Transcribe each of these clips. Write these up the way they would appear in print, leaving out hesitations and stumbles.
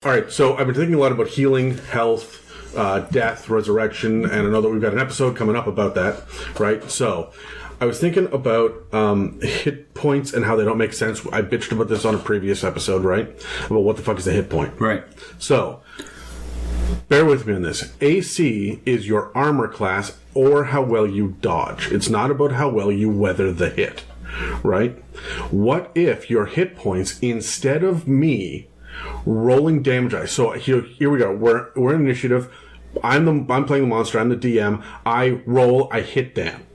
All right, so I've been thinking a lot about healing, health, death, resurrection, and I know that we've got an episode coming up about that, right? So I was thinking about hit points and how they don't make sense. I bitched about this on a previous episode, right? About what the fuck is a hit point. Right. So bear with me on this. AC is your armor class or how well you dodge. It's not about how well you weather the hit, right? What if your hit points, instead of me rolling damage dice. So here we go. We're in initiative. I'm playing the monster. I'm the DM. I roll. I hit Dan.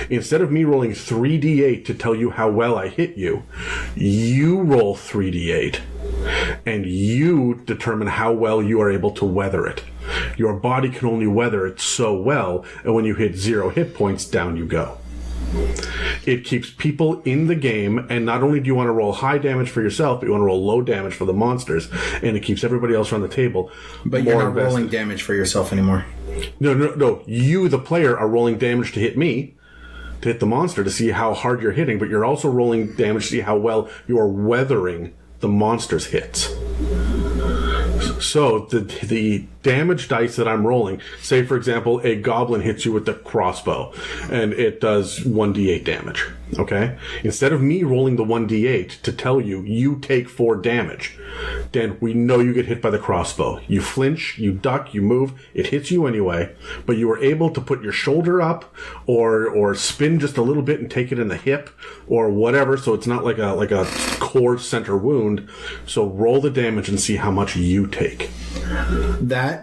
Instead of me rolling 3d8 to tell you how well I hit you, you roll 3d8, and you determine how well you are able to weather it. Your body can only weather it so well, and when you hit 0 hit points, down you go. It keeps people in the game, and not only do you want to roll high damage for yourself, but you want to roll low damage for the monsters, and it keeps everybody else around the table But more you're not invested. rolling damage for yourself anymore. No. You, the player, are rolling damage to hit me, to hit the monster, to see how hard you're hitting, but you're also rolling damage to see how well you are weathering the monster's hits. So the damage dice that I'm rolling, say for example, a goblin hits you with the crossbow and it does 1d8 damage, okay? Instead of me rolling the 1d8 to tell you, you take 4 damage, then we know you get hit by the crossbow. You flinch, you duck, you move, it hits you anyway, but you were able to put your shoulder up or spin just a little bit and take it in the hip or whatever, so it's not like a core center wound. So roll the damage and see how much you take. That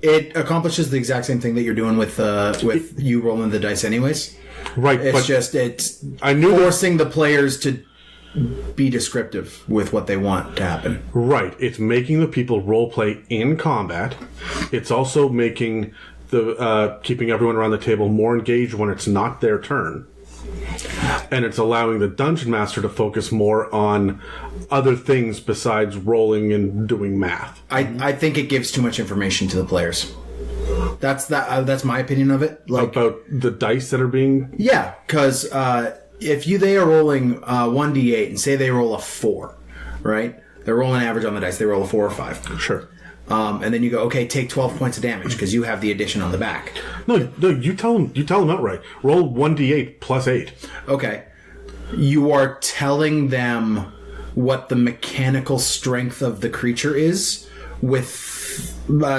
it accomplishes the exact same thing that you're doing with you rolling the dice anyways. Right, It's forcing the players to be descriptive with what they want to happen. Right. It's making the people role play in combat. It's also making the keeping everyone around the table more engaged when it's not their turn. And it's allowing the dungeon master to focus more on other things besides rolling and doing math. I think it gives too much information to the players. That's my opinion of it. About the dice that are being... Yeah, because if they are rolling 1d8 and say they roll a 4, right? They're rolling average on the dice. They roll a 4 or 5. Sure. And then you go, okay, take 12 points of damage because you have the addition on the back. No, you tell them outright. Roll 1d8 plus 8. Okay. You are telling them what the mechanical strength of the creature is with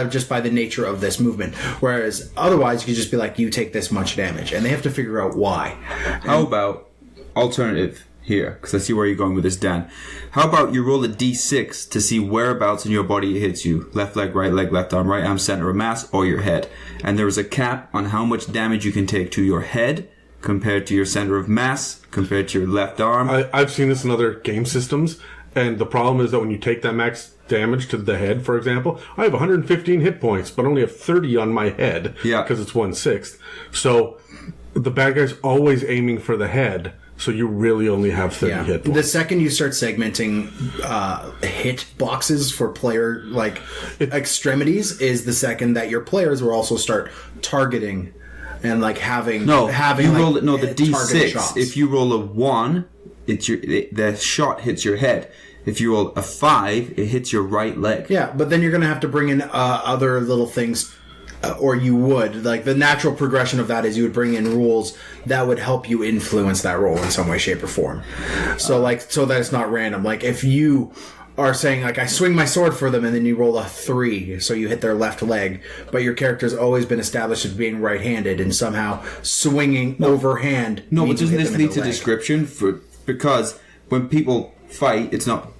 just by the nature of this movement. Whereas otherwise, you could just be like, you take this much damage. And they have to figure out why. How about alternative here? Because I see where you're going with this, Dan. How about you roll a d6 to see whereabouts in your body it hits you? Left leg, left arm, right arm, center of mass, or your head. And there is a cap on how much damage you can take to your head compared to your center of mass, compared to your left arm. I've seen this in other game systems, and the problem is that when you take that max damage to the head, for example, I have 115 hit points, but only have 30 on my head because it's 1/6. So the bad guy's always aiming for the head, so you really only have 30 hit points. The second you start segmenting hit boxes for player extremities is the second that your players will also start targeting and having the targeted d6. shots. If you roll a 1, the shot hits your head. If you roll a 5, it hits your right leg. Yeah, but then you're going to have to bring in other little things, or you would. The natural progression of that is you would bring in rules that would help you influence that roll in some way, shape, or form. So that it's not random. If you are saying, I swing my sword for them, and then you roll a 3, so you hit their left leg, but your character's always been established as being right-handed, and somehow swinging overhand. No, but means you doesn't hit this them in lead the to leg. description? Because when people fight, it's not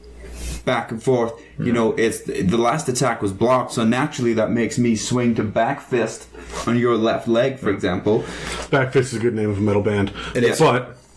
back and forth. You know, it's the last attack was blocked, so naturally that makes me swing to back fist on your left leg, for example. Back Fist is a good name of a metal band. It is.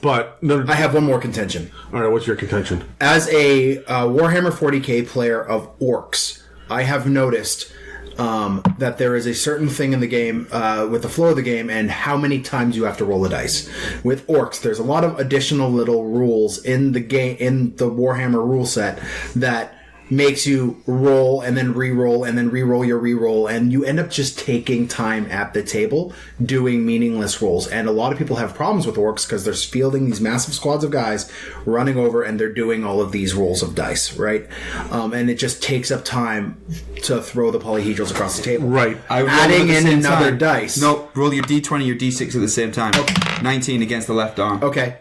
But no, I have one more contention. All right, what's your contention? As a Warhammer 40k player of orcs, I have noticed that there is a certain thing in the game with the flow of the game and how many times you have to roll a dice. With orcs, there's a lot of additional little rules in the game, in the Warhammer rule set, that makes you roll and then re-roll and then re-roll your re-roll, and you end up just taking time at the table doing meaningless rolls. And a lot of people have problems with orcs because they're fielding these massive squads of guys running over, and they're doing all of these rolls of dice, right? And it just takes up time to throw the polyhedrals across the table. Right. Adding in another dice. Nope. Roll your d20, your d6 at the same time. Okay. 19 against the left arm. Okay.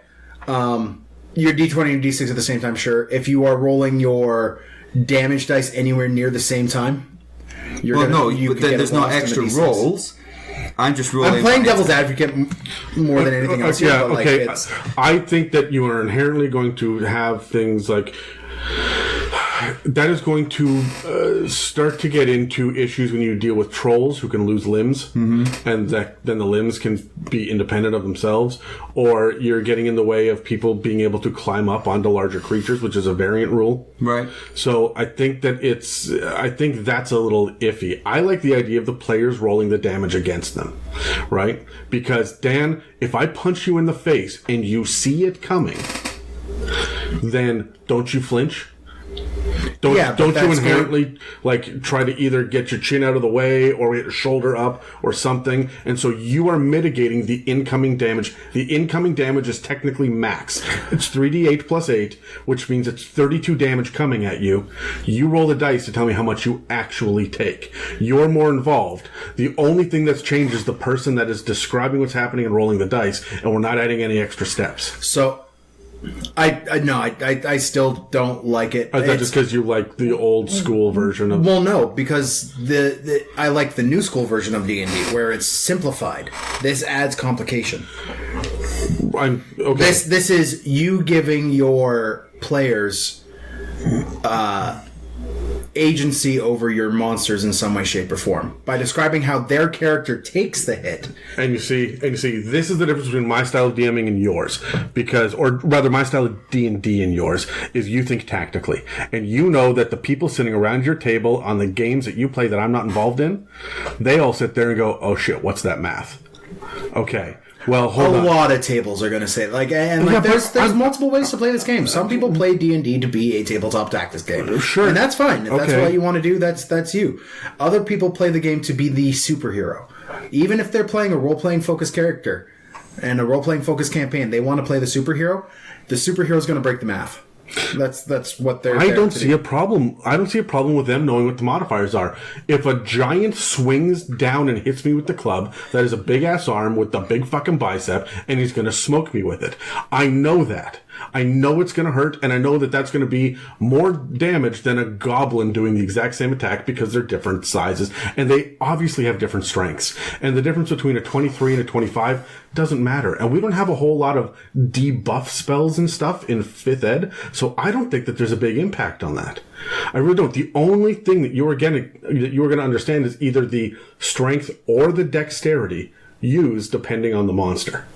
Your d20 and d6 at the same time, sure. If you are rolling your damage dice anywhere near the same time, there's no extra rolls. I'm just rolling. I'm playing devil's advocate more than anything else. Yeah, okay. I think that you are inherently going to have things like that is going to start to get into issues when you deal with trolls who can lose limbs, and then the limbs can be independent of themselves, or you're getting in the way of people being able to climb up onto larger creatures, which is a variant rule. Right. So I think that I think that's a little iffy. I like the idea of the players rolling the damage against them, right? Because, Dan, if I punch you in the face and you see it coming, then don't you flinch? Don't you inherently try to either get your chin out of the way or get your shoulder up or something? And so you are mitigating the incoming damage. The incoming damage is technically max. It's 3d8 plus 8, which means it's 32 damage coming at you. You roll the dice to tell me how much you actually take. You're more involved. The only thing that's changed is the person that is describing what's happening and rolling the dice, and we're not adding any extra steps. So I still don't like it. Is that just because you like the old school version of? Well, no, because I like the new school version of D&D where it's simplified. This adds complication. Okay. This is you giving your players agency over your monsters in some way, shape, or form by describing how their character takes the hit. And you see, this is the difference between my style of DMing and yours, or rather, my style of D&D and yours is you think tactically, and you know that the people sitting around your table on the games that you play that I'm not involved in, they all sit there and go, "Oh shit, what's that math?" Okay. Well, hold on. A lot of tables are going to say there's multiple ways to play this game. Some people play D&D to be a tabletop tactics game. Sure, and that's fine. If that's what you want to do, that's you. Other people play the game to be the superhero, even if they're playing a role-playing focused character and a role-playing focused campaign. They want to play the superhero. The superhero is going to break the math. That's what they're. I don't see a problem. I don't see a problem with them knowing what the modifiers are. If a giant swings down and hits me with the club, that is a big ass arm with a big fucking bicep, and he's going to smoke me with it. I know that. I know it's going to hurt, and I know that that's going to be more damage than a goblin doing the exact same attack because they're different sizes, and they obviously have different strengths. And the difference between a 23 and a 25 doesn't matter. And we don't have a whole lot of debuff spells and stuff in 5th ed, so I don't think that there's a big impact on that. I really don't. The only thing that you are going to understand is either the strength or the dexterity used depending on the monster.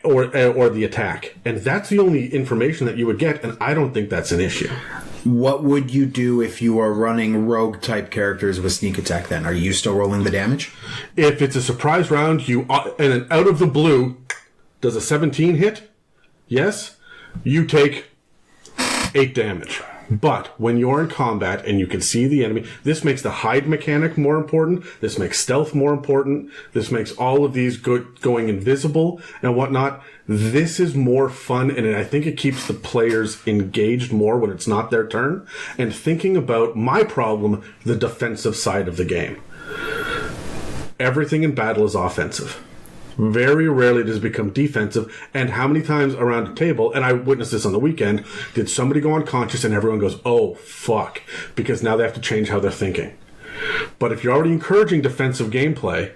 Or the attack. And that's the only information that you would get, and I don't think that's an issue. What would you do if you are running rogue-type characters with sneak attack then? Are you still rolling the damage? If it's a surprise round, and then out of the blue, does a 17 hit? Yes. You take 8 damage. But when you're in combat and you can see the enemy, this makes the hide mechanic more important. This makes stealth more important. This makes all of these going invisible and whatnot. This is more fun, and I think it keeps the players engaged more when it's not their turn. And thinking about my problem, the defensive side of the game. Everything in battle is offensive. Very rarely does it become defensive. And how many times around a table, and I witnessed this on the weekend, did somebody go unconscious and everyone goes, "Oh, fuck," because now they have to change how they're thinking. But if you're already encouraging defensive gameplay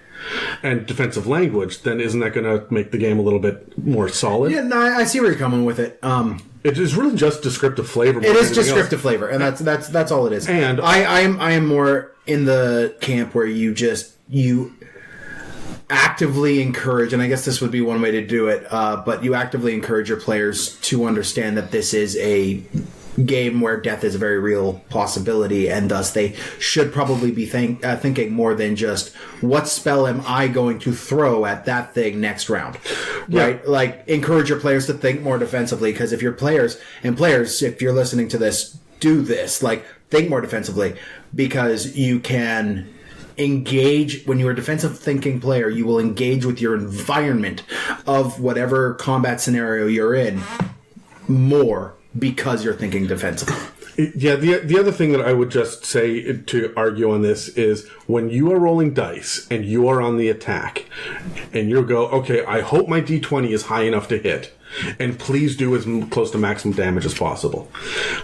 and defensive language, then isn't that going to make the game a little bit more solid? Yeah, no, I see where you're coming with it. It is really just descriptive flavor. It is descriptive flavor, and that's all it is. And I am more in the camp where you actively encourage, and I guess this would be one way to do it, but you actively encourage your players to understand that this is a game where death is a very real possibility, and thus they should probably be thinking more than just, what spell am I going to throw at that thing next round? Right? Like, encourage your players to think more defensively, because if your players, if you're listening to this, do this. Like, think more defensively, because you can engage. When you're a defensive thinking player, you will engage with your environment of whatever combat scenario you're in more because you're thinking defensively. Yeah, the other thing that I would just say to argue on this is when you are rolling dice and you are on the attack and you go, okay, I hope my D20 is high enough to hit, and please do as close to maximum damage as possible.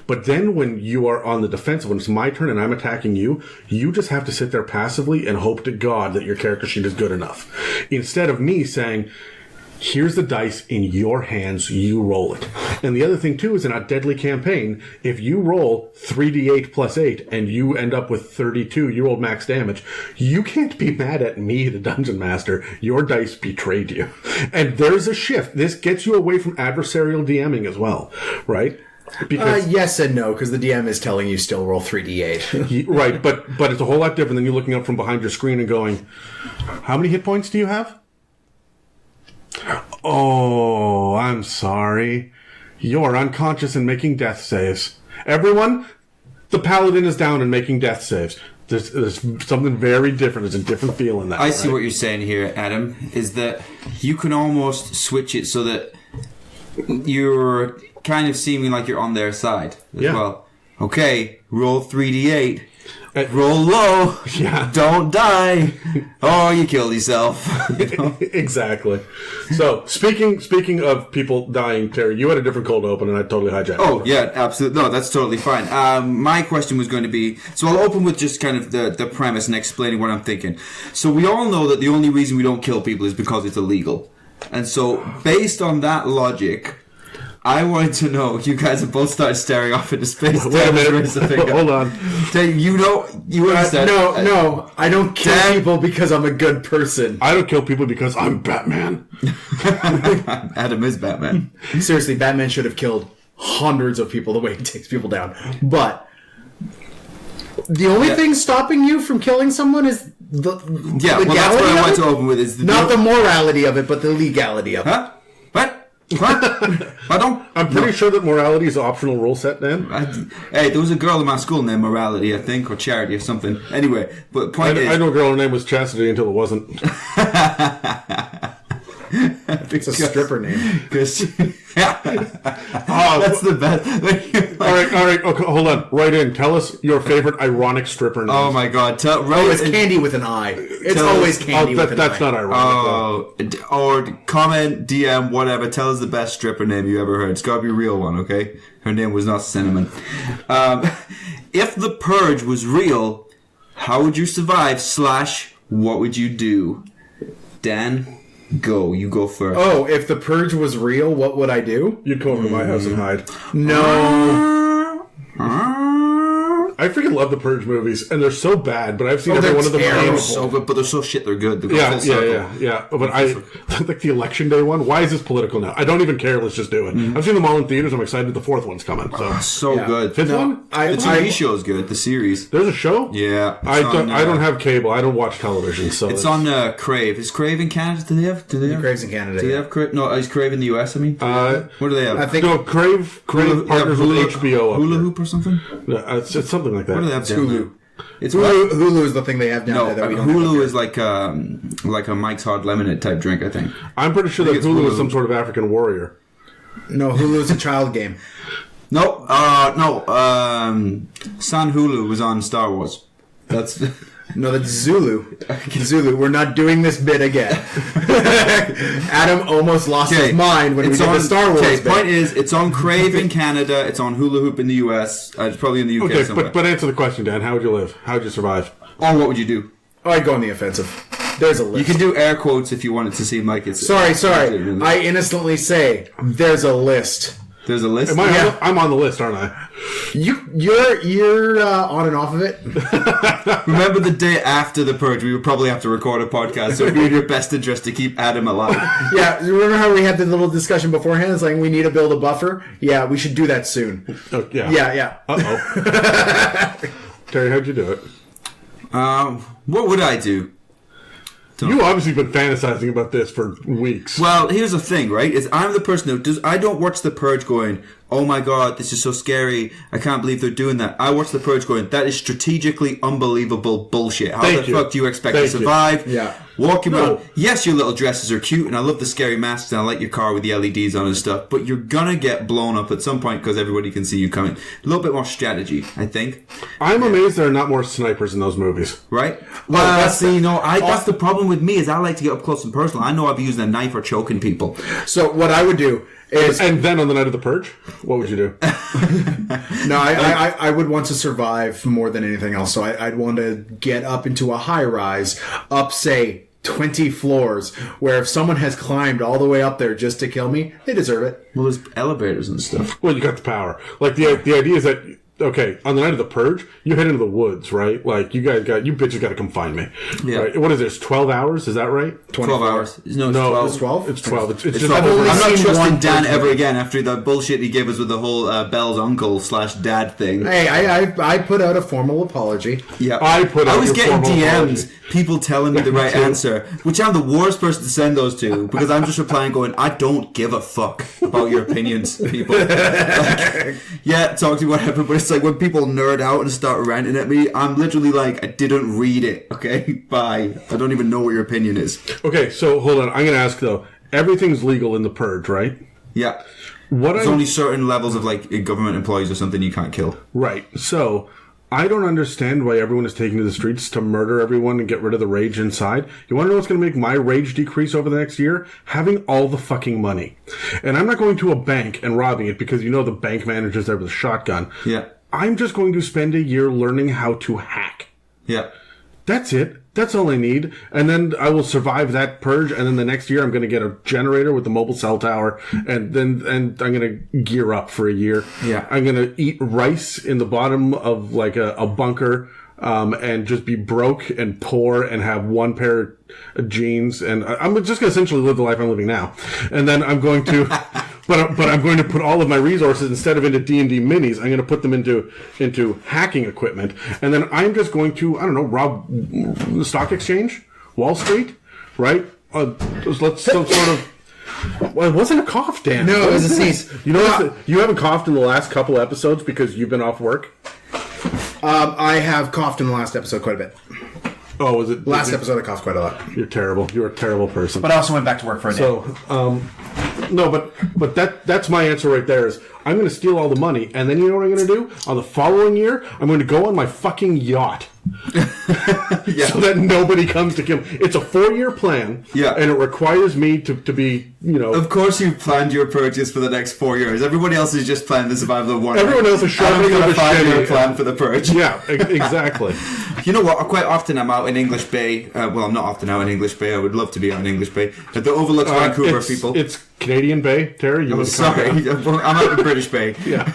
But then when you are on the defensive, when it's my turn and I'm attacking you, you just have to sit there passively and hope to God that your character sheet is good enough. Instead of me saying, here's the dice in your hands, you roll it. And the other thing, too, is in a deadly campaign, if you roll 3d8 plus 8 and you end up with 32, you rolled max damage, you can't be mad at me, the Dungeon Master. Your dice betrayed you. And there's a shift. This gets you away from adversarial DMing as well, right? Because yes and no, because the DM is telling you still roll 3d8. Right, but it's a whole lot different than you looking up from behind your screen and going, how many hit points do you have? Oh, I'm sorry. You're unconscious and making death saves. Everyone, the paladin is down and making death saves. There's something very different. There's a different feel in that. I see what you're saying here, Adam, is that you can almost switch it so that you're kind of seeming like you're on their side as well. Okay, roll 3d8. Roll low. Yeah. Don't die. Oh, you killed yourself. You know? Exactly. So, speaking of people dying, Terry, you had a different cold open and I totally hijacked it. Oh, yeah, absolutely. No, that's totally fine. My question was going to be, so I'll open with just kind of the premise and explaining what I'm thinking. So we all know that the only reason we don't kill people is because it's illegal. And so, based on that logic, I wanted to know, you guys have both started staring off into space. Wait a minute. Hold on. You understand. No, I don't kill people because I'm a good person. I don't kill people because I'm Batman. Adam is Batman. Seriously, Batman should have killed hundreds of people the way he takes people down. But the only thing stopping you from killing someone is the legality well, that's what I want to open with. Is not the morality of it, but the legality of it. Huh? What? I'm pretty sure that morality is an optional rule set, Dan. Hey, there was a girl in my school named Morality, I think, or Charity or something. Anyway, but point is, I know a girl, her name was Chastity until it wasn't. It's a stripper name. That's the best. All right. Okay, hold on. Write in. Tell us your favorite ironic stripper name. Oh my God! It's Candy with an I. It's always Candy with an I. That's not ironic. Or comment, DM, whatever. Tell us the best stripper name you ever heard. It's got to be a real one, okay? Her name was not Cinnamon. If the Purge was real, how would you survive? / what would you do? Dan? Go. You go first. Oh, if the Purge was real, what would I do? You'd come over to my house and hide. No. I freaking love the Purge movies, and they're so bad, but I've seen every one of them. They're so good, but they're so shit. They're good. Yeah. But I like the election day one. Why is this political now? I don't even care. Let's just do it. I've seen them all in theaters. I'm excited. The fourth one's coming. So good. Fifth one? The TV show is good. The series. There's a show. Yeah. I don't have cable. I don't watch television. So it's on Crave. Is Crave in Canada? Do they have? Crave's in Canada. Do they have Crave? No, is Crave in the US? I mean, what do they have? I think Crave partners with HBO. Hula Hoop or something. It's something like that. What do they have? It's Hulu. It's Hulu is the thing they have down there that we don't have. Hulu is like a Mike's Hard Lemonade type drink, I think. I'm pretty sure that Hulu is some sort of African warrior. No, Hulu is a child game. No. San Hulu was on Star Wars. That's Zulu. Zulu. We're not doing this bit again. Adam almost lost his mind when we did the Star Wars bit. Point is, it's on Crave in Canada. It's on Hula Hoop in the US. It's probably in the UK somewhere. But answer the question, Dan. How would you live? How would you survive? Or what would you do? Oh, I'd go on the offensive. There's a list. You can do air quotes if you want it to seem like it's... Sorry. I innocently say, there's a list. There's a list? I'm on the list, aren't I? You're on and off of it. Remember the day after the Purge, we would probably have to record a podcast, so it would be in your best interest to keep Adam alive. Yeah, remember how we had the little discussion beforehand? It's like, we need to build a buffer? Yeah, we should do that soon. Oh, yeah. Yeah. Uh-oh. Terry, how'd you do it? What would I do? You've obviously been fantasizing about this for weeks. Well, here's the thing, right? Is I'm the person who I don't watch The Purge going, oh my god, this is so scary. I can't believe they're doing that. I watched The Purge going, that is strategically unbelievable bullshit. How the fuck do you expect to survive? Yeah. Walking around. Yes, your little dresses are cute, and I love the scary masks, and I like your car with the LEDs on and stuff, but you're gonna get blown up at some point because everybody can see you coming. A little bit more strategy, I think. I'm amazed there are not more snipers in those movies. Right? Well, that's the problem with me, is I like to get up close and personal. I know I'll be using a knife or choking people. So what I would do is... And then on the night of the Purge, what would you do? No, I would want to survive more than anything else. So I'd want to get up into a high rise, up, say, 20 floors, where if someone has climbed all the way up there just to kill me, they deserve it. Well, there's elevators and stuff. Well, you got the power. Like, the idea is that, okay, on the night of the Purge, you head into the woods, right? Like, you bitches got to come find me. Yeah. Right? What is this, 12 hours? Is that right? 12 hours. No, it's 12. It's 12? It's just... I'm not trusting Dan ever again after the bullshit he gave us with the whole Belle's uncle/dad thing. Hey, I put out a formal apology. Yeah, I was getting DMs, people telling me the right answer, which I'm the worst person to send those to, because I'm just replying going, I don't give a fuck about your opinions, people. Like, yeah, talk to me, whatever, but it's like when people nerd out and start ranting at me, I'm literally like, I didn't read it, okay? Bye. I don't even know what your opinion is. Okay, so hold on. I'm going to ask, though. Everything's legal in the Purge, right? Yeah. There's only certain levels of, like, government employees or something you can't kill. Right. So, I don't understand why everyone is taking to the streets to murder everyone and get rid of the rage inside. You want to know what's going to make my rage decrease over the next year? Having all the fucking money. And I'm not going to a bank and robbing it because you know the bank manager's there with a shotgun. Yeah. I'm just going to spend a year learning how to hack. Yeah. That's it. That's all I need. And then I will survive that purge. And then the next year I'm going to get a generator with the mobile cell tower. And I'm going to gear up for a year. Yeah. I'm going to eat rice in the bottom of like a bunker. And just be broke and poor and have one pair of jeans. And I'm just going to essentially live the life I'm living now. And then I'm going to, but I'm going to put all of my resources, instead of into D&D minis, I'm going to put them into hacking equipment. And then I'm just going to, I don't know, rob the stock exchange, Wall Street, right? Let's sort of. Well, it wasn't a cough, Dan. No, it was a sneeze. You know, you haven't coughed in the last couple episodes because you've been off work? I have coughed in the last episode quite a bit. Oh, was it? Last episode I coughed quite a lot. You're terrible. You're a terrible person. But I also went back to work for a day. So, no, but that's my answer right there is I'm going to steal all the money, and then you know what I'm going to do? On the following year, I'm going to go on my fucking yacht. Yeah. So that nobody comes to kill me. It's a 4-year plan, yeah, and it requires me to be, you know... Of course you've planned your purges for the next 4 years. Everybody else is just planning the survival of one. Everyone else is sharpening up a 5-year plan for the purge. Yeah, exactly. You know what? Quite often I'm out in English Bay. Well, I'm not often out in English Bay. I would love to be out in English Bay. That overlooks Vancouver, people. It's Canadian Bay, Terry. You sorry, I'm out in British Bay. Yeah.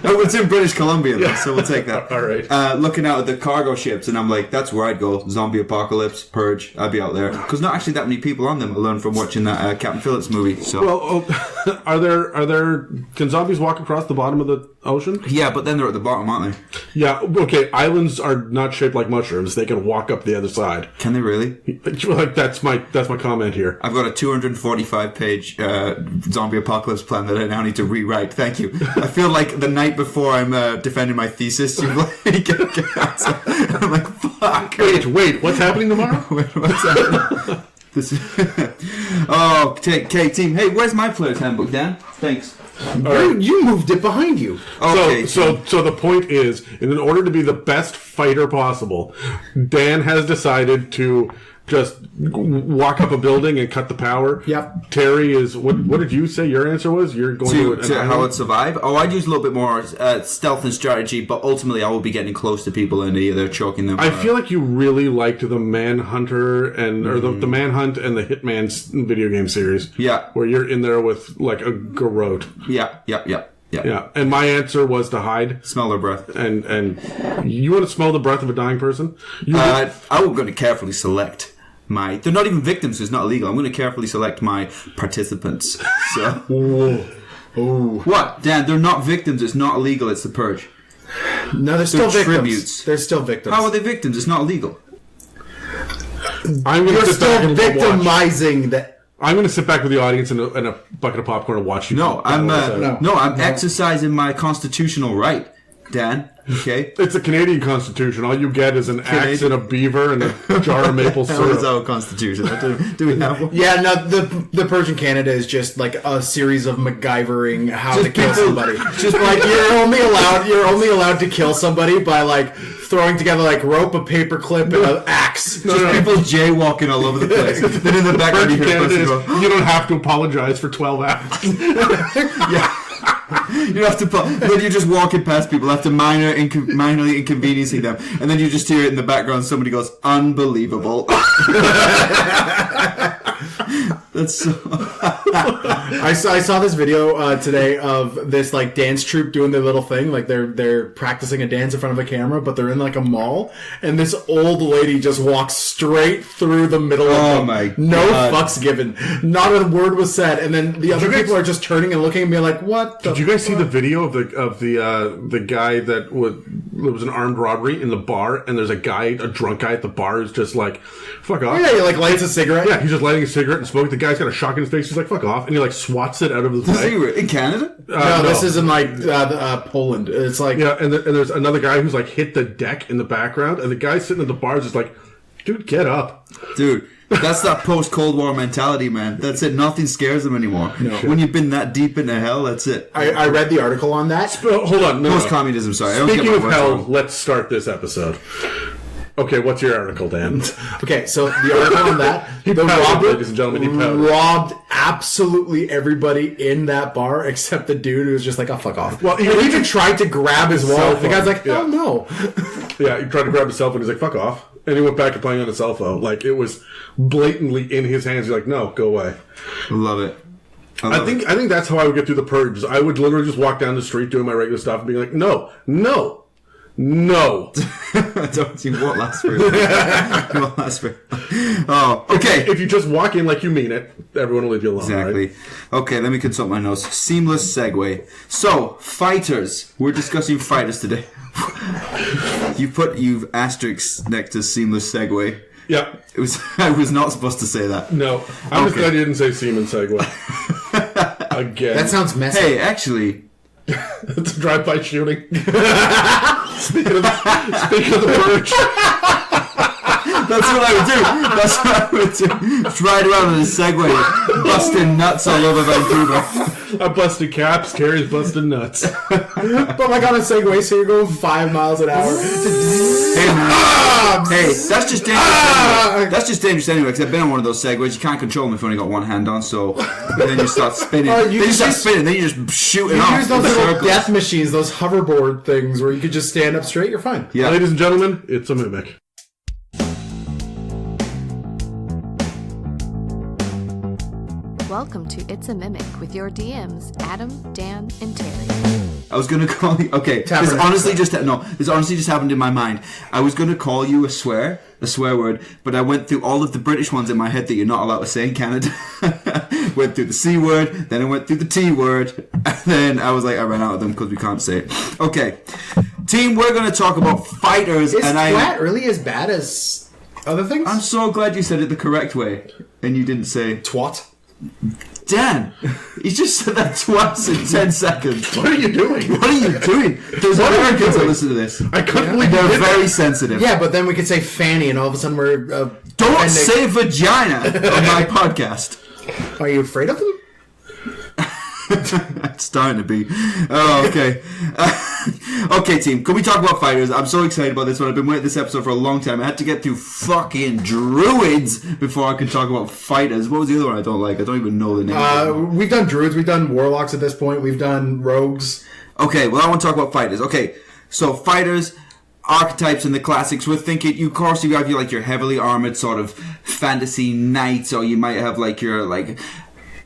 Oh, it's in British Columbia, though, so we'll take that. All right. Looking out at the cargo ships, and I'm like, that's where I'd go. Zombie apocalypse, purge. I'd be out there because not actually that many people on them. I learned from watching that Captain Phillips movie. So, well, are there? Can zombies walk across the bottom of the ocean? Yeah, but then they're at the bottom, aren't they? Yeah. Okay. Islands are not shaped like mushrooms. They can walk up the other side. Can they really? Like that's my comment here. I've got a 245-page zombie apocalypse plan that I now need to rewrite. Thank you. I feel like the night before I'm defending my thesis, you're like, I'm like, fuck. Wait, what's happening tomorrow? What's happening? Okay, team. Hey, where's my player's handbook, Dan? Thanks. Right. You moved it behind you. Okay, so the point is, in order to be the best fighter possible, Dan has decided to just walk up a building and cut the power. Yep. Terry is... What did you say your answer was? You're going to how I'd survive? Oh, I'd use a little bit more stealth and strategy, but ultimately I will be getting close to people and either choking them. I feel like you really liked the Manhunter or the Manhunt and the Hitman video game series. Yeah. Where you're in there with like a garrote. Yeah. Yeah, and my answer was to hide. Smell their breath. And you want to smell the breath of a dying person? I'm going to carefully select they're not even victims, so it's not illegal. I'm going to carefully select my participants. So, Ooh. What, Dan? They're not victims. It's not illegal. It's the purge. No, they're still victims. Tributes. They're still victims. How are they victims? It's not illegal. You're still victimizing I'm going to sit back with the audience and a bucket of popcorn and watch you. I'm exercising my constitutional right, Dan. Okay, it's a Canadian Constitution. All you get is an axe and a beaver and a jar of maple syrup. That is our Constitution. Do we have one? Yeah, no. The Persian Canada is just like a series of MacGyvering how to kill somebody. Just like you're only allowed to kill somebody by like throwing together like rope, a paper clip, and an axe. People jaywalking all over the place. Then in the background you hear you don't have to apologize for 12 hours. Yeah. You don't have to. Then you're just walking past people after minorly inconveniencing them, and then you just hear it in the background. Somebody goes, "Unbelievable." That's so. I saw this video today of this like dance troupe doing their little thing, like they're practicing a dance in front of a camera, but they're in like a mall, and this old lady just walks straight through the middle of them. No fucks given, not a word was said, and then the other people are just turning and looking at me like, "What?" Did you guys see the video of the guy that was an armed robbery in the bar, and there's a drunk guy at the bar who's just like, "Fuck off." Yeah, he like lights a cigarette. Yeah, he's just lighting a cigarette and smoking. The guy's got a shotgun in his face. He's like, "Fuck off," and he like swats it out of the thing. In Canada? No, this is in like Poland. It's like and there's another guy who's like hit the deck in the background, and the guy sitting at the bar is just like, "Dude, get up, dude." That's that post-Cold War mentality, man. That's it. Nothing scares them anymore. No. When you've been that deep into hell, that's it. I read the article on that. Hold on. Post-communism, sorry. Speaking of hell, let's start this episode. Okay, what's your article, Dan? Okay, so the article on that, ladies and gentlemen, he robbed absolutely everybody in that bar except the dude who was just like, "Oh, fuck off." Well, he even tried to grab his wallet. The guy's like, "Oh, no." Yeah, he tried to grab his cell phone. He's like, "Fuck off." And he went back to playing on his cell phone. Like, it was blatantly in his hands. He's like, "No, go away." Love it. I think that's how I would get through the purge. I would literally just walk down the street doing my regular stuff and being like, no. Don't you want last for Oh, okay. If you just walk in like you mean it, everyone will leave you alone. Exactly. Right? Okay, let me consult my notes. Seamless segue. So, fighters. We're discussing fighters today. You've asterisk next to seamless segue. Yeah. I was not supposed to say that. No. I'm just glad you didn't say semen segue. Again. That sounds messy. Hey, actually... It's a drive-by shooting. Speaking of the purge. That's what I would do. Just ride around in a Segway, busting nuts all over Vancouver. I busted caps, Carrie's busted nuts. But like on a Segway, so you're going 5 miles an hour. Hey, that's just dangerous. That's just dangerous anyway. Because I've been on one of those Segways. You can't control them if you only got one hand on. So then you start spinning. Then you just shooting off. Use those little death machines, those hoverboard things, where you could just stand up straight. You're fine. Yeah, ladies and gentlemen, it's a mimic. Welcome to It's a Mimic with your DMs, Adam, Dan, and Terry. I was going to call you... Okay, this honestly just happened in my mind. I was going to call you a swear word, but I went through all of the British ones in my head that you're not allowed to say in Canada. Went through the C word, then I went through the T word, and then I was like, I ran out of them because we can't say it. Okay, team, we're going to talk about fighters. Is flat really as bad as other things? I'm so glad you said it the correct way, and you didn't say... Twat. Dan, you just said that twice in 10 seconds. What are you doing? There's Americans that listen to this. I couldn't believe they're very sensitive. Yeah, but then we could say fanny, and all of a sudden we're... Don't say vagina on my podcast. Are you afraid of them? It's starting to be. Oh, okay. Okay, team. Can we talk about fighters? I'm so excited about this one. I've been waiting this episode for a long time. I had to get through fucking druids before I could talk about fighters. What was the other one I don't like? I don't even know the name. We've done druids. We've done warlocks at this point. We've done rogues. Okay, well, I want to talk about fighters. Okay, so fighters... Archetypes in the classics, we're thinking, you have your heavily armored sort of fantasy knights, or you might have like your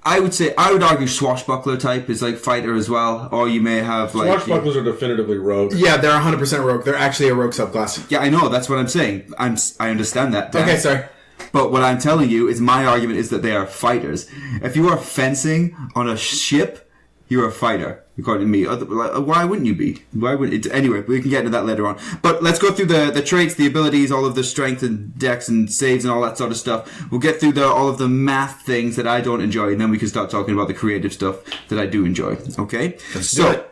I would argue swashbuckler type is like fighter as well, or you may have like swashbucklers are definitively rogue. Yeah, they're 100% rogue. They're actually a rogue subclass. Yeah, I know. That's what I'm saying. I understand that. Dan. Okay, sorry. But what I'm telling you is my argument is that they are fighters. If you are fencing on a ship, you're a fighter, according to me. Why wouldn't you be? Why wouldn't it? Anyway, we can get into that later on. But let's go through the traits, the abilities, all of the strength and dex and saves and all that sort of stuff. We'll get through all of the math things that I don't enjoy, and then we can start talking about the creative stuff that I do enjoy. Okay? Let's do it.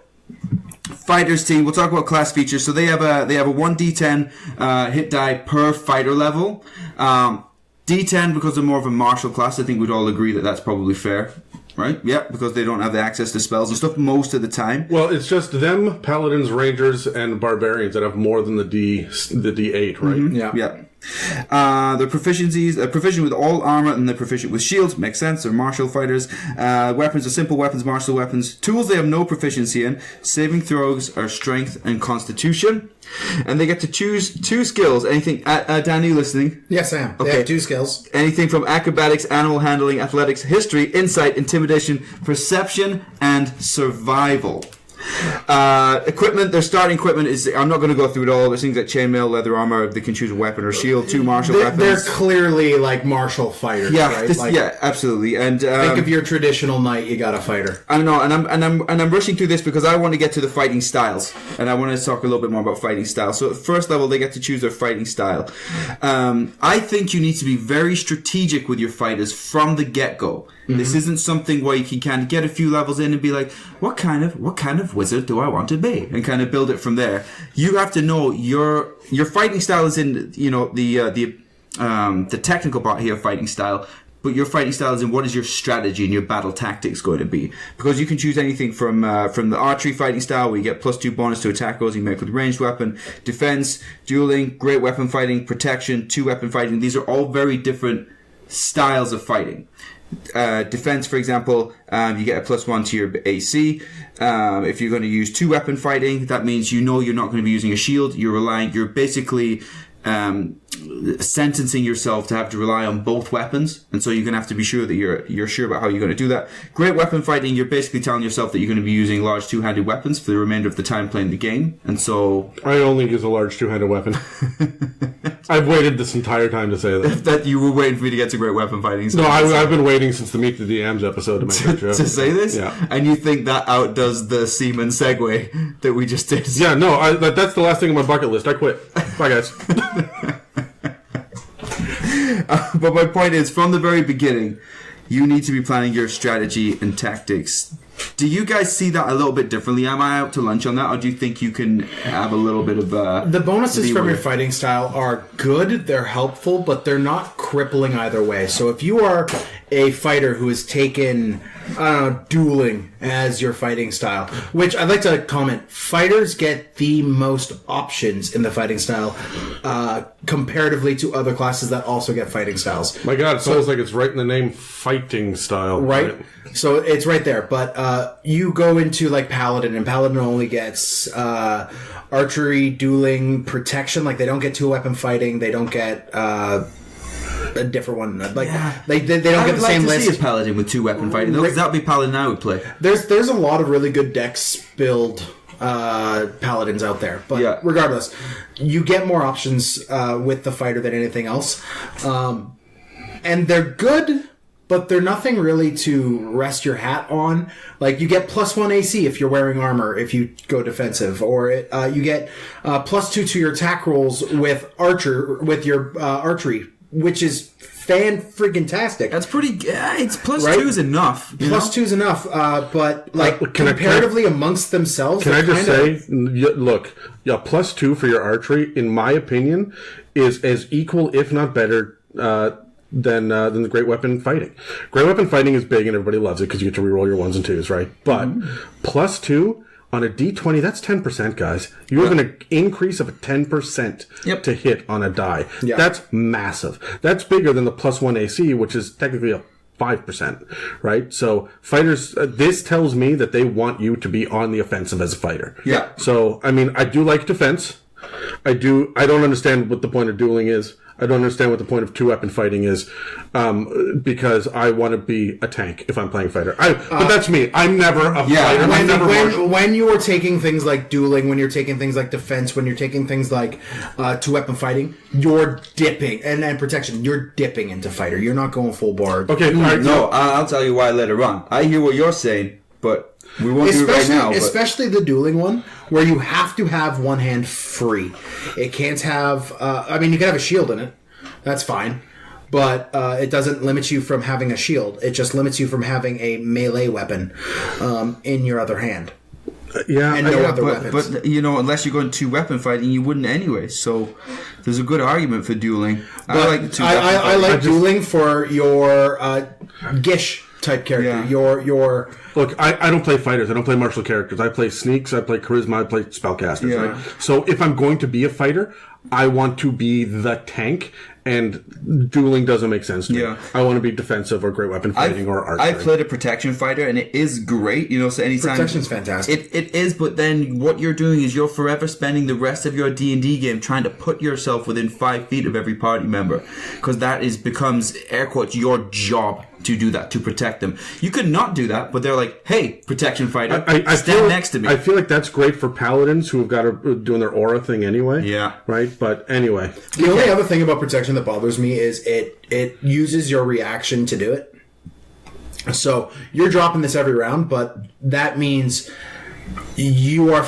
Fighters team, we'll talk about class features. So they have a 1d10 hit die per fighter level. D10 because they're more of a martial class. I think we'd all agree that that's probably fair. Right? Yeah, because they don't have the access to spells and stuff most of the time. Well, it's just them, paladins, rangers, and barbarians that have more than the D8, right? Mm-hmm. Yeah. Their proficiencies, proficient with all armor and they're proficient with shields. Makes sense. They're martial fighters. Weapons are simple weapons, martial weapons. Tools they have no proficiency in. Saving throws are strength and constitution. And they get to choose 2 skills. Anything, Dan, are you listening? Yes, I am. Okay. They have 2 skills. Anything from acrobatics, animal handling, athletics, history, insight, intimidation, perception, and survival. Equipment, their starting equipment is, I'm not going to go through it all. There's things like chainmail, leather armor, they can choose a weapon or shield, 2 martial weapons. They're clearly like martial fighters, right? Yeah, absolutely. And think of your traditional knight, you got a fighter. I know, and I'm rushing through this because I want to get to the fighting styles, and I want to talk a little bit more about fighting styles. So at first level, they get to choose their fighting style. I think you need to be very strategic with your fighters from the get-go. Mm-hmm. This isn't something where you can kind of get a few levels in and be like, what kind of wizard do I want to be? And kind of build it from there. You have to know your fighting style is in, the technical part here of fighting style, but your fighting style is in what is your strategy and your battle tactics going to be. Because you can choose anything from the archery fighting style where you get +2 bonus to attack rolls you make with ranged weapon, defense, dueling, great weapon fighting, protection, 2 weapon fighting. These are all very different styles of fighting. Defense, for example, you get a +1 to your AC. If you're going to use 2 weapon fighting, that means you're not going to be using a shield. You're basically sentencing yourself to have to rely on both weapons, and so you're going to have to be sure that you're sure about how you're going to do that. Great weapon fighting, you're basically telling yourself that you're going to be using large 2-handed weapons for the remainder of the time playing the game, and so I only use a large 2-handed weapon. I've waited this entire time to say that. That you were waiting for me to get to great weapon fighting. So no, I've been waiting since the Meet the DMs episode to make that joke. To say this? Yeah. And you think that outdoes the Seaman segue that we just did? Yeah, no, that's the last thing on my bucket list. I quit. Bye, guys. But my point is, from the very beginning, you need to be planning your strategy and tactics. Do you guys see that a little bit differently? Am I out to lunch on that, or do you think you can have a little bit of the bonuses from your fighting style are good, they're helpful, but they're not crippling either way. So if you are a fighter who has taken dueling as your fighting style, which I'd like to comment, fighters get the most options in the fighting style comparatively to other classes that also get fighting styles. My God, it's almost like it's right in the name, fighting style. Right? So it's right there. But you go into like Paladin, and Paladin only gets archery, dueling, protection. Like they don't get 2-weapon fighting. They don't get a different one. Like they don't get the same list. I would like to see a Paladin with 2-weapon fighting. Because that would be Paladin I would play. There's a lot of really good decks build paladins out there, but regardless, you get more options with the fighter than anything else, and they're good, but they're nothing really to rest your hat on. Like you get +1 AC if you're wearing armor if you go defensive, or you get +2 to your attack rolls with your archery, which is fan-friggin-tastic. That's pretty good. It's +2 is enough. +2 is enough, but like comparatively amongst themselves. Can I just say, look, +2 for your archery, in my opinion, is as equal, if not better, than the great weapon fighting. Great weapon fighting is big and everybody loves it because you get to reroll your 1s and 2s, right? But +2 on a D20, that's 10%, guys. You have an increase of 10% to hit on a die. Yep. That's massive. That's bigger than the +1 AC, which is technically a 5%, right? So fighters, this tells me that they want you to be on the offensive as a fighter. Yeah. So, I mean, I do like defense. I don't understand what the point of dueling is. I don't understand what the point of 2-weapon fighting is, because I want to be a tank if I'm playing fighter. But that's me. I'm never a fighter. When you are taking things like dueling, when you're taking things like defense, when you're taking things like 2-weapon fighting, you're dipping, and protection, you're dipping into fighter. You're not going full board. Okay, no, I'll tell you why later on. I hear what you're saying, but We won't do it right now. Especially the dueling one, where you have to have one hand free. It can't have... I mean, you can have a shield in it. That's fine. But it doesn't limit you from having a shield. It just limits you from having a melee weapon in your other hand. Yeah, and no other weapons. But, unless you're going two-weapon fighting, you wouldn't anyway. So there's a good argument for dueling. I like dueling for your Gish type character. Yeah. Your Look, I don't play fighters. I don't play martial characters. I play sneaks. I play charisma. I play spellcasters. Yeah. Right? So if I'm going to be a fighter, I want to be the tank, and dueling doesn't make sense to me. Yeah. I want to be defensive or great weapon fighting or archery. I played a protection fighter, and it is great. So anytime protection's fantastic. It is, but then what you're doing is you're forever spending the rest of your D&D game trying to put yourself within 5 feet of every party member, because that becomes air quotes your job to do that, to protect them. You could not do that, but they're like, hey, protection fighter, stand next to me. I feel like that's great for paladins who have got to doing their aura thing anyway. Yeah. Right? But anyway. The only other thing about protection that bothers me is it uses your reaction to do it. So you're dropping this every round, but that means you are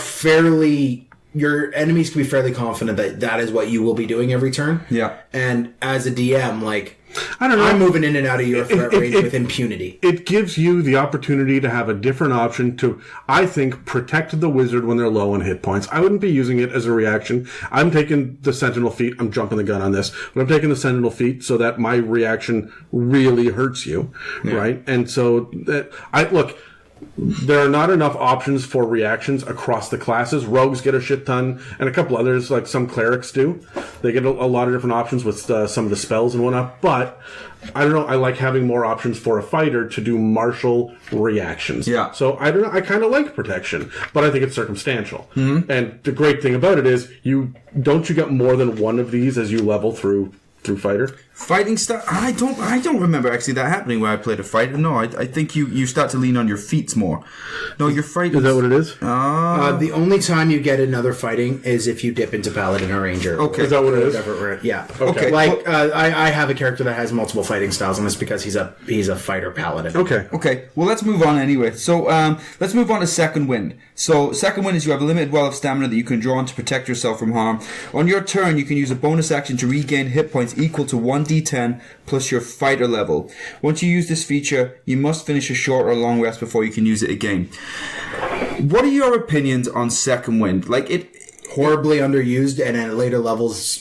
your enemies can be fairly confident that is what you will be doing every turn. Yeah. And as a DM, I don't know. I'm moving in and out of your threat range with impunity. It gives you the opportunity to have a different option to, I think, protect the wizard when they're low on hit points. I wouldn't be using it as a reaction. I'm taking the Sentinel Feat. I'm jumping the gun on this. But I'm taking the Sentinel Feat so that my reaction really hurts you, right? And so, there are not enough options for reactions across the classes. Rogues get a shit ton, and a couple others, like some clerics do. They get a lot of different options with some of the spells and whatnot. But, I don't know, I like having more options for a fighter to do martial reactions. Yeah. So, I don't know, I kind of like protection, but I think it's circumstantial. Mm-hmm. And the great thing about it is, you get more than one of these as you level through fighter? Fighting stuff. I don't remember actually that happening when I played a fighter. No, I think you start to lean on your feet more. No, you're fighting. Is that what it is? The only time you get another fighting is if you dip into Paladin or Ranger. Okay. Is that what it is? Yeah. Okay. I have a character that has multiple fighting styles, and it's because he's a fighter Paladin. Okay. Well, let's move on anyway. So let's move on to Second Wind. So Second Wind is you have a limited well of stamina that you can draw on to protect yourself from harm. On your turn, you can use a bonus action to regain hit points equal to 1d10 plus your fighter level. Once you use this feature, you must finish a short or long rest before you can use it again. What are your opinions on Second Wind? Horribly underused, and at later levels,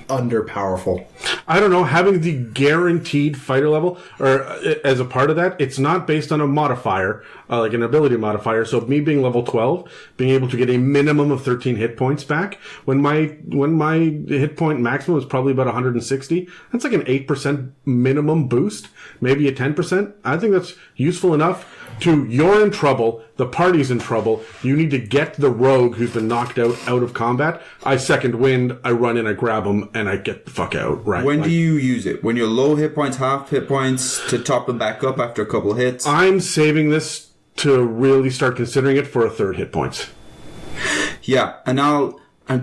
underpowerful. I don't know, having the guaranteed fighter level, or as a part of that, it's not based on a modifier, like an ability modifier. So me being level 12, being able to get a minimum of 13 hit points back, when my hit point maximum is probably about 160, that's like an 8% minimum boost, maybe a 10%. I think that's useful enough to, you're in trouble, the party's in trouble, you need to get the rogue who's been knocked out of combat. I second wind, I run in, I grab him, and I get the fuck out, right? When do you use it? When you're low hit points, half hit points, to top them back up after a couple of hits? I'm saving this to really start considering it for a third hit points. Yeah, and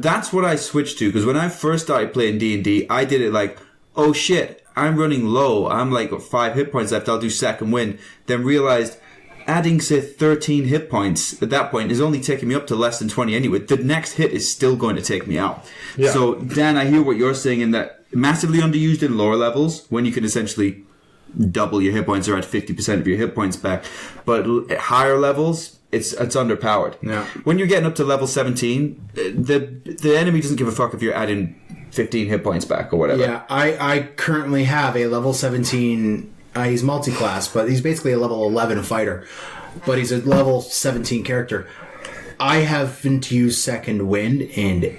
that's what I switched to, because when I first started playing D&D, I did it like, oh shit, I'm running low, I'm like 5 hit points left, I'll do second wind. Then realized, adding, say, 13 hit points at that point is only taking me up to less than 20 anyway. The next hit is still going to take me out. Yeah. So, Dan, I hear what you're saying in that massively underused in lower levels, when you can essentially double your hit points or add 50% of your hit points back. But at higher levels, it's underpowered. Yeah. When you're getting up to level 17, the enemy doesn't give a fuck if you're adding 15 hit points back or whatever. Yeah, I currently have a level 17... he's multi-class, but he's basically a level 11 fighter. But he's a level 17 character. I haven't used Second Wind in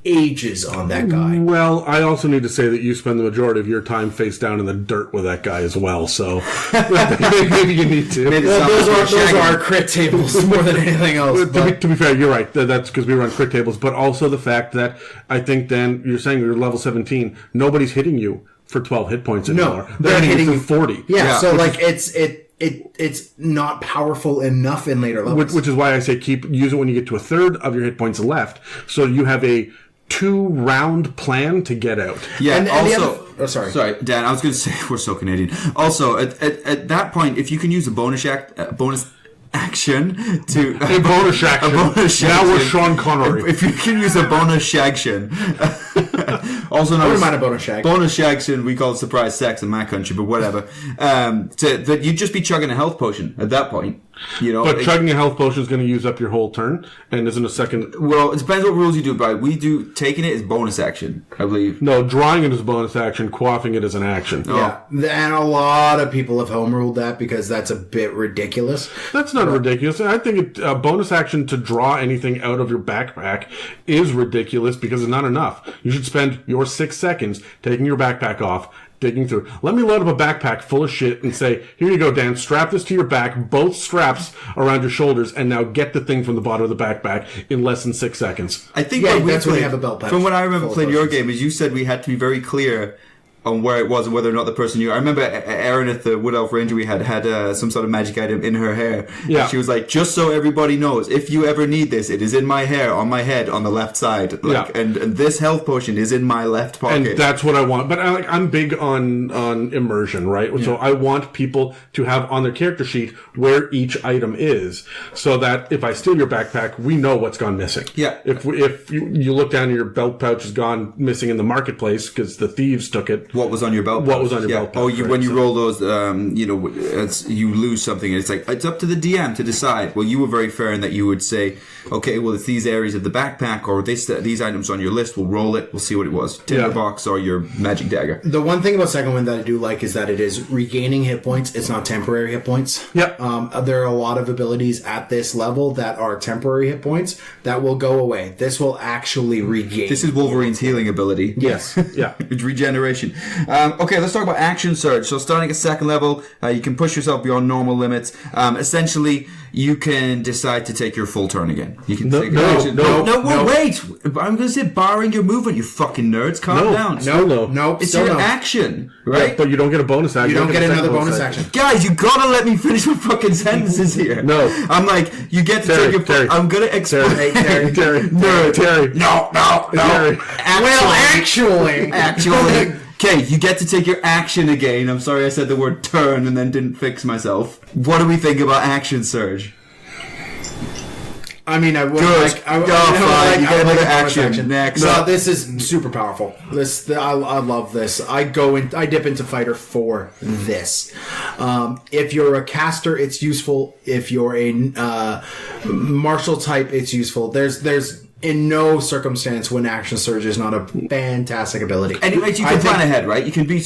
ages on that guy. Well, I also need to say that you spend the majority of your time face down in the dirt with that guy as well, so maybe you need to. Those are crit tables more than anything else. To be fair, you're right. That's because we run crit tables, but also the fact that I think, Dan, you're saying you're level 17, nobody's hitting you for 12 hit points anymore. No, they're hitting you for 40. Yeah, so it's not powerful enough in later levels. Which is why I say use it when you get to a third of your hit points left, so you have a 2-round plan to get out. Yeah, and also... sorry, Dan, I was going to say, we're so Canadian. Also, at that point, if you can use a bonus action to A bonus action. A bonus Now action. we're Sean Connery. If you can use a bonus action, also known I wouldn't as mind a bonus shag. bonus action, we call it surprise sex in my country, but whatever. That you'd just be chugging a health potion at that point. You know, But chugging a health potion is going to use up your whole turn, and isn't a second. well, it depends what rules you do by. We do taking it as bonus action, I believe. No, drawing it as bonus action, quaffing it as an action. Yeah, and a lot of people have home ruled that because that's a bit ridiculous. That's not ridiculous. I think a bonus action to draw anything out of your backpack is ridiculous because it's not enough. You should spend your 6 seconds taking your backpack off, digging through. Let me load up a backpack full of shit and say, here you go, Dan, strap this to your back, both straps around your shoulders, and now get the thing from the bottom of the backpack in less than 6 seconds. I think Yeah, what we that's when you played- have a belt pouch From what I remember full of playing your potions. game, is you said we had to be very clear on where it was and whether or not the person knew. I remember Erin at the Wood Elf Ranger we had some sort of magic item in her hair. Yeah. And she was like, just so everybody knows, if you ever need this, it is in my hair, on my head, on the left side. Like, Yeah. and this health potion is in my left pocket. And that's what I want. But I'm big on immersion, right? So I want people to have on their character sheet where each item is, so that if I steal your backpack, we know what's gone missing. Yeah. If you look down and your belt pouch has gone missing in the marketplace because the thieves took it. What was on your belt pouch? What was on your belt pouch, Oh, right, when you so- roll those, you lose something. And it's like, it's up to the DM to decide. Well, you were very fair in that you would say, okay, well, it's these areas of the backpack or these items on your list. We'll roll it. We'll see what it was. Tinderbox or your magic dagger. The one thing about Second Wind that I do like is that it is regaining hit points. It's not temporary hit points. Yep. There are a lot of abilities at this level that are temporary hit points that will go away. This will actually regain. This is Wolverine's healing ability. Yes. Yeah. It's regeneration. Okay, let's talk about action surge. So starting at second level, you can push yourself beyond normal limits. Essentially, you can decide to take your full turn again. You can take action. Wait. I'm going to say barring your movement, you fucking nerds. Calm down. No. It's still your no. action, Right? right? But you don't get a bonus action. You don't get a another second bonus action. Guys, you gotta let me finish my fucking sentences here. No. I'm like, you get to Terry, take your... Terry. I'm gonna explain... Terry. Terry. No. Terry. Actually. Okay, you get to take your action again. I'm sorry I said the word turn and then didn't fix myself. What do we think about action surge? I mean, I would Good. like. I would Fine. You get I would another like a bonus action. Next. No, this is super powerful. I love this. I dip into fighter for this. If you're a caster, it's useful. If you're a martial type, it's useful. There's in no circumstance when action surge is not a fantastic ability. And you can plan ahead, right? You can be...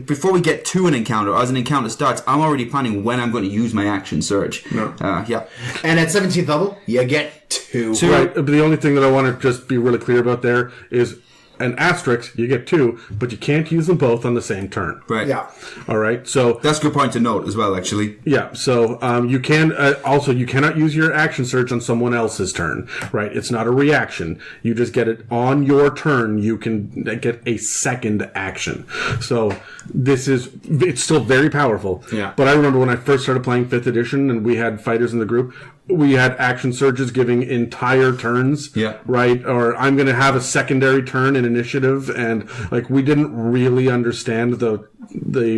before we get to an encounter, as an encounter starts, I'm already planning when I'm going to use my action surge. Yeah. And at 17th level, you get two. Right. But the only thing that I want to just be really clear about there is an asterisk. You get two, but you can't use them both on the same turn. Right. Yeah. All right. So That's a good point to note as well, actually. yeah. So you can also you cannot use your action surge on someone else's turn. Right. It's not a reaction. You just get it on your turn. You can get a second action. So it's still very powerful. Yeah. But I remember when I first started playing 5th edition and we had fighters in the group. We had action surges giving entire turns, Yeah. right? Or I'm going to have a secondary turn in initiative, and like we didn't really understand the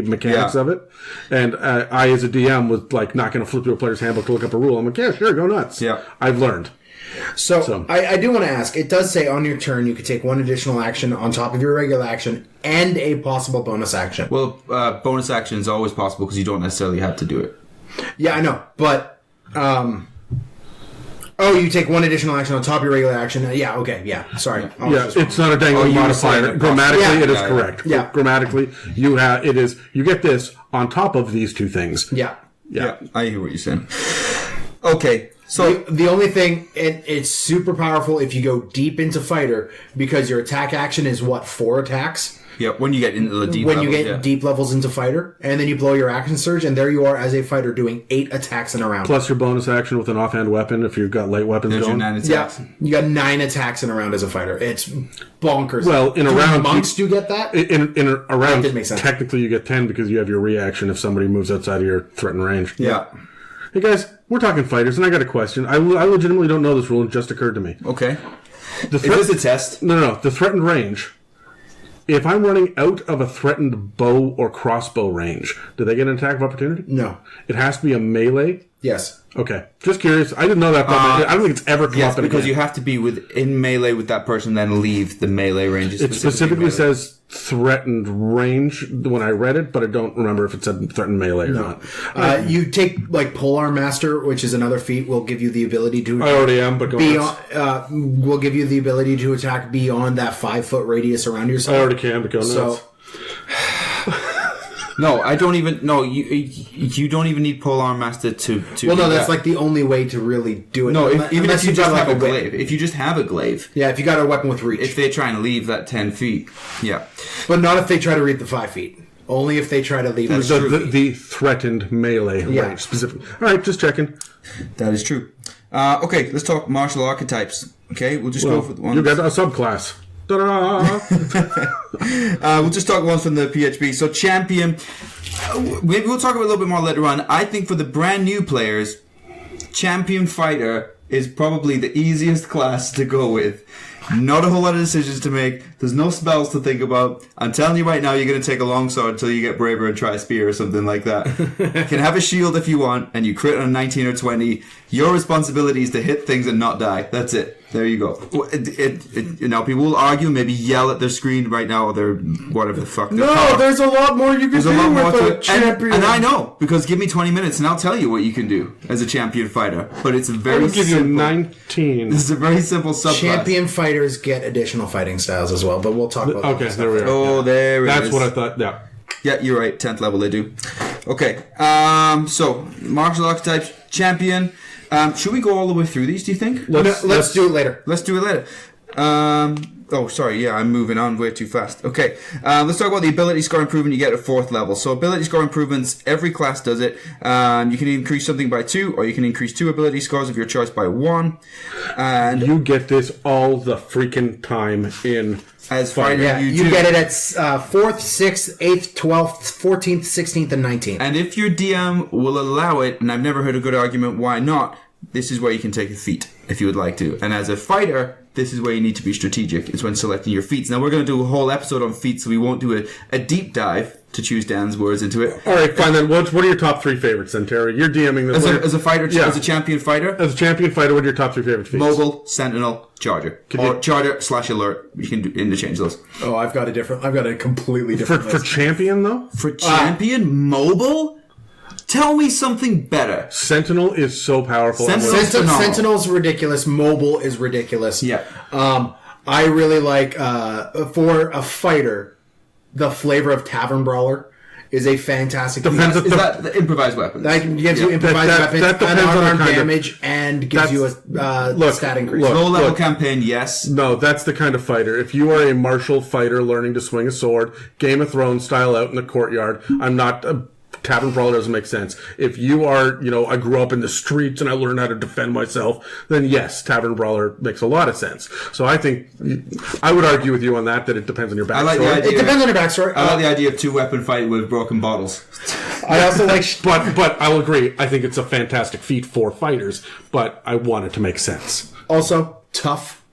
mechanics Yeah. of it. And I, as a DM, was like not going to flip through a player's handbook to look up a rule. I'm like, yeah, sure, go nuts. Yeah. I've learned. So I do want to ask, it does say on your turn you could take one additional action on top of your regular action and a possible bonus action. Well, bonus action is always possible because you don't necessarily have to do it. Yeah, I know, but you take one additional action on top of your regular action. Yeah, okay, yeah. Sorry. I was Yeah, just it's wrong. not a dangling you were saying modifier. it Grammatically, possible. it is Yeah, correct. yeah. Grammatically, you get this on top of these two things. Yeah. Yeah, I hear what you're saying. Okay, so The only thing, it's super powerful if you go deep into fighter because your attack action is 4 attacks? yeah, when you get into the deep When levels, you get deep levels into fighter, and then you blow your action surge, and there you are as a fighter doing 8 attacks in a round. Plus your bonus action with an offhand weapon if you've got light weapons there's your going. 9 attacks. Yeah, you got 9 attacks in a round as a fighter. It's bonkers. Well, in a Do round, monks do get that? In a round, did make sense. technically you get 10 because you have your reaction if somebody moves outside of your threatened range. Yeah. Hey guys, we're talking fighters, and I got a question. I legitimately don't know this rule, and it just occurred to me. Okay. The Is this a test? No. The threatened range. If I'm running out of a threatened bow or crossbow range, do they get an attack of opportunity? No. It has to be a melee Yes. Okay. Just curious. I didn't know that. I don't think it's ever come Yes, up in because a game. you have to be in melee with that person, then leave the melee range. It specifically melee. says threatened range when I read it, but I don't remember if it said threatened melee or not. You take like Polearm Master, which is another feat, will give you the ability to. I already am, but go nuts. Will give you the ability to attack beyond that 5-foot radius around yourself. I already can, but go nuts. So No, I don't even. No, you don't even need Polearm Master to. well, no, do that's that. like the only way to really do it. No, even Unless if you just got, have a whip. glaive. If you just have a glaive, Yeah, if you got a weapon with reach. if they try and leave that 10 feet, yeah. But not if they try to reach the 5 feet. Only if they try to leave That's the true. The threatened melee Yeah. range specifically. All right, just checking. That is true. Okay, let's talk martial archetypes. Okay, we'll just go for the ones. You got a subclass. Ta-da! We'll just talk ones from the PHP. So champion, maybe we'll talk about a little bit more later on. I think for the brand new players, champion fighter is probably the easiest class to go with. Not a whole lot of decisions to make. There's no spells to think about. I'm telling you right now, you're going to take a longsword until you get braver and try a spear or something like that. You can have a shield if you want, and you crit on a 19 or 20. Your responsibility is to hit things and not die. That's it. There you go. You know, people will argue, maybe yell at their screen right now, or their whatever the fuck. No, there's a lot more you can There's do a lot more with to a it. champion. And I know, because give me 20 minutes and I'll tell you what you can do as a champion fighter. But it's a I very will give you simple... 19. This is a very simple subclass. Champion fighters get additional fighting styles as well, but we'll talk about that. Okay, there we are. Oh, there it is. That's what I thought. Yeah. Yeah, you're right. 10th level they do. Okay. So, martial archetypes, champion. Should we go all the way through these, do you think? Let's do it later. Let's do it later. Oh, sorry. Yeah, I'm moving on way too fast. Okay. Let's talk about the ability score improvement you get at 4th level. So ability score improvements, every class does it. You can increase something by 2, or you can increase 2 ability scores of your choice by 1. And You get this all the freaking time in as fighter, Yeah, you you do. get it at 4th, 6th, 8th, 12th, 14th, 16th, and 19th. And if your DM will allow it, and I've never heard a good argument why not, this is where you can take a feat if you would like to. And as a fighter, this is where you need to be strategic. It's when selecting your feats. Now we're going to do a whole episode on feats, so we won't do a deep dive, to choose Dan's words, into it. All right, fine then. What are your top 3 favorites then, Terry? You're DMing this. As a fighter, Yeah. as a champion fighter, As a champion fighter, what are your top 3 favorite feats? mobile, sentinel, charger, or you- charger/alert. You can interchange those. Oh, I've got a completely For different list. champion, though? For champion, mobile. Tell me something better. Sentinel is so powerful. Sentinel- Sentinel's ridiculous. Mobile is ridiculous. Yeah. I really like, for a fighter, the flavor of Tavern Brawler is a fantastic Depends feat. Is that the improvised weapons? That gives you improvised That weapons, depends on the unarmed kind of- damage, and gives you a stat increase. look. Low level campaign, yes. No, that's the kind of fighter. If you are a martial fighter learning to swing a sword, Game of Thrones style out in the courtyard, I'm not... Tavern Brawler doesn't make sense. If you are, I grew up in the streets and I learned how to defend myself, then yes, Tavern Brawler makes a lot of sense. So I think, I would argue with you on that it depends on your backstory. I like the idea. It depends on your backstory. I like the idea of 2-weapon fight with broken bottles. I also like... But I'll agree, I think it's a fantastic feat for fighters, but I want it to make sense. Also, tough.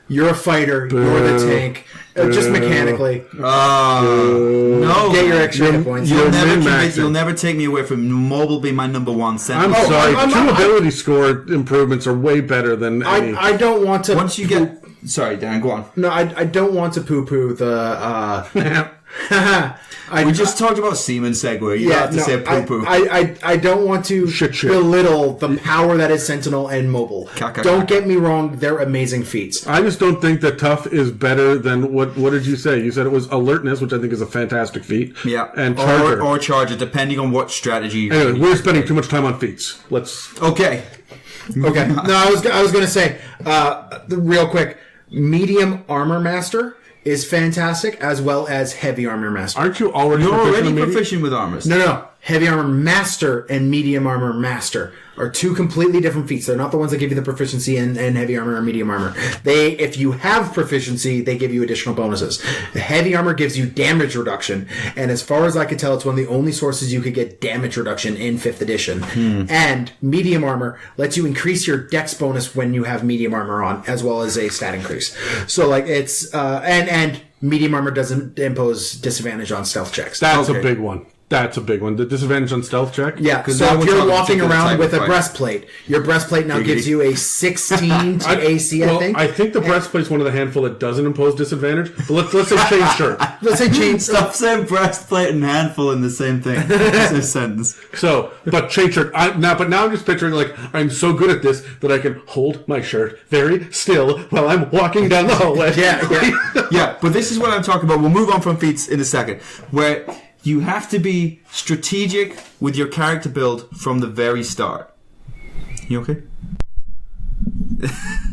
You're a fighter. You're the tank. Just mechanically. No. Get your extra hit points. You'll never, min-maxing. you'll never take me away from mobile being my number one I'm sentinel. sorry, I'm- 2 ability score improvements are way better than any... I don't want to... Once you get... Sorry, Dan, go on. No, I don't want to poo-poo the... We just talked about semen segue. You have to say poo-poo. I don't want to Shit. belittle the power that is Sentinel and Mobile. Don't get me wrong, they're amazing feats. I just don't think that tough is better than what did you say? You said it was alertness, which I think is a fantastic feat. Yeah. And charger. Or charger, depending on what strategy you're Anyway, using. we're spending too much time on feats. Let's... Okay. Okay. No, I was going to say, real quick, Medium Armor Master is fantastic, as well as Heavy Armor Master. Aren't you already You're proficient already in medium? proficient with armors. No. Heavy Armor Master and Medium Armor Master are 2 completely different feats. They're not the ones that give you the proficiency in Heavy Armor or Medium Armor. If you have proficiency, they give you additional bonuses. The Heavy Armor gives you damage reduction, and as far as I could tell, it's one of the only sources you could get damage reduction in 5th edition. And Medium Armor lets you increase your dex bonus when you have Medium Armor on, as well as a stat increase. So, it's... and Medium Armor doesn't impose disadvantage on stealth checks. That's a big one. That's a big one. The disadvantage on stealth check? Yeah, 'Cause so that if one's you're not a walking particular around type with of a fight. breastplate, your breastplate now gives you a 16 to AC, I think. I think the breastplate's one of the handful that doesn't impose disadvantage. But let's say chain shirt. Let's say chain Stop saying breastplate and handful in the same thing. Same sentence. So, but chain shirt. But now I'm just picturing like I'm so good at this that I can hold my shirt very still while I'm walking down the hallway. Yeah, but this is what I'm talking about. We'll move on from feats in a second. Where you have to be strategic with your character build from the very start. You okay?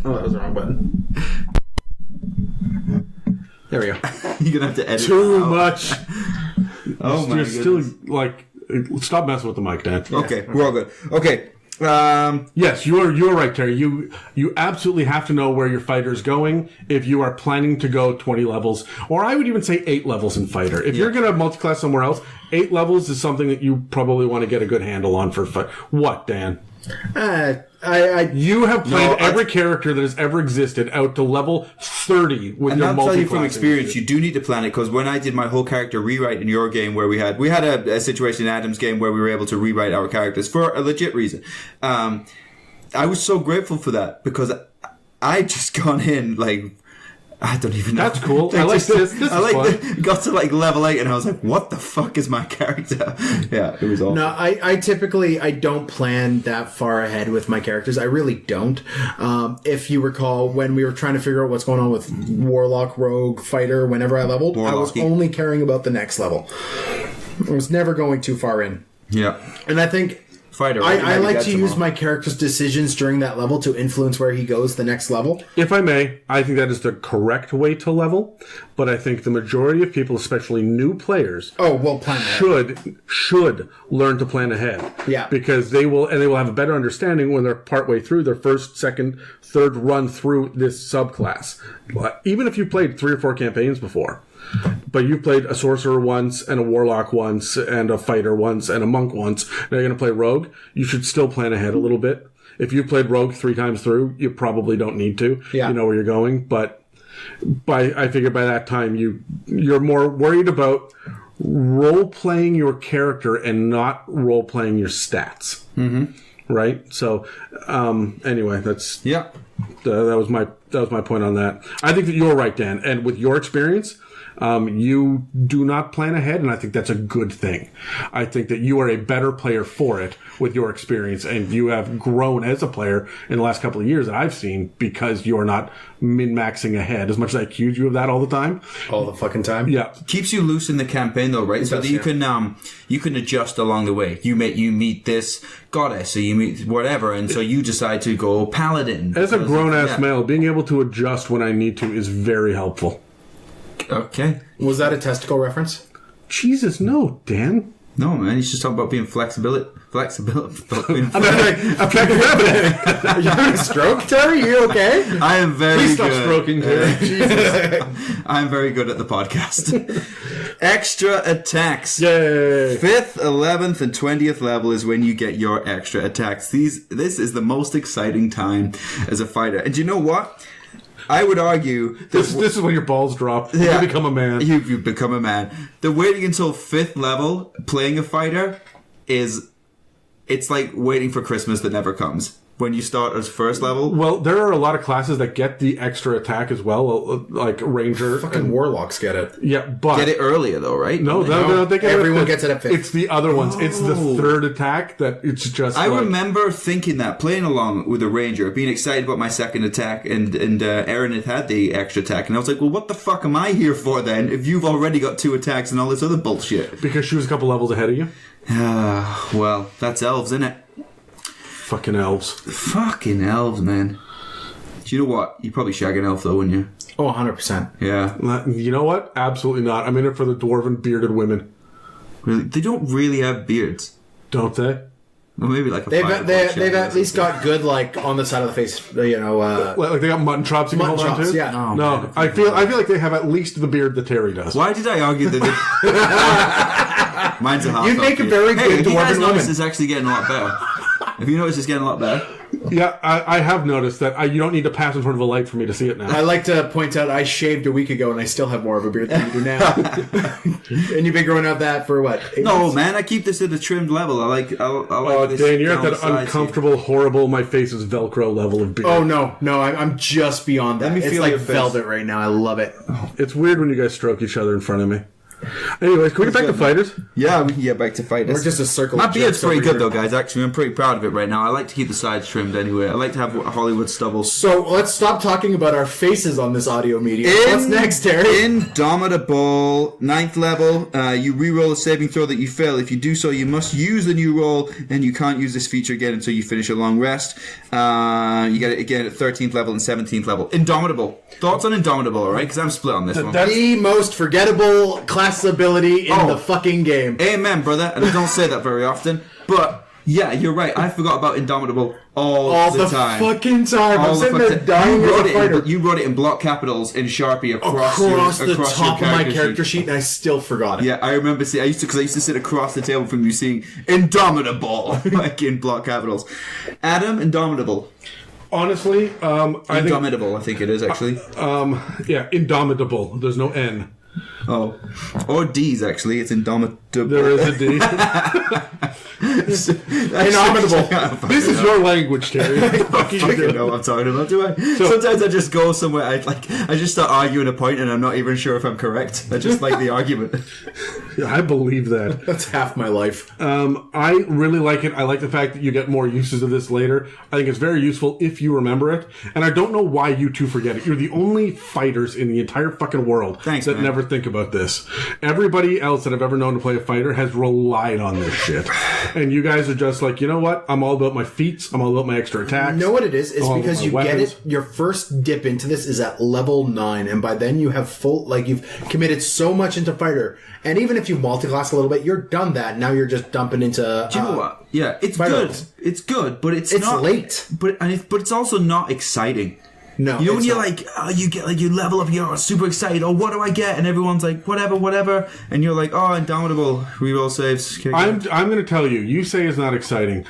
Oh, that was the wrong button. There we go. You're gonna have to edit. Too much. Oh my You're still goodness. like, stop messing with the mic, Dan. Okay, we're all good. Okay. Yes, you're right, Terry. You absolutely have to know where your fighter's going if you are planning to go 20 levels, or I would even say 8 levels in fighter. If you're going to multi-class somewhere else, 8 levels is something that you probably want to get a good handle on for fight. What, Dan? You have played every character that has ever existed out to level 30 with And your I'll multi-classing. tell you from experience, you do need to plan it, because when I did my whole character rewrite in your game, where we had a situation in Adam's game where we were able to rewrite our characters for a legit reason. I was so grateful for that, because I just gone in like, I don't even know. That's cool. I like this. This is fun. Got to like level 8 and I was like, what the fuck is my character? Yeah, it was awesome. No, I typically I don't plan that far ahead with my characters. I really don't. If you recall, when we were trying to figure out what's going on with Warlock, Rogue, Fighter, whenever I leveled, I was only caring about the next level. I was never going too far in. Yeah. And I think Fighter. I like to use my character's decisions during that level to influence where he goes the next level. If I may, I think that is the correct way to level, but I think the majority of people, especially new players, Plan ahead. should learn to plan ahead. Yeah. Because they will have a better understanding when they're partway through their first, second, third run through this subclass. Even if you played 3 or 4 campaigns before, but you played a sorcerer once and a warlock once and a fighter once and a monk once, now you're going to play rogue, you should still plan ahead a little bit. If you played rogue 3 times through, you probably don't need to. Yeah. You know where you're going, but I figure by that time you're more worried about role-playing your character and not role-playing your stats. Mm-hmm. Right? So, anyway, that's... Yeah. That was my point on that. I think that you're right, Dan. And with your experience, you do not plan ahead, and I think that's a good thing. I think that you are a better player for it with your experience, and you have grown as a player in the last couple of years that I've seen because you are not min-maxing ahead. As much as I accuse you of that all the time. All the fucking time? Yeah. Keeps you loose in the campaign though, right? So that you can adjust along the way. You meet this goddess, or you meet whatever, and so you decide to go paladin. As a grown-ass male, being able to adjust when I need to is very helpful. Okay. Was that a testicle reference? Jesus, no, Dan. No, man, he's just talking about being flexible. I'm having Are you having a stroke, Terry? You okay? I am very Please good. stop stroking, Terry. Jesus. I'm very good at the podcast. Extra attacks. Yay. 5th, 11th, and 20th level is when you get your extra attacks. This is the most exciting time as a fighter. And you know what? I would argue This is when your balls drop. Yeah. You become a man. You become a man. The waiting until 5th level playing a fighter it's like waiting for Christmas that never comes. When you start as 1st level. Well, there are a lot of classes that get the extra attack as well, like Ranger. Fucking Warlocks get it. Yeah, but... Get it earlier though, right? No, they get everyone it gets it at 5th. It's the other ones. It's the 3rd attack that it's just I remember thinking that, playing along with a Ranger, being excited about my 2nd attack, and Aaron had the extra attack, and I was like, well, what the fuck am I here for then, if you've already got 2 attacks and all this other bullshit? Because she was a couple levels ahead of you. Well, that's elves, isn't it? Fucking elves. Fucking elves, man. Do you know what? You'd probably shag an elf though, wouldn't you? Oh, 100%. Yeah. You know what? Absolutely not. I'm in it for the dwarven bearded women. Really? They don't really have beards. Don't they? Well, maybe like a They've shag at least got good, like, on the side of the face, Like they got mutton chops you can mutton hold on chops, to? yeah. Oh, No, man. I feel like they have at least the beard that Terry does. Why did I argue that Mine's a half. You'd make a very good Hey, have you guys dwarven noticed woman. it's actually getting a lot better? Have you noticed it's getting a lot better? Yeah, I have noticed that you don't need to pass in front of a light for me to see it now. I like to point out I shaved a week ago and I still have more of a beard than you do now. And you've been growing out that for what? 8 No, months? man, I keep this at a trimmed level. I like this. Dan, you're at down that the sides uncomfortable, horrible, my face is Velcro level of beard. Oh, no, I'm just beyond that. Let me It's feel like your face. velvet right now. I love it. It's weird when you guys stroke each other in front of me. Anyways, can we get back to fighters? here. Yeah, we can get back to fighters. We're just a circle My of beard's jerks pretty over good here. though, guys. Actually, I'm pretty proud of it right now. I like to keep the sides trimmed anyway. I like to have Hollywood stubble. So let's stop talking about our faces on this audio medium. What's next, Terry? Indomitable, 9th level. You reroll a saving throw that you fail. If you do so, you must use the new roll, and you can't use this feature again until you finish a long rest. You get it again at 13th level and 17th level. Indomitable. Thoughts on Indomitable, alright? Because I'm split on this one. The most forgettable class ability in Oh. the fucking game. Amen, brother. And I don't say that very often, but yeah, you're right. I forgot about Indomitable all the time. Fucking time. I'm All the sitting there fucking dying you as wrote a it fighter. you wrote it in block capitals in Sharpie across the across top your of my character character sheet. sheet, and I still forgot it. Yeah, I remember seeing. I used to sit across the table from you, seeing Indomitable like in block capitals. Adam, Indomitable, Honestly, I think, Indomitable. I think it is actually. yeah, Indomitable. There's no N. Oh, or D's actually. It's Indomitable. There is a D. Indomitable. This is your language, Terry. I fucking know what I'm talking about, do I? Sometimes I just go somewhere. I just start arguing a point, and I'm not even sure if I'm correct. I just like the argument. Yeah, I believe that. That's half my life. I really like it. I like the fact that you get more uses of this later. I think it's very useful if you remember it. And I don't know why you two forget it. You're the only fighters in the entire fucking world Thanks, that man. never think about this. Everybody else that I've ever known to play a fighter has relied on this shit. And you guys are just like, you know what? I'm all about my feats. I'm all about my extra attacks. You know what it is? It's I'm all because about you my get weapons. it. Your first dip into this is at level 9, and by then you have you've committed so much into fighter. And even if you multiclass a little bit, you're done that. Now you're just dumping into. Do you know what? Yeah, it's fighter good. levels. It's good, but it's not late. But it's also not exciting. No, You know when it's you're not. like, oh, you get like you level up, you're super excited. Oh, what do I get? And everyone's like, whatever, and you're like, oh, Indomitable, reroll saves. Okay, I'm going to tell you, you say it's not exciting.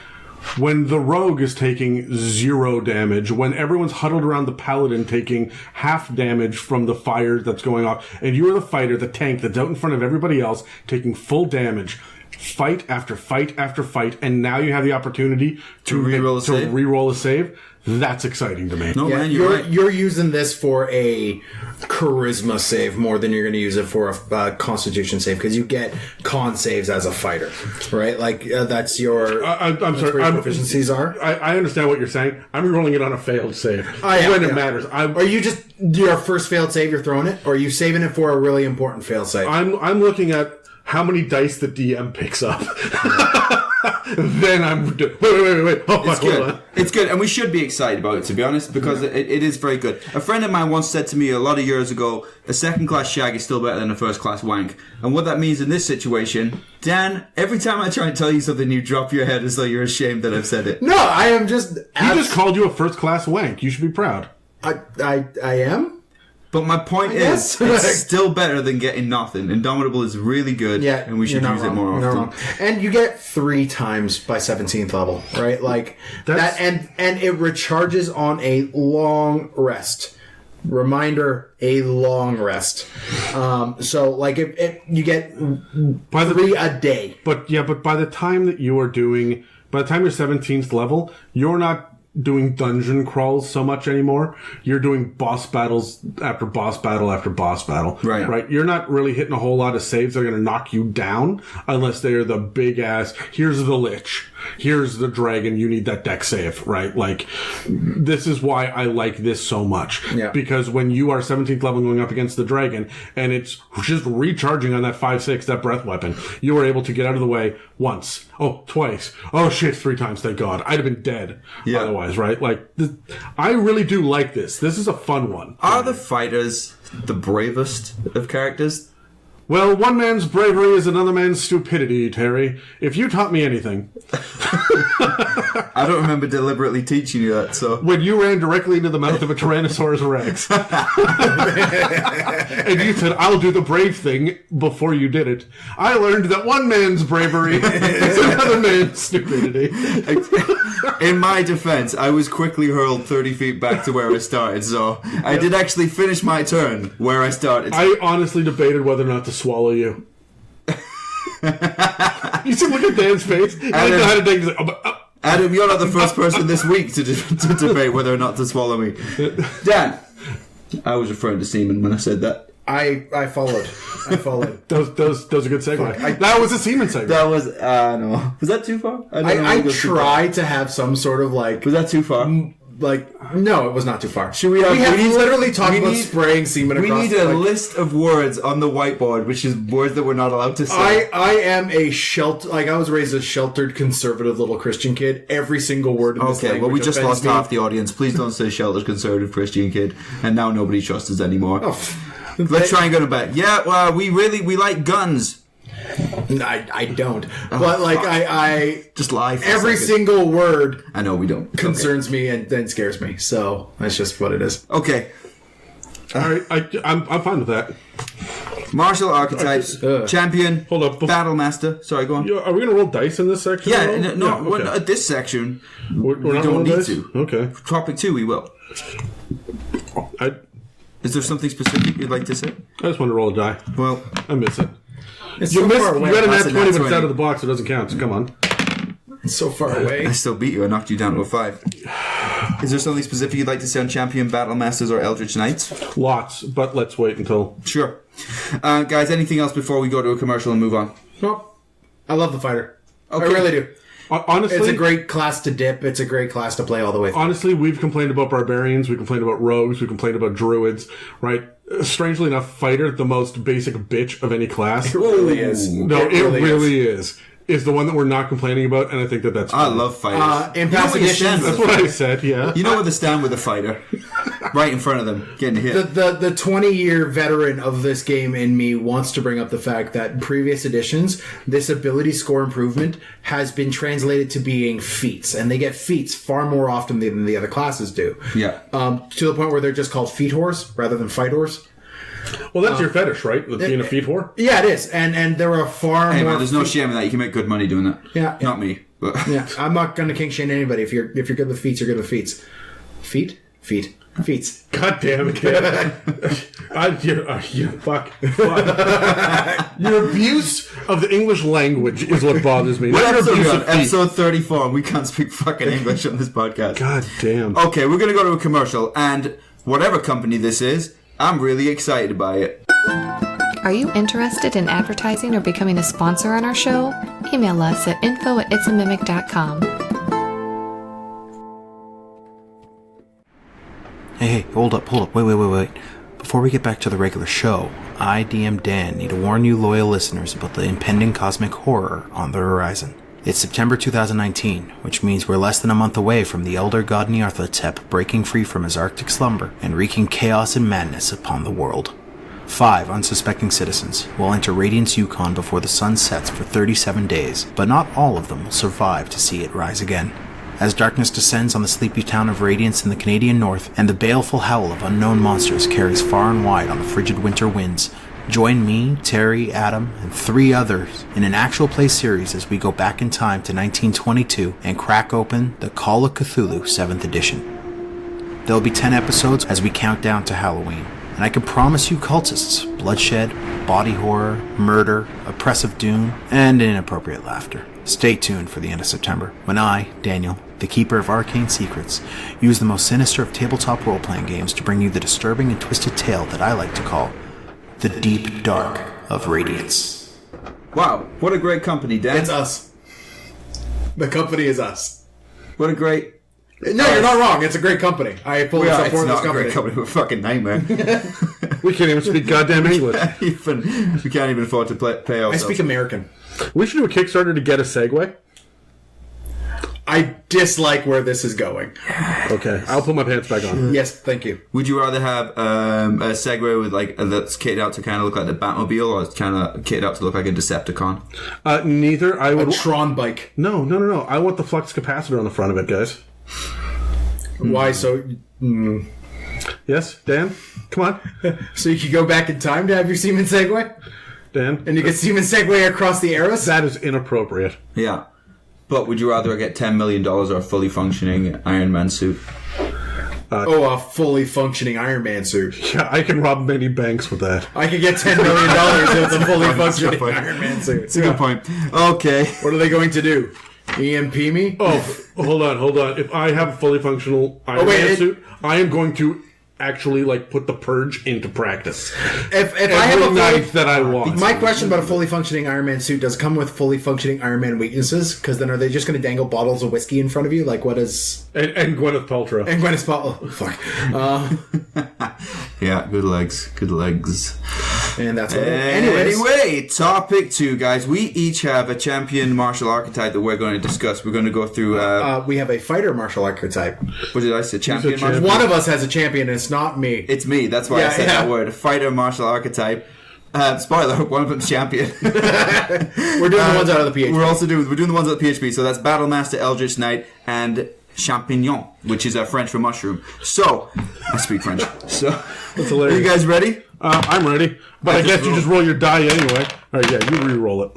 When the rogue is taking 0 damage, when everyone's huddled around the paladin taking half damage from the fire that's going off, and you're the fighter, the tank that's out in front of everybody else taking full damage, fight after fight after fight, and now you have the opportunity to reroll a save. That's exciting to me. No, Yeah, man, you're right. you're using this for a charisma save more than you're going to use it for a constitution save, because you get con saves as a fighter, right? Like that's your. I'm that's sorry. where your proficiencies are. I understand what you're saying. I'm rolling it on a failed save when it matters. Are you just your first failed save? You're throwing it, or are you saving it for a really important failed save? I'm looking at how many dice the DM picks up. Then I'm wait. Oh, It's hold good. on. It's good, and we should be excited about it, to be honest, because it is very good. A friend of mine once said to me a lot of years ago, a second-class shag is still better than a first-class wank. And what that means in this situation, Dan, every time I try and tell you something, you drop your head as though you're ashamed that I've said it. No, I am just. He just called you a first class wank. You should be proud. I am. But my point guess. is, it's still better than getting nothing. Indomitable is really good, Yeah, and we should you're not use it wrong. more You're often. not wrong. And you get 3 times by 17th level, right? Like That's- that, and it recharges on a long rest. Reminder: a long rest. So like if you get 3 a day. But by the time that you are doing, by the time you're 17th level, you're not doing dungeon crawls so much anymore. You're doing boss battles after boss battle after boss battle. Right. You're not really hitting a whole lot of saves that are going to knock you down unless they're the big ass, here's the Lich, here's the dragon, you need that deck save, right? Like, this is why I like this so much. Yeah. Because when you are 17th level going up against the dragon, and it's just recharging on that 5/6, that breath weapon, you are able to get out of the way once. Oh, twice. Oh shit, 3 times, thank God. I'd have been dead otherwise, right? Like, I really do like this. This is a fun one. Are the fighters the bravest of characters? Well, one man's bravery is another man's stupidity, Terry. If you taught me anything... I don't remember deliberately teaching you that, so... When you ran directly into the mouth of a Tyrannosaurus Rex. And you said, I'll do the brave thing before you did it. I learned that one man's bravery is another man's stupidity. In my defense, I was quickly hurled 30 feet back to where I started, so I did actually finish my turn where I started. I honestly debated whether or not to swallow you. You should look at Dan's face. I don't know how to take this. Adam, you're not the first person this week to debate whether or not to swallow me. Dan, I was referring to semen when I said that. I followed. That was a good segue. That was a semen segue. That was, no. Was that too far? I tried to have some sort of like... Was that too far? No, it was not too far. Should we have literally talked about spraying semen across... We need a list of words on the whiteboard, which is words that we're not allowed to say. I am a I was raised a sheltered, conservative little Christian kid. Every single word in this language well, we just lost me. half the audience. Please don't say sheltered, conservative Christian kid. And now nobody trusts us anymore. Let's try and go to bed. Yeah, well, we like guns. I don't. But I just lie. For every single word. I know we don't. Concerns me and then scares me. So that's just what it is. Okay. All right, I'm fine with that. Martial archetypes, champion, hold up, battle master. Sorry, go on. Are we going to roll dice in this section? Yeah, at this section, we don't need to. Okay. Topic 2, we will. Is there something specific you'd like to say? I just want to roll a die. Well, I miss it. It's you got a nat 20, but it's out of the box. It doesn't count. So come on. It's so far away. I still beat you. I knocked you down to a 5. Is there something specific you'd like to say on champion, battle masters, or Eldritch Knights? Lots, but let's wait until... Sure. Guys, anything else before we go to a commercial and move on? Nope. I love the fighter. Okay. I really do. Honestly, it's a great class to dip. It's a great class to play all the way through. Honestly, we've complained about barbarians, we complained about rogues, we complained about druids, right? Strangely enough, fighter, the most basic bitch of any class. It really is. No, it really is. Is the one that we're not complaining about, and I think that's I love fighters. In past editions, that's what I said, yeah. You know where to stand with a fighter. Right in front of them, getting hit. The 20-year veteran of this game in me wants to bring up the fact that in previous editions, this ability score improvement has been translated to being feats, and they get feats far more often than the other classes do. Yeah. To the point where they're just called feat whores rather than fight whores. Well, that's your fetish, right? Being a feet whore? Yeah, it is. And there are far more... Man, there's no shame in that. You can make good money doing that. Yeah. Not me, but... Yeah, I'm not going to kink shame anybody. If you're good with feats, you're good with feats. Feet? Feats. God damn it. Fuck. Your abuse of the English language is what bothers me. What episode are we on? Episode 34, and we can't speak fucking English on this podcast. God damn. Okay, we're going to go to a commercial, and whatever company this is, I'm really excited by it. Are you interested in advertising or becoming a sponsor on our show? Email us at info@itsamimic.com. Hey, hold up, wait. Before we get back to the regular show, I, DM Dan, need to warn you loyal listeners about the impending cosmic horror on the horizon. It's September 2019, which means we're less than a month away from the elder god Nyarlathotep breaking free from his arctic slumber and wreaking chaos and madness upon the world. 5 unsuspecting citizens will enter Radiance Yukon before the sun sets for 37 days, but not all of them will survive to see it rise again. As darkness descends on the sleepy town of Radiance in the Canadian North, and the baleful howl of unknown monsters carries far and wide on the frigid winter winds, join me, Terry, Adam, and 3 others in an actual play series as we go back in time to 1922 and crack open the Call of Cthulhu 7th edition. There'll be 10 episodes as we count down to Halloween, and I can promise you cultists bloodshed, body horror, murder, oppressive doom, and inappropriate laughter. Stay tuned for the end of September, when I, Daniel, the keeper of arcane secrets, use the most sinister of tabletop role-playing games to bring you the disturbing and twisted tale that I like to call The Deep Dark of Radiance. Wow, what a great company, Dan. It's us. The company is us. What a great... No, you're not wrong. It's a great company. I fully support this company. It's not a great company. We're a fucking nightmare. We can't even speak goddamn English. We can't even afford to pay ourselves. I speak American. We should do a Kickstarter to get a Segway. I dislike where this is going. Okay, I'll put my pants back on. Yes, thank you. Would you rather have a Segway with like that's kitted out to kind of look like the Batmobile, or it's kind of kitted out to look like a Decepticon? Neither. I A would. Tron bike. No. I want the flux capacitor on the front of it, guys. Why so? Yes, Dan? Come on. So you could go back in time to have your Siemens Segway? Dan? And you get Siemens Segway across the eras? That is inappropriate. Yeah. But would you rather get $10 million or a fully functioning Iron Man suit? A fully functioning Iron Man suit. Yeah, I can rob many banks with that. I could get $10 million if it's a fully functioning Iron Man suit. That's a good point. Okay. What are they going to do? EMP me? Oh, hold on. If I have a fully functional Iron Man suit, I am going to actually put the purge into practice. If I have a night that I want. My question about a fully functioning Iron Man suit does it come with fully functioning Iron Man weaknesses? Because then are they just going to dangle bottles of whiskey in front of you? Like what is... And Gwyneth Paltrow. And Gwyneth Paltrow. Oh, fuck. Yeah, good legs. And that's what Anyway, topic 2, guys. We each have a champion martial archetype that we're going to discuss. We're going to go through... we have a fighter martial archetype. What did I say? Champion martial? One of us has a champion, and it's not me. It's me. That's why I said that word. Fighter martial archetype. Spoiler, one of them's champion. We're doing the ones out of the PHP. We're doing the ones out of the PHP. So that's Battlemaster, Eldritch Knight, and Champignon, which is French for mushroom. So, I speak French. So, That's hilarious. Are you guys ready? I'm ready. But I guess you just roll your die anyway. Alright, yeah, you re-roll it.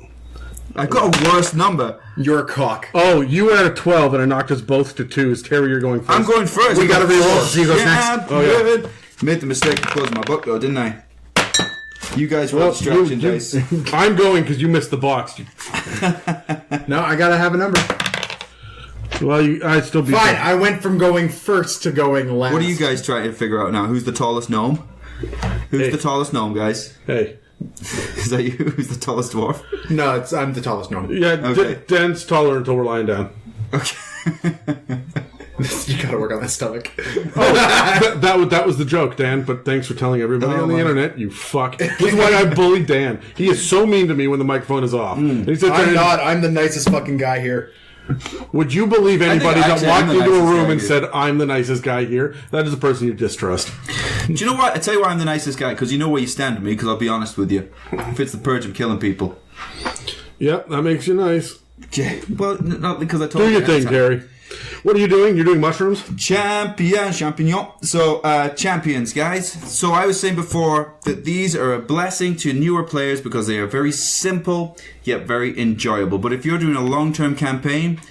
I got a worse number. You're a cock. Oh, you were at a 12 and I knocked us both to 2s. Terry, you're going first. I'm going first. We gotta re-roll. He goes yeah, next. Oh, yeah. Good. Made the mistake of closing my book, though, didn't I? You guys roll distraction dice. I'm going because you missed the box. No, I gotta have a number. Well, I'd still be... Fine, I went from going first to going last. What are you guys trying to figure out now? Who's the tallest gnome? Who's the tallest gnome, guys? Hey. Is that you? Who's the tallest dwarf? No, I'm the tallest gnome. Yeah, Okay. Dan's taller until we're lying down. Okay. You gotta work on that stomach. That was the joke, Dan, but thanks for telling everybody on the internet, you fuck. This is why I bully Dan. He is so mean to me when the microphone is off. He's I'm not. I'm the nicest fucking guy here. Would you believe anybody that actually I'm walked the into a nicest room guy and here. said, I'm the nicest guy here? That is a person you distrust. Do you know what? I tell you why I'm the nicest guy, because you know where you stand with me, because I'll be honest with you. If it's the purge of killing people. Yep, that makes you nice. Well, not because I told Do you. your thing, Terry. What are you doing? You're doing mushrooms? Champignon. So, champions, guys. So, I was saying before that these are a blessing to newer players because they are very simple, yet very enjoyable. But if you're doing a long-term campaign,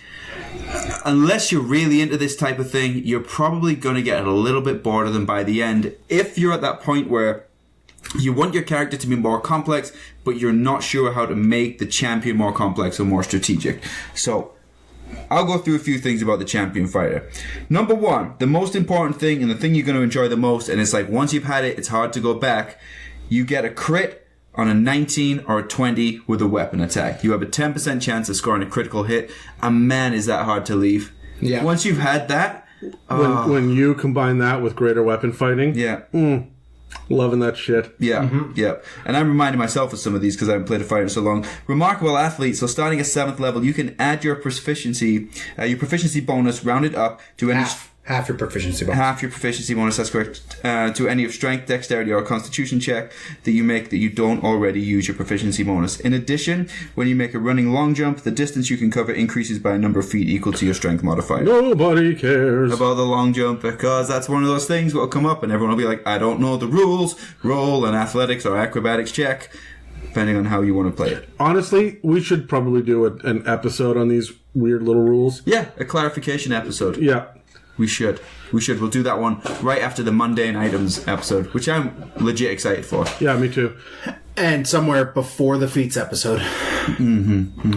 unless you're really into this type of thing, you're probably going to get a little bit bored of them by the end. If you're at that point where you want your character to be more complex, but you're not sure how to make the champion more complex or more strategic. So, I'll go through a few things about the champion fighter. Number 1, the most important thing and the thing you're going to enjoy the most, and it's like once you've had it, it's hard to go back. You get a crit on a 19 or a 20 with a weapon attack. You have a 10% chance of scoring a critical hit, and man, is that hard to leave. Yeah. Once you've had that, When you combine that with greater weapon fighting, yeah. loving that shit. Yeah, yeah. And I'm reminding myself of some of these because I haven't played a fighter in so long. Remarkable athlete. So starting at 7th level, you can add your proficiency bonus rounded up to any... Half your proficiency bonus. Half your proficiency bonus, that's correct, to any of strength, dexterity, or constitution check that you make that you don't already use your proficiency bonus. In addition, when you make a running long jump, the distance you can cover increases by a number of feet equal to your strength modifier. Nobody cares About the long jump, because that's one of those things that will come up and everyone will be like, I don't know the rules. Roll an athletics or acrobatics check, depending on how you want to play it. Honestly, we should probably do an episode on these weird little rules. Yeah, a clarification episode. Yeah. We should. We'll do that one right after the mundane items episode, which I'm legit excited for. Yeah, me too. And somewhere before the feats episode.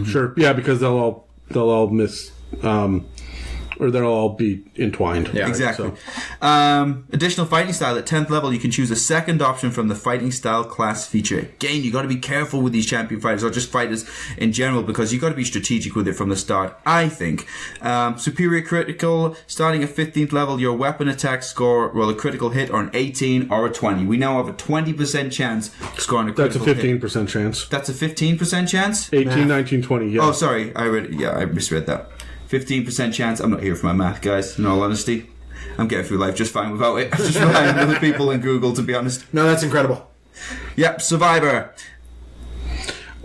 Sure. Yeah, because they'll all miss, or they'll all be entwined. Yeah, Exactly. So. Additional fighting style. At 10th level, you can choose a second option from the fighting style class feature. Again, you got to be careful with these champion fighters, or just fighters in general, because you got to be strategic with it from the start, I think. Superior critical. Starting at 15th level, your weapon attack score, roll a critical hit on 18 or a 20. We now have a 20% chance of scoring a That's a critical hit. 15% chance. That's a 15% chance? 18, 19, 20, yeah. Oh, sorry. I misread that. 15% chance. I'm not here for my math, guys, in all honesty. I'm getting through life just fine without it. I'm just relying on other people and Google, to be honest. No, that's incredible. Yep, Survivor.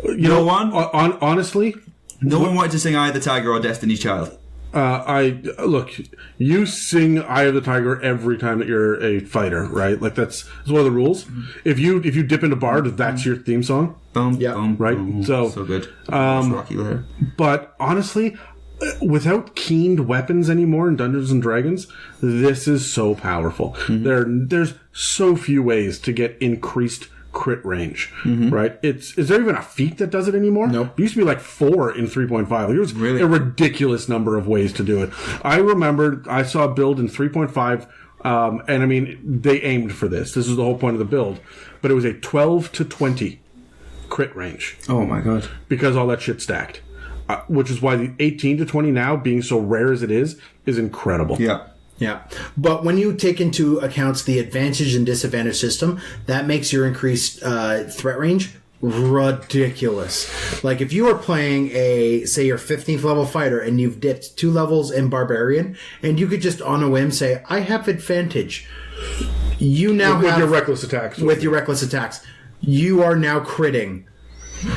You know, honestly, no one wanted to sing Eye of the Tiger or Destiny's Child. Look, you sing Eye of the Tiger every time that you're a fighter, right? Like that's one of the rules. If you dip into Bard, that's your theme song. Boom, yeah, boom, right. Boom. So good. Rocky there. But honestly, without keened weapons anymore in Dungeons and Dragons, this is so powerful. There's so few ways to get increased crit range, right? Is there even a feat that does it anymore? No. It used to be like 4 in 3.5. It was really a ridiculous number of ways to do it. I remember I saw a build in 3.5, and I mean, they aimed for this. This is the whole point of the build. But it was a 12 to 20 crit range. Oh my god. Because all that shit stacked. Which is why the 18 to 20 now, being so rare as it is incredible. Yeah. Yeah. But when you take into account the advantage and disadvantage system, that makes your increased threat range ridiculous. Like if you are playing say your 15th level fighter and you've dipped 2 levels in Barbarian, and you could just on a whim say, I have advantage. You now with your reckless attacks. With your reckless attacks. You are now critting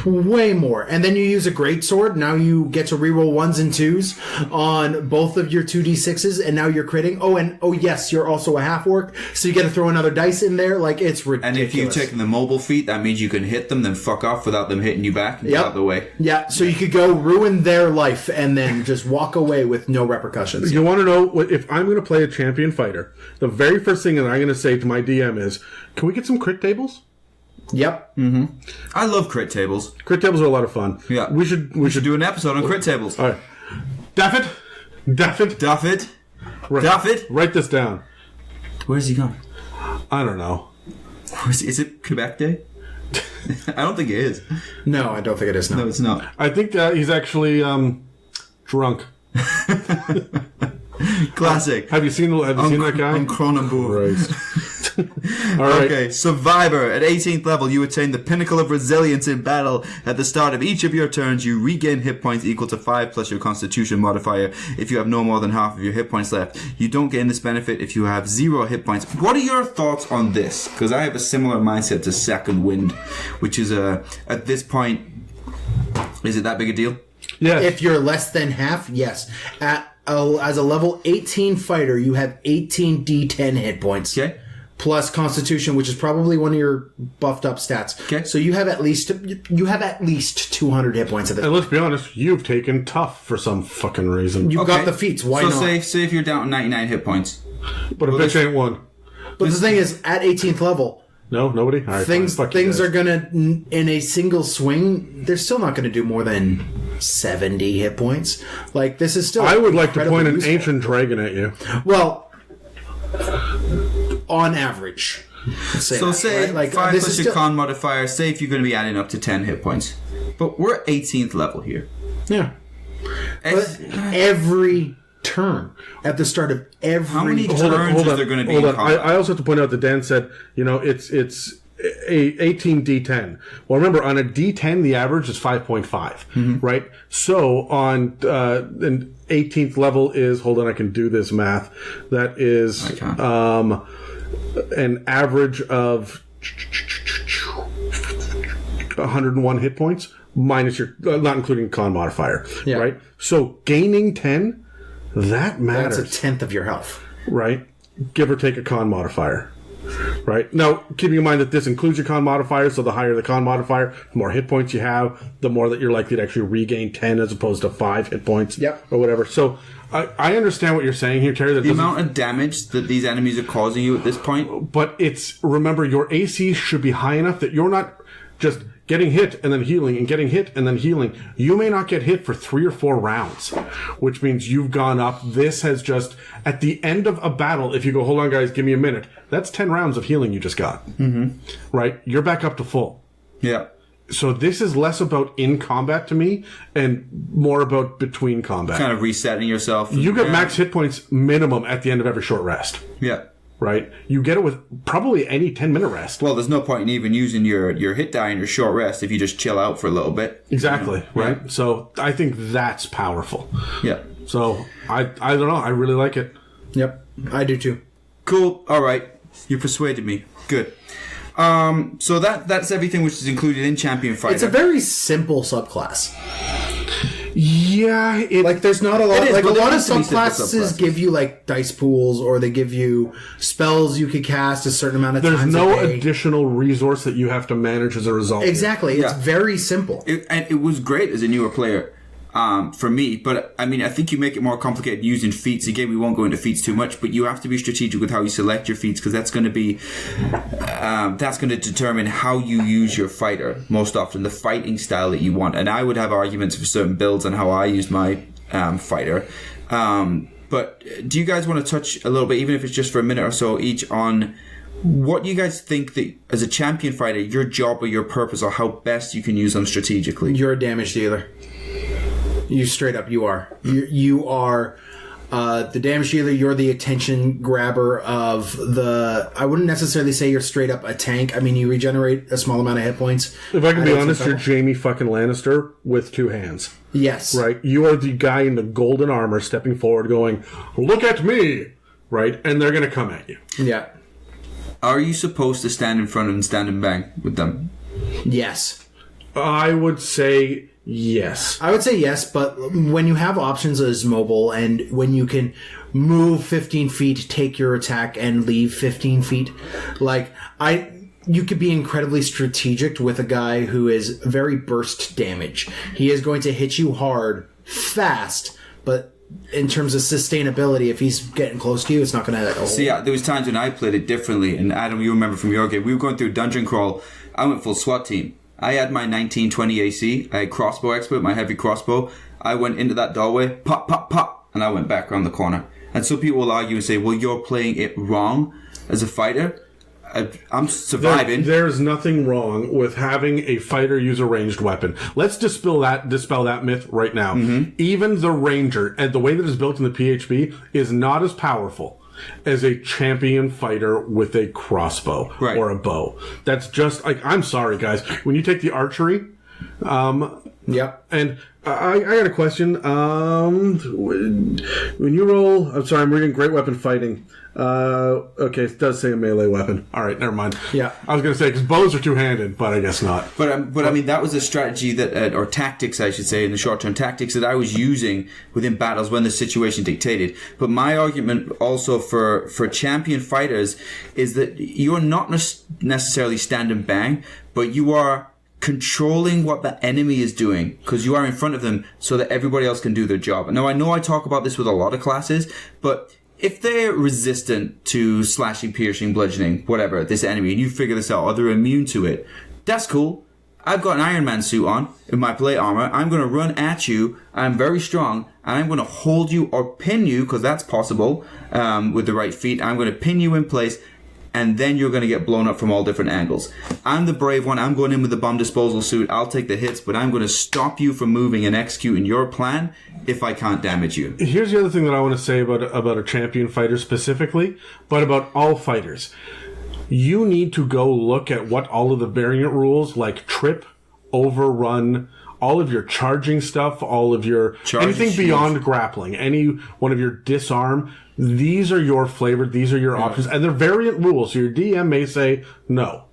way more. And then you use a greatsword. Now you get to reroll 1s and 2s on both of your 2d6s, and now you're critting. Oh, yes, you're also a half-orc, so you get to throw another dice in there. Like, it's ridiculous. And if you've taken the mobile feat, that means you can hit them, then fuck off without them hitting you back and get out the way. Yeah, so you could go ruin their life and then just walk away with no repercussions. You want to know, if I'm going to play a champion fighter, the very first thing that I'm going to say to my DM is, can we get some crit tables? Yep. Mm-hmm. I love crit tables. Crit tables are a lot of fun. Yeah. We should do an episode on crit tables. All right. Daffit. Write this down. Where's he gone? I don't know. Is it Quebec Day? I don't think it is. No, I don't think it is. No, it's not. I think he's actually drunk. Classic. Have you seen that guy? On Cronenberg. Right. All right. Okay, Survivor. At 18th level, you attain the pinnacle of resilience in battle. At the start of each of your turns, you regain hit points equal to 5 plus your Constitution modifier if you have no more than half of your hit points left. You don't gain this benefit if you have 0 hit points. What are your thoughts on this? Because I have a similar mindset to Second Wind, which is at this point, is it that big a deal? Yeah. If you're less than half, yes. As a level 18 fighter, you have 18 D10 hit points. Okay. Plus Constitution, which is probably one of your buffed up stats. Okay. So you have at least 200 hit points at this. And let's be honest, you've taken tough for some fucking reason. You've got the feats. Why not? So say if you're down to 99 hit points. But a bitch ain't one. But the thing is, at 18th level, no, nobody. All right, things are gonna, in a single swing, they're still not gonna do more than 70 hit points. Like, this is still. I would like to point an useful. ancient dragon at you. Well, on average. Say 5 right? plus your con modifier, say if you're going to be adding up to 10 hit points. But we're 18th level here. Yeah. But every turn, at the start of every... How many turns is there going to be in combat? I also have to point out that Dan said, it's a 18 D10. Well, remember, on a D10, the average is 5.5, right? So on an 18th level is, hold on, I can do this math. That is an average of 101 hit points minus your, not including con modifier, right? So gaining 10, that matters. That's a tenth of your health, right? Give or take a con modifier. Right. Now, keeping in mind that this includes your con modifier, so the higher the con modifier, the more hit points you have, the more that you're likely to actually regain 10 as opposed to 5 hit points or whatever. So I understand what you're saying here, Terry. That the amount of damage that these enemies are causing you at this point. But remember, your AC should be high enough that you're not just getting hit and then healing and getting hit and then healing. You may not get hit for 3 or 4 rounds, which means you've gone up. This has just, at the end of a battle, if you go, hold on guys, give me a minute, that's 10 rounds of healing you just got. Right? You're back up to full. Yeah. So this is less about in combat to me and more about between combat. Kind of resetting yourself. You get max hit points minimum at the end of every short rest. Yeah. Right? You get it with probably any 10-minute rest. Well, there's no point in even using your hit die and your short rest if you just chill out for a little bit. Exactly, right? So I think that's powerful. Yeah. So I don't know. I really like it. Yep, I do too. Cool. All right. You persuaded me. Good. So that's everything which is included in Champion Fighter. It's a very simple subclass. Yeah, Like, there's not a lot. It is, Like, a but there lot of needs to be simple subclasses subclasses. give you like dice pools, or they give you spells you could cast a certain amount of there's times. no a day. additional resource that you have to manage as a result. Exactly. It's Yeah. very simple. And it was great as a newer player for me, but I mean, I think you make it more complicated using feats. Again, we won't go into feats too much, but you have to be strategic with how you select your feats, because that's going to determine how you use your fighter most often, the fighting style that you want. And I would have arguments for certain builds on how I use my fighter. But do you guys want to touch a little bit, even if it's just for a minute or so each, on what you guys think that as a champion fighter, your job or your purpose, or how best you can use them strategically? You're a damage dealer. You straight up, you are. You are the damage dealer. You're the attention grabber of the. I wouldn't necessarily say you're straight up a tank. I mean, you regenerate a small amount of hit points. If I can be at honest, you're level. Jaime fucking Lannister with two hands. Yes. Right? You are the guy in the golden armor stepping forward going, look at me! Right? And they're going to come at you. Yeah. Are you supposed to stand in front of them and stand and bang with them? Yes. I would say yes. I would say yes, but when you have options as mobile, and when you can move 15 feet, take your attack, and leave 15 feet, you could be incredibly strategic with a guy who is very burst damage. He is going to hit you hard, fast, but in terms of sustainability, if he's getting close to you, it's not going to... See, there was times when I played it differently, and Adam, you remember from your game, we were going through dungeon crawl. I went full SWAT team. I had my 1920 AC. I had crossbow expert, my heavy crossbow. I went into that doorway, pop, pop, pop, and I went back around the corner. And so people will argue and say, well, you're playing it wrong as a fighter. I'm surviving. There's nothing wrong with having a fighter use a ranged weapon. Let's dispel that myth right now. Mm-hmm. Even the ranger, and the way that it's built in the PHP, is not as powerful as a champion fighter with a crossbow or a bow. That's just like, I'm sorry guys, when you take the archery, Yep. and I got a question. When you roll, I'm sorry, I'm reading Great Weapon Fighting. Okay, it does say a melee weapon. All right, never mind. Yeah. I was going to say, because bows are two-handed, but I guess not. But I mean, that was a strategy that, or tactics, I should say, in the short-term tactics that I was using within battles when the situation dictated. But my argument also for champion fighters is that you're not necessarily stand and bang, but you are controlling what the enemy is doing, because you are in front of them so that everybody else can do their job. Now, I know I talk about this with a lot of classes, but if they're resistant to slashing, piercing, bludgeoning, whatever, this enemy, and you figure this out, or they're immune to it, that's cool. I've got an Iron Man suit on in my plate armor. I'm going to run at you. I'm very strong, and I'm going to hold you or pin you, because that's possible with the right feat. I'm going to pin you in place, and then you're going to get blown up from all different angles. I'm the brave one. I'm going in with the bomb disposal suit. I'll take the hits, but I'm going to stop you from moving and executing your plan if I can't damage you. Here's the other thing that I want to say about a champion fighter specifically, but about all fighters. You need to go look at what all of the variant rules, like trip, overrun, all of your charging stuff, all of your anything beyond grappling, any one of your disarm. These are your flavored, these are your options, and they're variant rules. So your DM may say no,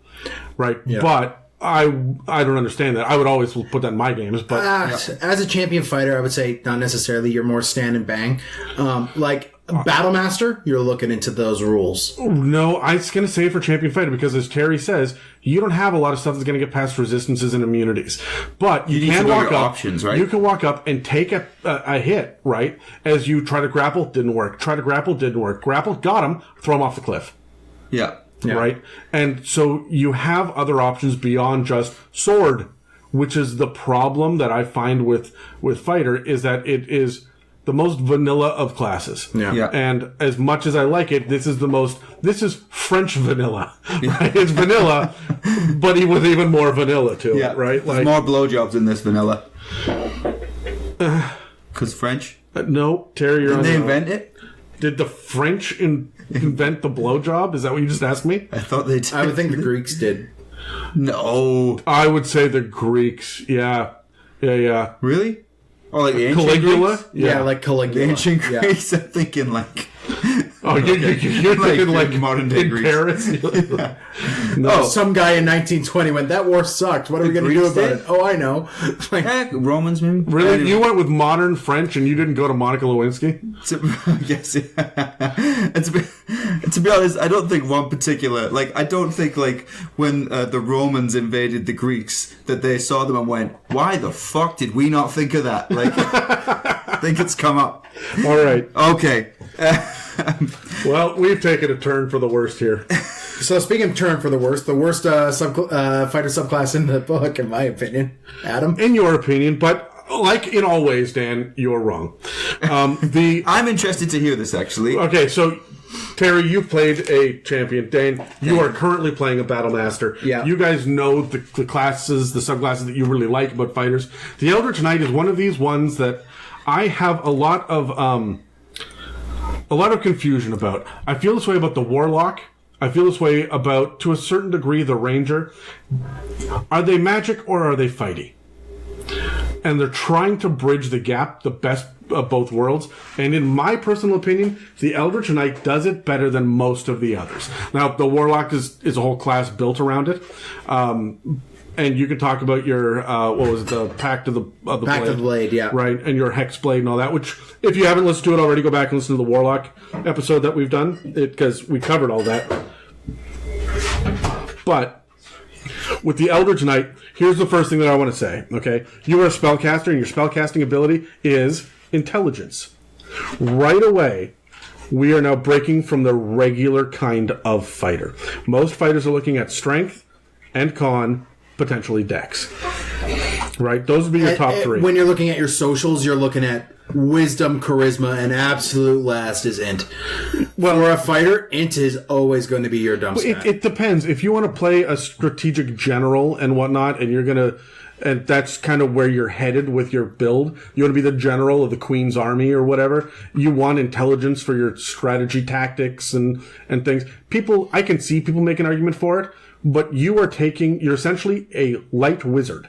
right? Yeah. But I don't understand that. I would always put that in my games. But as a champion fighter, I would say not necessarily. You're more stand and bang. Like Battlemaster, you're looking into those rules. No, I was going to say for champion fighter because, as Terry says, you don't have a lot of stuff that's going to get past resistances and immunities. But you can walk up. Options, right? You can walk up and take a hit, right? As you try to grapple, didn't work. Try to grapple, didn't work. Grapple, got him. Throw him off the cliff. Yeah. Right? And so you have other options beyond just sword, which is the problem that I find with fighter, is that it is the most vanilla of classes. Yeah. And as much as I like it, this is French vanilla. Right? It's vanilla, but with even more vanilla to it, right? There's more blowjobs in this vanilla. Because French? No, Terry, you're Did on they the invent it? Did the French invent the blowjob? Is that what you just asked me? I thought they did. I would think the Greeks did. No. I would say the Greeks. Yeah. Really? Oh, like the ancient Caligula? Greeks? Yeah, like Caligula. The ancient Yeah. Greeks, I'm thinking like... Oh, you're thinking like modern day in Greeks. Paris? No, some guy in 1920 went, that war sucked. What are we going to do Greeks about did? it? Oh, I know. Like, Romans, maybe? Really? Anyway. You went with modern French and you didn't go to Monica Lewinsky? Yes. And to be honest, I don't think one particular... Like, I don't think, like, when the Romans invaded the Greeks, that they saw them and went, why the fuck did we not think of that? Like, I think it's come up. All right. Okay. Well, we've taken a turn for the worst here. so speaking of turn for the worst fighter subclass in the book, in my opinion. Adam? In your opinion, but like in all ways, Dan, you're wrong. I'm interested to hear this, actually. Okay, so Terry, you've played a champion. Dane, you are currently playing a battle master. Yeah. You guys know the classes, the subclasses that you really like about fighters. The Eldritch Knight is one of these ones that I have a lot of confusion about. I feel this way about the Warlock. I feel this way about, to a certain degree, the Ranger. Are they magic or are they fighty? And they're trying to bridge the gap, the best of both worlds. And in my personal opinion, the Eldritch Knight does it better than most of the others. Now, the Warlock is a whole class built around it. And you can talk about your, what was it, the Pact of the Blade. Pact of the Blade, yeah. Right, and your Hex Blade and all that, which, if you haven't listened to it already, go back and listen to the Warlock episode that we've done, because we covered all that. But with the Eldritch Knight, here's the first thing that I want to say, okay? You are a spellcaster, and your spellcasting ability is intelligence. Right away, we are now breaking from the regular kind of fighter. Most fighters are looking at strength and con, potentially dex. Right? Those would be your top three. When you're looking at your socials, you're looking at wisdom, charisma, and absolute last is int. Well, for a fighter, int is always going to be your dump stat. It depends. If you want to play a strategic general and whatnot, and you're going to... And that's kind of where you're headed with your build. You want to be the general of the Queen's Army or whatever. You want intelligence for your strategy tactics and things. I can see people make an argument for it, but you're essentially a light wizard.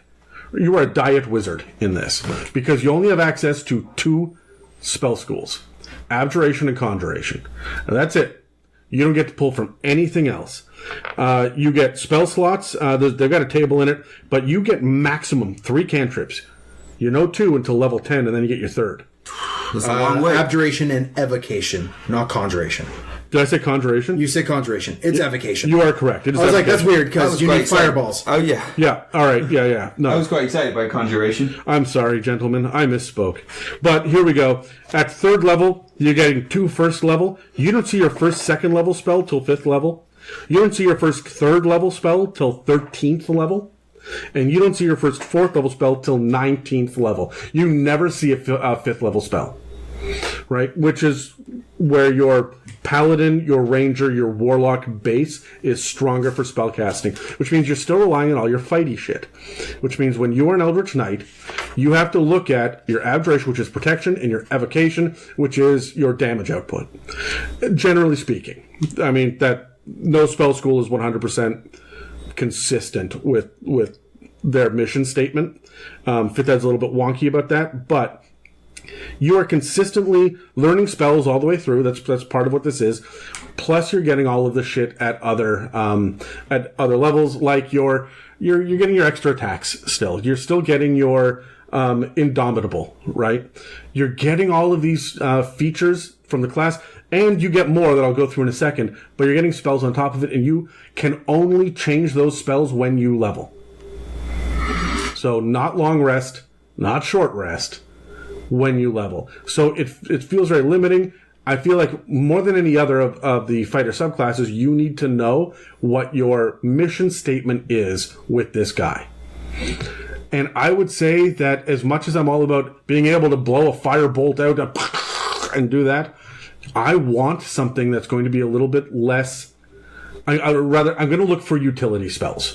You are a diet wizard in this because you only have access to 2 spell schools, Abjuration and Conjuration. And that's it. You don't get to pull from anything else. You get spell slots. They've got a table in it, but you get maximum 3 cantrips. 2 until level 10, and then you get your 3rd. That's a long way. Abjuration and Evocation, not Conjuration. Did I say Conjuration? You say Conjuration. It's Evocation. You are correct. It is I was like, evocation. that's weird because you need fireballs. Oh, yeah. Yeah, all right. Yeah. No. I was quite excited by Conjuration. I'm sorry, gentlemen. I misspoke. But here we go. At 3rd level, you're getting 2 first level. You don't see your first 2nd level spell till 5th level. You don't see your first 3rd level spell till 13th level. And you don't see your first 4th level spell till 19th level. You never see a 5th level spell. Right? Which is where your Paladin, your Ranger, your Warlock base is stronger for spellcasting. Which means you're still relying on all your fighty shit. Which means when you are an Eldritch Knight, you have to look at your Abjuration, which is protection, and your Evocation, which is your damage output. Generally speaking. I mean, that no spell school is 100% consistent with their mission statement. Fitad's a little bit wonky about that, but you are consistently learning spells all the way through. That's part of what this is. Plus, you're getting all of the shit at other levels, like you're getting your extra attacks still. You're still getting your Indomitable, right? You're getting all of these features from the class, and you get more that I'll go through in a second, but you're getting spells on top of it, and you can only change those spells when you level. So not long rest, not short rest, when you level. So it feels very limiting. I feel like more than any other of the fighter subclasses, you need to know what your mission statement is with this guy. And I would say that as much as I'm all about being able to blow a firebolt out and do that, I want something that's going to be a little bit less. I'm going to look for utility spells,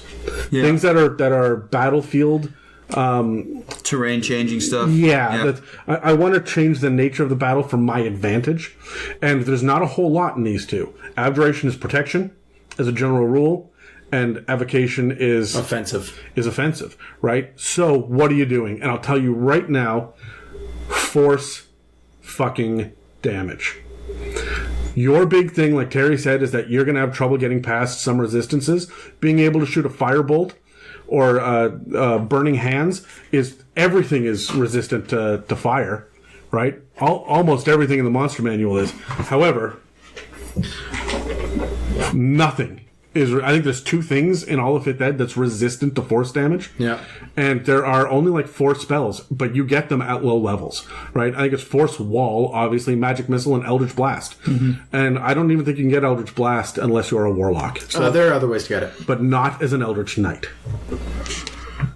things that are battlefield, terrain changing stuff. Yeah. I want to change the nature of the battle for my advantage, and there's not a whole lot in these two. Abjuration is protection, as a general rule, and Evocation is offensive, right? So what are you doing? And I'll tell you right now, force fucking damage. Your big thing, like Terry said, is that you're going to have trouble getting past some resistances. Being able to shoot a firebolt or burning hands everything is resistant to fire, right? Almost everything in the monster manual is. However, nothing is. I think there's 2 things in all of it that's resistant to force damage. Yeah. And there are only like 4 spells, but you get them at low levels, right? I think it's Force Wall, obviously, Magic Missile, and Eldritch Blast. And I don't even think you can get Eldritch Blast unless you're a Warlock. So, there are other ways to get it. but not as an Eldritch Knight.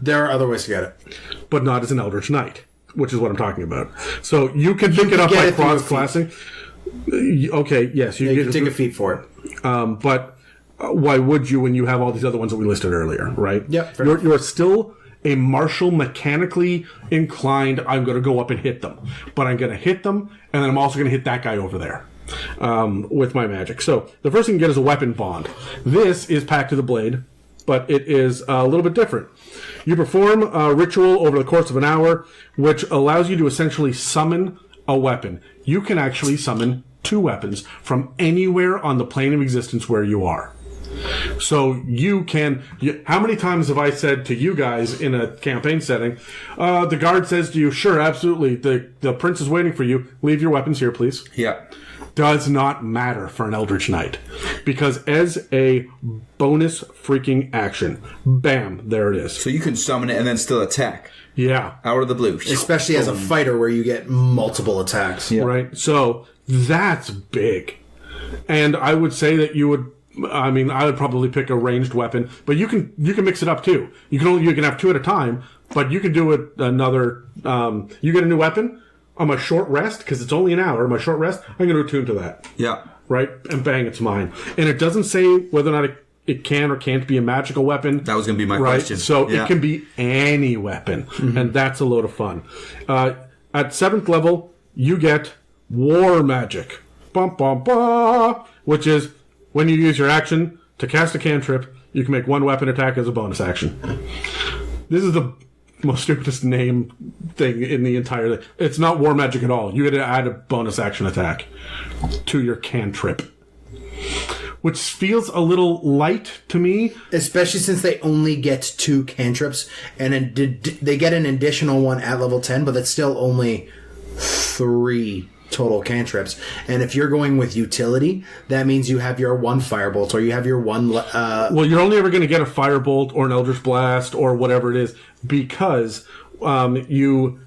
There are other ways to get it. But not as an Eldritch Knight, which is what I'm talking about. So you can pick it up get by it through a cross-classing. Okay, yes. You get can take a feat for it. But why would you when you have all these other ones that we listed earlier, right? Yep. You're still a martial, mechanically inclined, I'm going to go up and hit them. But I'm going to hit them, and then I'm also going to hit that guy over there with my magic. So the first thing you get is a weapon bond. This is Pact of the Blade, but it is a little bit different. You perform a ritual over the course of an hour, which allows you to essentially summon a weapon. You can actually summon 2 weapons from anywhere on the plane of existence where you are. So you can... How many times have I said to you guys in a campaign setting, the guard says to you, sure, absolutely, the prince is waiting for you. Leave your weapons here, please. Yeah. Does not matter for an Eldritch Knight. Because as a bonus freaking action, bam, there it is. So you can summon it and then still attack. Yeah. Out of the blue. Especially as a fighter where you get multiple attacks. Yeah. Right? So that's big. And I would say that you would... I mean, I would probably pick a ranged weapon, but you can mix it up too. You can have 2 at a time, but you can do it another... you get a new weapon... On my short rest, because it's only an hour, my short rest, I'm going to attune to that. Yeah. Right? And bang, it's mine. And it doesn't say whether or not it can or can't be a magical weapon. That was going to be my right? question. So yeah. It can be any weapon. And that's a load of fun. At 7th level, you get War Magic. Bum, bum, bum, which is when you use your action to cast a cantrip, you can make 1 weapon attack as a bonus action. This is the most stupidest name thing in the entire thing. It's not War Magic at all. You get to add a bonus action attack to your cantrip, which feels a little light to me. Especially since they only get 2 cantrips, and then they get an additional one at level 10, but that's still only 3 total cantrips. And if you're going with utility, that means you have your 1 firebolt, or you have your 1... well, you're only ever going to get a firebolt or an Eldritch Blast or whatever it is, because you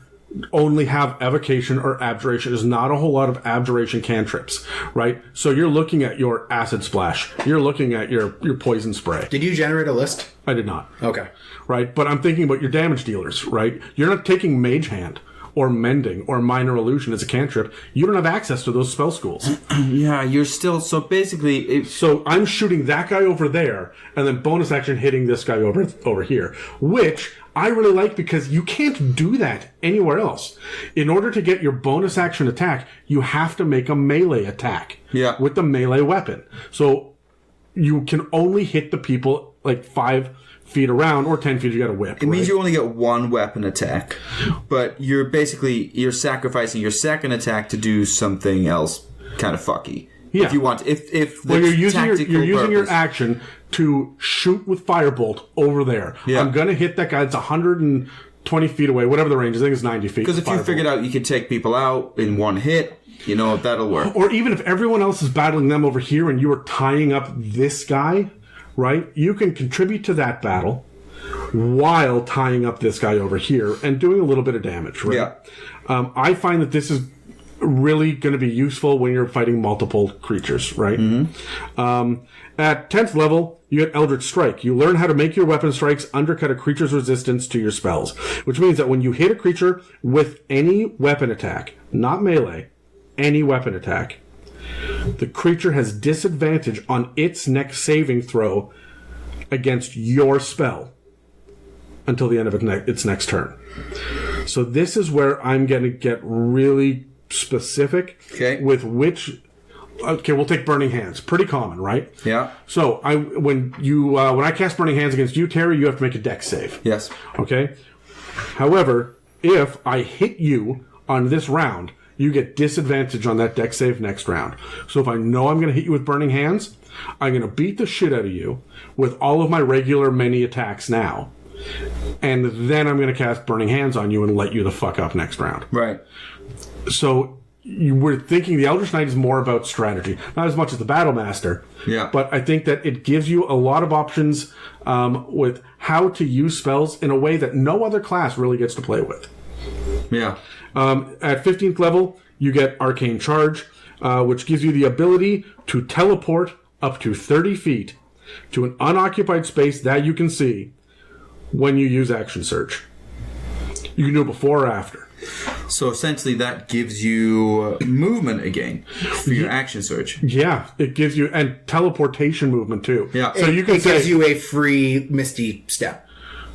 only have evocation or abjuration. There's not a whole lot of abjuration cantrips, right? So you're looking at your acid splash. You're looking at your poison spray. Did you generate a list? I did not. Okay. Right? But I'm thinking about your damage dealers, right? You're not taking Mage Hand or Mending or Minor Illusion as a cantrip. You don't have access to those spell schools. Yeah, you're still... So basically... So I'm shooting that guy over there, and then bonus action hitting this guy over here, which I really like because you can't do that anywhere else. In order to get your bonus action attack, you have to make a melee attack with the melee weapon. So you can only hit the people like 5 feet around, or 10 feet, you got a whip. It means you only get 1 weapon attack, but you're sacrificing your second attack to do something else kind of fucky. Yeah. If you want, if well, you're using your purpose. action to shoot with firebolt over there. Yeah. I'm gonna hit that guy that's 120 feet away, whatever the range is. I think it's 90 feet. Because if you figured out you could take people out in 1 hit, you know, that'll work. Or even if everyone else is battling them over here and you are tying up this guy, right? You can contribute to that battle while tying up this guy over here and doing a little bit of damage, right? Yeah. I find that this is really going to be useful when you're fighting multiple creatures, right? Mm-hmm. At 10th level, you get Eldritch Strike. You learn how to make your weapon strikes undercut a creature's resistance to your spells, which means that when you hit a creature with any weapon attack, not melee, any weapon attack, the creature has disadvantage on its next saving throw against your spell until the end of its next turn. So this is where I'm going to get really specific with which... Okay, we'll take Burning Hands. Pretty common, right? Yeah. So when I cast Burning Hands against you, Terry, you have to make a dex save. Yes. Okay? However, if I hit you on this round, you get disadvantage on that dex save next round. So if I know I'm going to hit you with Burning Hands, I'm going to beat the shit out of you with all of my regular many attacks now. And then I'm going to cast Burning Hands on you and light you the fuck up next round. Right. So you were thinking the Eldritch Knight is more about strategy, not as much as the Battle Master. Yeah. But I think that it gives you a lot of options with how to use spells in a way that no other class really gets to play with. Yeah. At 15th level, you get Arcane Charge, which gives you the ability to teleport up to 30 feet to an unoccupied space that you can see when you use Action Surge. You can do it before or after. So essentially that gives you movement again for your action surge. Yeah, it gives you, and teleportation movement too. Yeah. So you can It say, gives you a free Misty step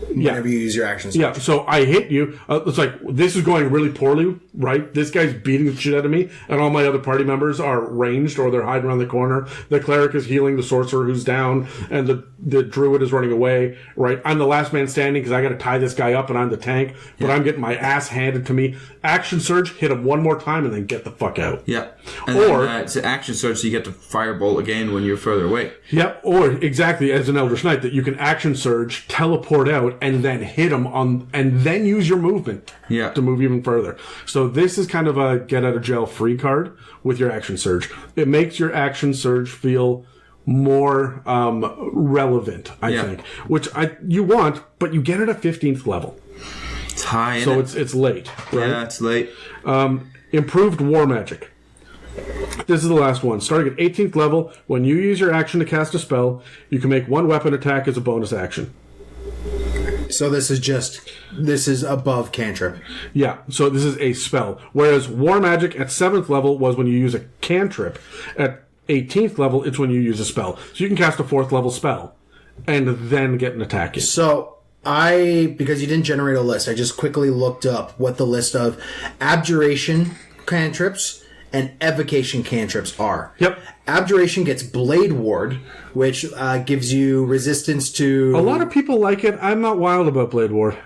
whenever you use your actions. yeah, so I hit you. It's like, this is going really poorly, right? This guy's beating the shit out of me, and all my other party members are ranged or they're hiding around the corner. The cleric is healing the sorcerer who's down, and the druid is running away, right? I'm the last man standing because I got to tie this guy up and I'm the tank, but I'm getting my ass handed to me. Action Surge, hit him one more time and then get the fuck out. Yeah. And Or- then, it's an action surge, so you get to firebolt again when you're further away. Yep, or exactly as an Eldritch Knight, that you can Action Surge, teleport out, and then hit him on, and then use your movement to move even further. So this is kind of a get out of jail free card with your Action Surge. It makes your Action Surge feel more relevant, I think, which you want, but you get it at 15th level. It's high, So it's late, right? Yeah, it's late. Improved War Magic. This is the last one. Starting at 18th level, when you use your action to cast a spell, you can make one weapon attack as a bonus action. So this is above cantrip. Yeah, so this is a spell. Whereas War Magic at 7th level was when you use a cantrip. At 18th level, it's when you use a spell. So you can cast a 4th level spell and then get an attack in. So because you didn't generate a list, I just quickly looked up what the list of abjuration cantrips and evocation cantrips are. Yep. Abjuration gets Blade Ward, which gives you resistance to... A lot of people like it. I'm not wild about Blade Ward.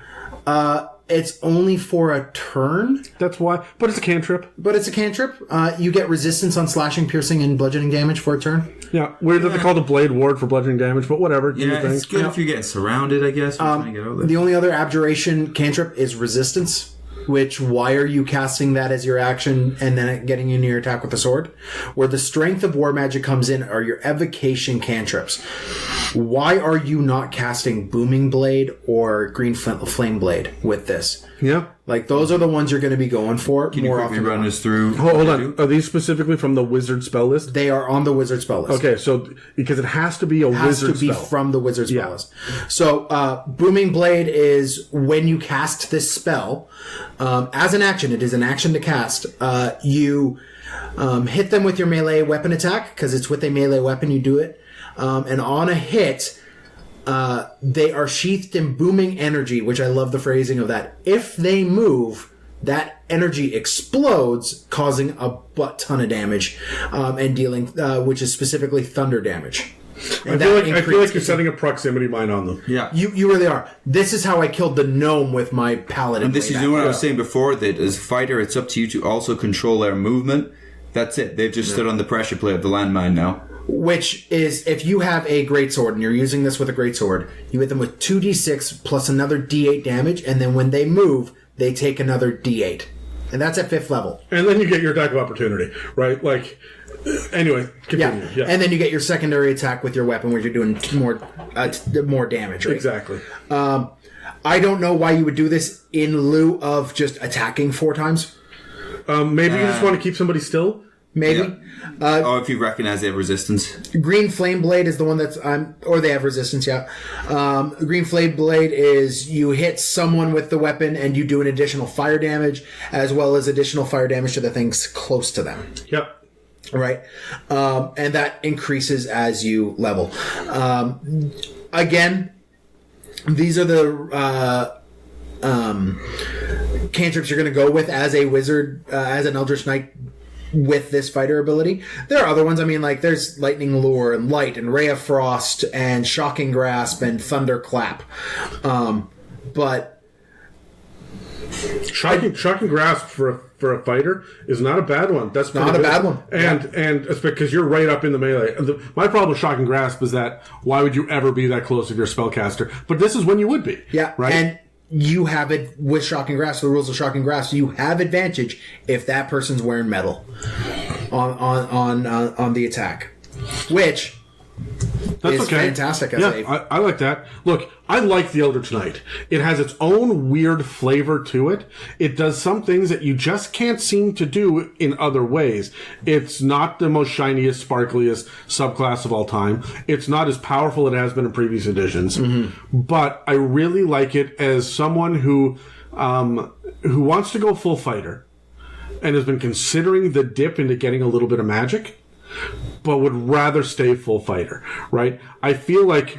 It's only for a turn. That's why. But it's a cantrip. But it's a cantrip. You get resistance on slashing, piercing, and bludgeoning damage for a turn. Yeah, weird that they call it Blade Ward for bludgeoning damage, but whatever. Do your Yeah, thing. it's good if you're getting surrounded, I guess. Trying to get out there. The only other abjuration cantrip is resistance, which, why are you casting that as your action and then getting you near attack with the sword? Where the strength of War Magic comes in are your evocation cantrips. Why are you not casting Booming Blade or Green Flame Blade with this? Yeah. Like, those are the ones you're going to be going for Can you more quickly often. run us through? Hold on. Are these specifically from the wizard spell list? They are on the wizard spell list. Okay, so because it has to be a Has wizard to be spell. from the wizard spell Yeah. list. So, Booming Blade is when you cast this spell, as an action, it is an action to cast, you hit them with your melee weapon attack, because it's with a melee weapon you do it, and on a hit, they are sheathed in booming energy, which I love the phrasing of that. If they move, that energy explodes, causing a butt ton of damage, and dealing, which is specifically thunder damage. And I feel like you're setting a proximity mine on them. Yeah. You really are. This is how I killed the gnome with my paladin. And this is blade what I axe. was saying before, that as a fighter, it's up to you to also control their movement. That's it. They've just stood on the pressure plate of the landmine now. Which is, if you have a greatsword and you're using this with a greatsword, you hit them with 2d6 plus another d8 damage, and then when they move, they take another d8. And that's at 5th level. And then you get your attack of opportunity, right? Like, anyway, continue. Yeah. And then you get your secondary attack with your weapon where you're doing more damage, right? Exactly. I don't know why you would do this in lieu of just attacking 4 times. Maybe you just want to keep somebody still? Maybe. Yeah. If you recognize they have resistance. Green Flame Blade is the one that's or they have resistance, yeah. Green Flame Blade is you hit someone with the weapon and you do an additional fire damage, as well as additional fire damage to the things close to them. Yep. Right? And that increases as you level. Again, these are the cantrips you're going to go with as a wizard, as an Eldritch Knight with this fighter ability. There are other ones. I mean, like, there's Lightning Lure and Light and Ray of Frost and Shocking Grasp and Thunder Clap. But Shocking grasp for a fighter is not a bad one. That's Not a good. bad one. And it's because you're right up in the melee. My problem with shocking grasp is that why would you ever be that close if you're a spellcaster? But this is when you would be. Yeah, right. And you have it with shocking grasp. The rules of shocking grasp, you have advantage if that person's wearing metal on the attack, which. That's is okay. Fantastic. I like that. Look, I like the Eldritch Knight. It has its own weird flavor to it. It does some things that you just can't seem to do in other ways. It's not the most shiniest, sparkliest subclass of all time. It's not as powerful as it has been in previous editions. Mm-hmm. But I really like it as someone who wants to go full fighter and has been considering the dip into getting a little bit of magic, but would rather stay full fighter, right? I feel like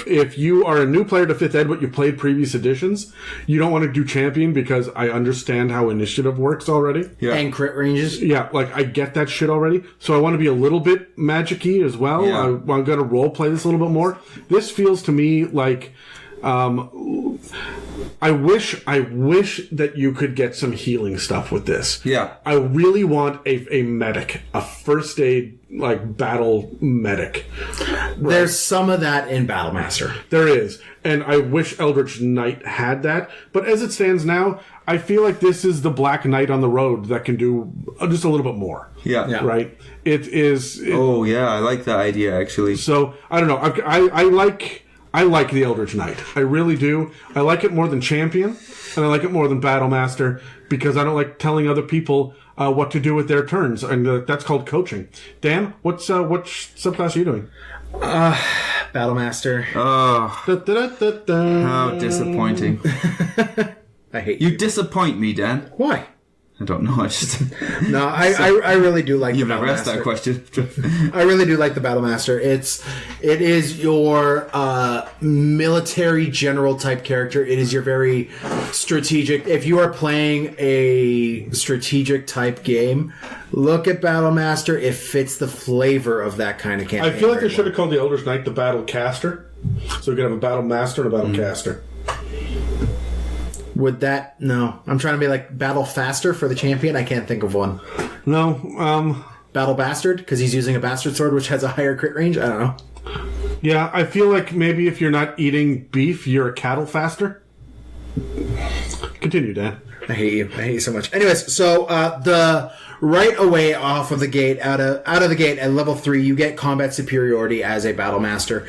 if you are a new player to 5th Ed, but you've played previous editions, you don't want to do champion because I understand how initiative works already. Yeah. And crit ranges. Yeah, like I get that shit already. So I want to be a little bit magic-y as well. Yeah. I'm going to role play this a little bit more. This feels to me like I wish that you could get some healing stuff with this. Yeah. I really want a medic, a first aid, like, battle medic. There's some of that in Battlemaster. There is. And I wish Eldritch Knight had that. But as it stands now, I feel like this is the Black Knight on the road that can do just a little bit more. Yeah. Right? It is... Oh, yeah, I like that idea, actually. So, I don't know. I like the Eldritch Knight. I really do. I like it more than Champion, and I like it more than Battlemaster, because I don't like telling other people what to do with their turns, and that's called coaching. Dan, what subclass are you doing? Battlemaster. Oh, Da-da-da-da-da. how disappointing. I hate You disappoint me, Dan. Why? I don't know, I just... No, I really do like You've the never asked that Battlemaster. question. I really do like the Battlemaster. It is your military general type character. It is your very strategic. If you are playing a strategic type game, look at Battlemaster. It fits the flavor of that kind of campaign. I feel like they very should have called the Eldritch Knight the Battle Caster, so we could have a Battle Master and a Battle Caster. Would that... No. I'm trying to be like Battle Faster for the champion. I can't think of one. No, Battle Bastard, because he's using a Bastard Sword, which has a higher crit range. I don't know. yeah, I feel like maybe if you're not eating beef, you're a cattle faster. Continue, Dan. I hate you. I hate you so much. Anyways, so the right away off of the gate, out of the gate at level 3, you get combat superiority as a Battlemaster.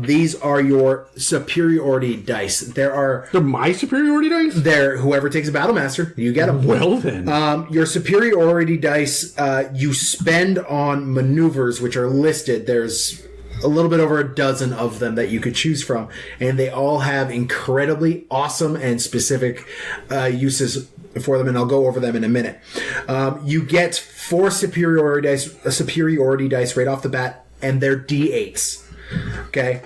These are your superiority dice. They're my superiority dice? They're whoever takes a Battlemaster, you get them. Well then. Your superiority dice you spend on maneuvers, which are listed. There's a little bit over a dozen of them that you could choose from, and they all have incredibly awesome and specific uses for them, and I'll go over them in a minute. You get 4 superiority dice right off the bat, and they're D8s. Okay?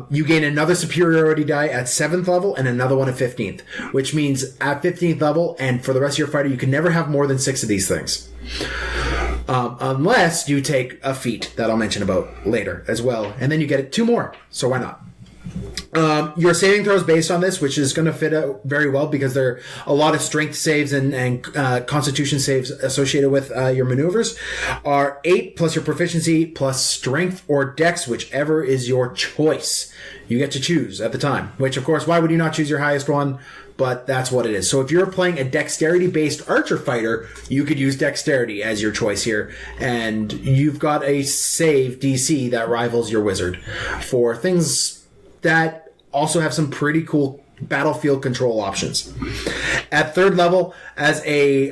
You gain another superiority die at 7th level and another one at 15th, which means at 15th level and for the rest of your fighter, you can never have more than 6 of these things. Unless you take a feat that I'll mention about later as well, and then you get 2 more, so why not? Your saving throws based on this, which is going to fit out very well because there are a lot of strength saves and constitution saves associated with your maneuvers, are 8 plus your proficiency plus strength or dex, whichever is your choice. You get to choose at the time, which of course, why would you not choose your highest one? But that's what it is. So if you're playing a dexterity-based archer fighter, you could use dexterity as your choice here. And you've got a save DC that rivals your wizard for things that also have some pretty cool battlefield control options. At 3rd level, as a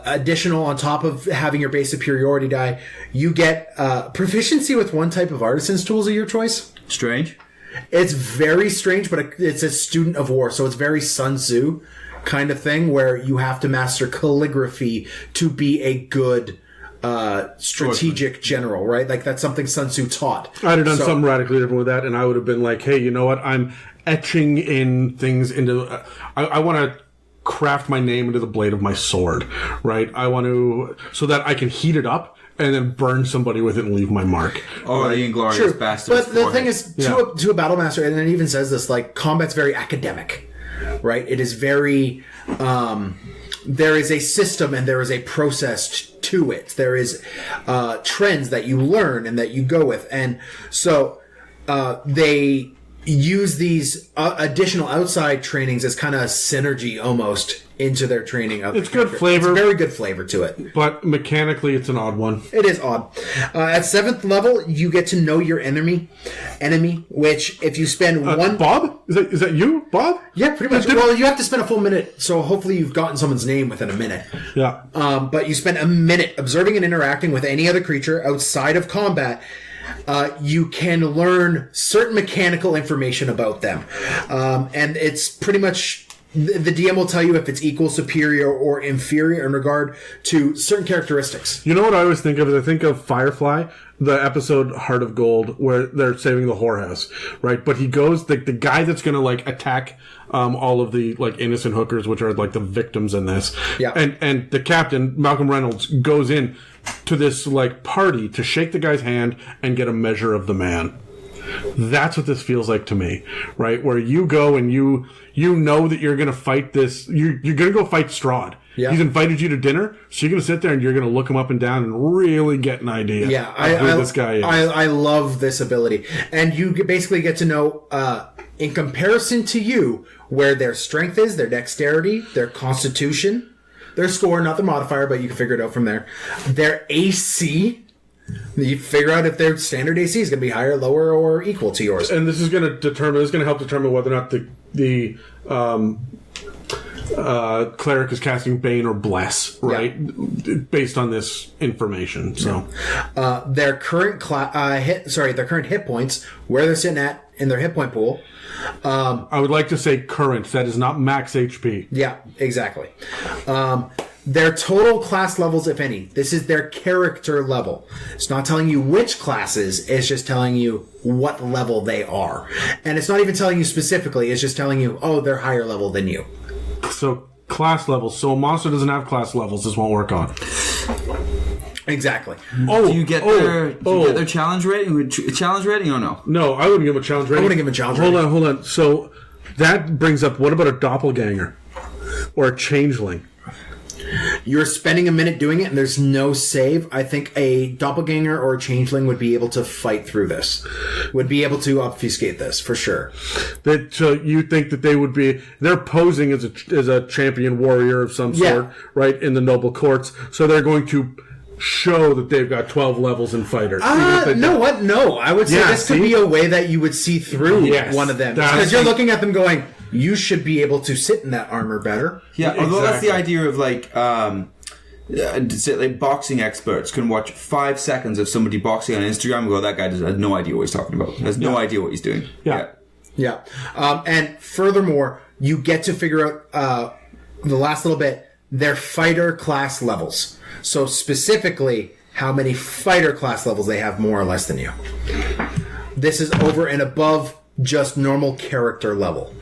additional on top of having your base superiority die, you get proficiency with one type of artisan's tools of your choice. Strange. It's very strange, but it's a student of war, so it's very Sun Tzu kind of thing where you have to master calligraphy to be a good strategic general, right? Like that's something Sun Tzu taught. I'd have done something radically different with that, and I would have been like, hey, you know what? I'm etching in things into... I want to craft my name into the blade of my sword, right? I want to... So that I can heat it up and then burn somebody with it and leave my mark. Oh, the Inglorious Bastards. But the thing is, to a Battlemaster, and it even says this, like, combat's very academic. right? It is very... there is a system and there is a process to it. There is trends that you learn and that you go with. And so they use these additional outside trainings as kind of synergy almost into their training. It's good flavor. It's very good flavor to it. But mechanically, it's an odd one. It is odd. At 7th level, you get to know your enemy, which if you spend one... Bob? Is that you, Bob? Yeah, pretty much. Well, you have to spend a full minute, so hopefully you've gotten someone's name within a minute. Yeah. But you spend a minute observing and interacting with any other creature outside of combat. You can learn certain mechanical information about them. And it's pretty much... The DM will tell you if it's equal, superior, or inferior in regard to certain characteristics. You know what I always think of? Is I think of Firefly, the episode Heart of Gold, where they're saving the whorehouse, right? But he goes, the guy that's going to, like, attack all of the, like, innocent hookers, which are, like, the victims in this. Yeah. And the captain, Malcolm Reynolds, goes in to this, like, party to shake the guy's hand and get a measure of the man. That's what this feels like to me, right? Where you go and you know that you're going to fight this. You're going to go fight Strahd. Yeah. He's invited you to dinner, so you're going to sit there and you're going to look him up and down and really get an idea of who this guy is. I love this ability. And you basically get to know, in comparison to you, where their strength is, their dexterity, their constitution, their score, not the modifier, but you can figure it out from there. Their AC... You figure out if their standard AC is going to be higher, lower, or equal to yours. And this is going to help determine whether or not the cleric is casting Bane or Bless, right? Yeah. Based on this information. So, their current their current hit points, where they're sitting at in their hit point pool. I would like to say current. That is not max HP. Yeah, exactly. Their total class levels, if any. This is their character level. It's not telling you which classes, it's just telling you what level they are. And it's not even telling you specifically, it's just telling you, oh, they're higher level than you. So, class levels. So, a monster doesn't have class levels, this won't work on. Exactly. Do you get their challenge rating? Challenge rating or no? No, I wouldn't give him a challenge rating. I wouldn't give him a challenge rating. Hold on. So, that brings up, what about a doppelganger? Or a changeling? You're spending a minute doing it and there's no save. I think a doppelganger or a changeling would be able to fight through this. Would be able to obfuscate this, for sure. So you think that they're posing as a champion warrior of some sort, right, in the noble courts. So they're going to show that they've got 12 levels in fighter. No, I would say this could be a way that you would see through one of them. Because you're looking at them going... You should be able to sit in that armor better. Yeah, although that's the idea of like boxing experts can watch 5 seconds of somebody boxing on Instagram and go, that guy has no idea what he's talking about. Has no idea what he's doing. Yeah. And furthermore, you get to figure out the last little bit, their fighter class levels. So specifically, how many fighter class levels they have more or less than you. This is over and above just normal character level.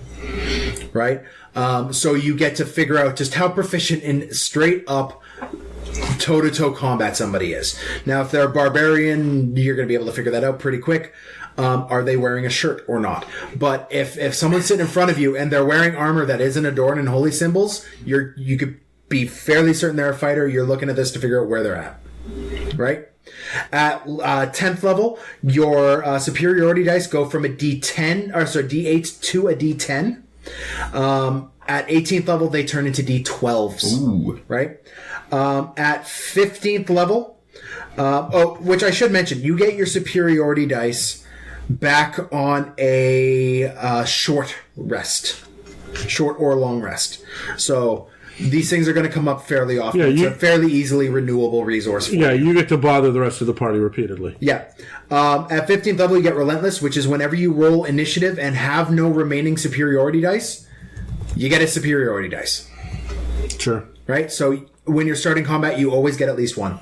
Right? So you get to figure out just how proficient in straight up toe-to-toe combat somebody is. Now, if they're a barbarian, you're going to be able to figure that out pretty quick. Are they wearing a shirt or not? But if someone's sitting in front of you and they're wearing armor that isn't adorned in holy symbols, you could be fairly certain they're a fighter. You're looking at this to figure out where they're at. Right? At 10th level, your superiority dice go from a D8 to a D10. At 18th level, they turn into D12s. Ooh. Right? At 15th level, which I should mention, you get your superiority dice back on a short or long rest. So these things are going to come up fairly often. It's a fairly easily renewable resource for you. You get to bother the rest of the party repeatedly. Yeah. At 15th level, you get Relentless, which is whenever you roll initiative and have no remaining superiority dice, you get a superiority dice. Sure. Right? So when you're starting combat, you always get at least one.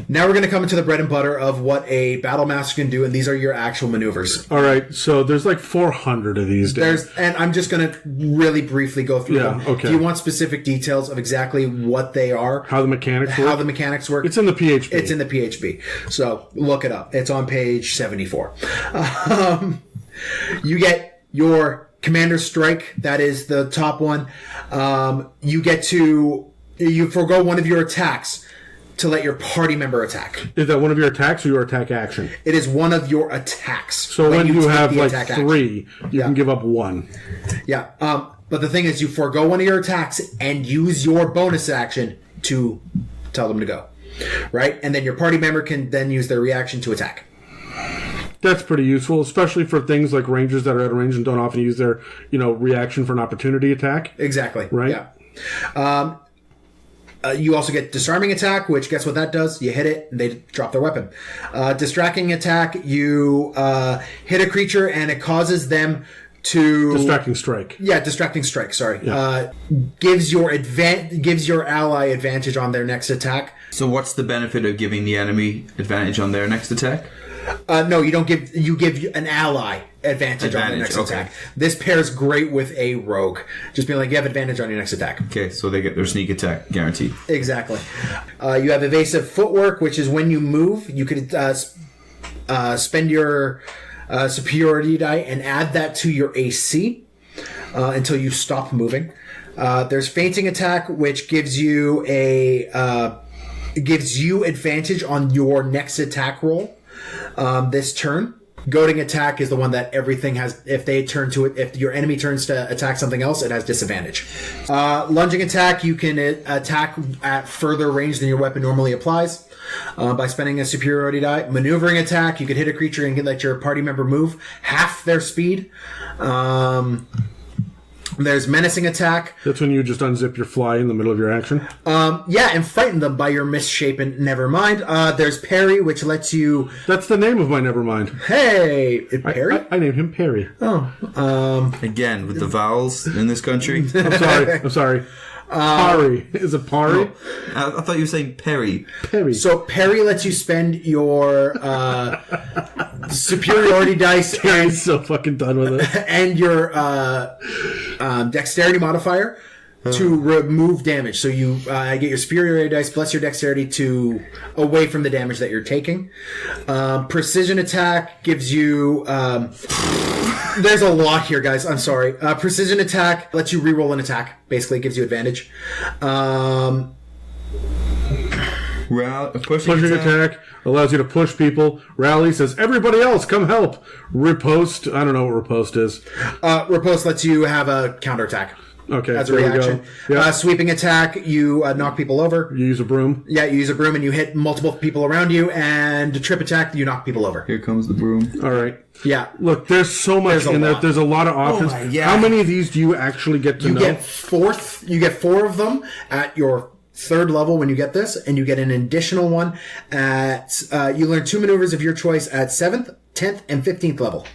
Now we're going to come into the bread and butter of what a battle master can do, and these are your actual maneuvers. All right, so there's like 400 of these. And I'm just going to really briefly go through them. Okay. Do you want specific details of exactly what they are? How the mechanics work? It's in the PHP. It's in the PHP. So look it up. It's on page 74. You get your Commander's Strike, that is the top one. You forego one of your attacks to let your party member attack. Is that one of your attacks or your attack action? It is one of your attacks. So when you have like attack 3, you can give up 1. Yeah. But the thing is, you forego one of your attacks and use your bonus action to tell them to go. Right? And then your party member can then use their reaction to attack. That's pretty useful, especially for things like rangers that are out of range and don't often use their, reaction for an opportunity attack. Exactly. Right? Yeah. You also get Disarming Attack, which, guess what that does? You hit it, and they drop their weapon. Distracting Attack, you hit a creature, and it causes them to... Distracting Strike. Yeah, Distracting Strike, sorry. Yeah. Gives your ally advantage on their next attack. So what's the benefit of giving the enemy advantage on their next attack? No, you don't give... You give an ally advantage on the next attack. This pairs great with a rogue. Just being like, you have advantage on your next attack. Okay, so they get their sneak attack guaranteed. Exactly. You have Evasive Footwork, which is when you move, you could spend your superiority die and add that to your AC until you stop moving. There's Fainting Attack, which gives you advantage on your next attack roll this turn. Goading Attack is the one that everything has. If your enemy turns to attack something else, it has disadvantage. Lunging Attack, you can attack at further range than your weapon normally applies by spending a superiority die. Maneuvering Attack, you could hit a creature and let your party member move half their speed. There's Menacing Attack. That's when you just unzip your fly in the middle of your action. And frighten them by your misshapen Nevermind. There's Parry, which lets you... That's the name of my Nevermind. Hey! Parry? I named him Perry. Again, with the vowels in this country. I'm sorry. Pari. Is it Pari? No, I thought you were saying Perry. Perry. So Parry lets you spend your superiority dice I'm so fucking done with it. and your dexterity modifier to remove damage. So you get your superiority dice plus your dexterity to away from the damage that you're taking. Precision Attack gives you... there's a lot here, guys. I'm sorry. Precision Attack lets you reroll an attack. Basically, it gives you advantage. Pushing attack allows you to push people. Rally says, everybody else, come help. Riposte, I don't know what riposte is. Riposte lets you have a counterattack. Okay, as a there reaction. We go. Yeah. Sweeping Attack, you knock people over. You use a broom. Yeah, you use a broom and you hit multiple people around you. And Trip Attack, you knock people over. Here comes the broom. All right. Yeah. Look, there's so much in there. There's a lot of options. How many of these do you actually get to know? You get 4 of them at your 3rd level when you get this, and you get an additional one at... you learn 2 maneuvers of your choice at 7th, 10th, and 15th level.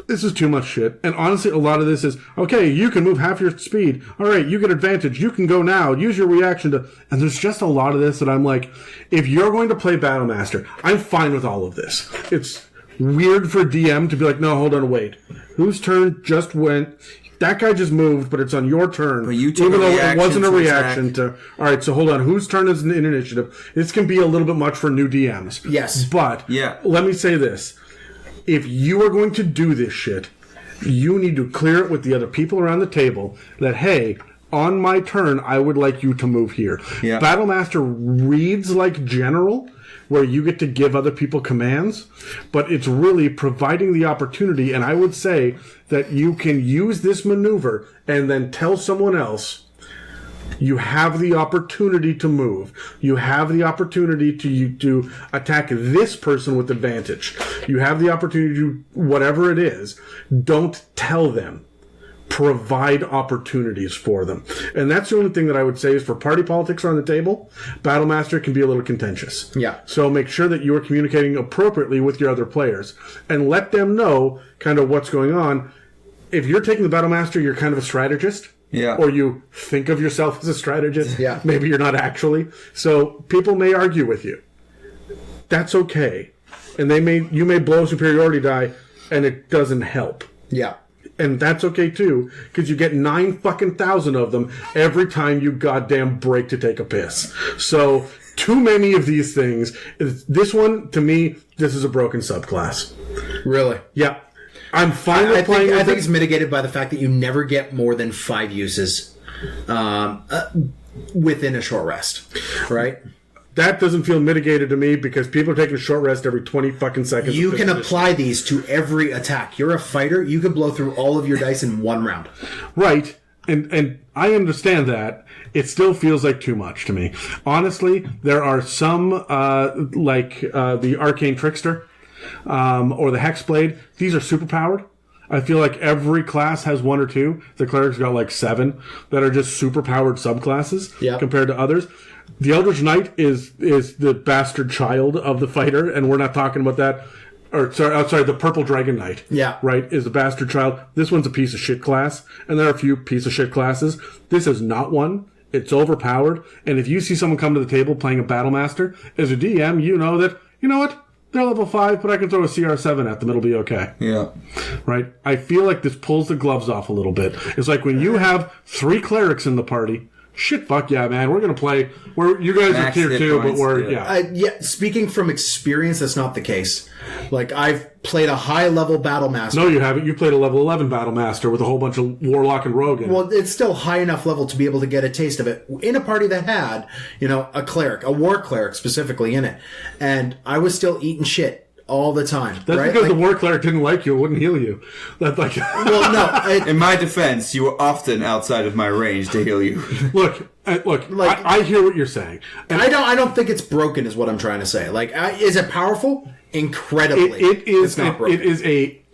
This is too much shit. And honestly, a lot of this is, okay, you can move half your speed. All right, you get advantage. You can go now. Use your reaction to... And there's just a lot of this that I'm like, if you're going to play Battlemaster, I'm fine with all of this. It's weird for DM to be like, no, hold on, wait. Whose turn just went... That guy just moved, but it's on your turn. But you took even a though reaction it wasn't a to reaction attack. to... All right, so hold on. Whose turn is in initiative? This can be a little bit much for new DMs. Yes. But let me say this. If you are going to do this shit, you need to clear it with the other people around the table that, hey, on my turn, I would like you to move here. Yeah. Battlemaster reads like General, where you get to give other people commands, but it's really providing the opportunity, and I would say that you can use this maneuver and then tell someone else, you have the opportunity to move. You have the opportunity to attack this person with advantage. You have the opportunity to whatever it is. Don't tell them. Provide opportunities for them. And that's the only thing that I would say is for party politics on the table, Battlemaster can be a little contentious. Yeah. So make sure that you are communicating appropriately with your other players and let them know kind of what's going on. If you're taking the Battlemaster, you're kind of a strategist. Yeah. Or you think of yourself as a strategist. Yeah. Maybe you're not actually. So people may argue with you. That's okay. And you may blow a superiority die and it doesn't help. Yeah. And that's okay too, because you get 9,000 of them every time you goddamn break to take a piss. So, too many of these things. This one, to me, this is a broken subclass. Really? Yeah. I'm fine with playing. I think it's mitigated by the fact that you never get more than 5 uses within a short rest, right? That doesn't feel mitigated to me because people are taking a short rest every 20 fucking seconds. You can apply these to every attack. You're a fighter. You can blow through all of your dice in 1 round. Right. And I understand that. It still feels like too much to me. Honestly, there are some, the Arcane Trickster or the Hexblade. These are superpowered. I feel like every class has 1 or 2. The Cleric's got like 7 that are just superpowered subclasses compared to others. The Eldritch Knight is the bastard child of the fighter, and we're not talking about that. Or sorry, the Purple Dragon Knight. Yeah. Right, is the bastard child. This one's a piece of shit class, and there are a few piece of shit classes. This is not one. It's overpowered, and if you see someone come to the table playing a Battle Master, as a DM, you know what? They're level 5, but I can throw a CR7 at them. It'll be okay. Yeah. Right? I feel like this pulls the gloves off a little bit. It's like when you have 3 clerics in the party. Shit, fuck yeah, man. We're going to play. You guys are tier 2, but we're, speaking from experience, that's not the case. Like, I've played a high-level Battle Master. No, you haven't. You played a level 11 Battle Master with a whole bunch of Warlock and Rogue in it. Well, it's still high enough level to be able to get a taste of it in a party that had, a cleric, a war cleric specifically in it. And I was still eating shit all the time. That's right? because the war cleric didn't like you, wouldn't heal you. That's like well, no. In my defense, you were often outside of my range to heal you. Look. I hear what you're saying, and I don't think it's broken. Is what I'm trying to say. Like, is it powerful? Incredibly. It is. It's not broken. It is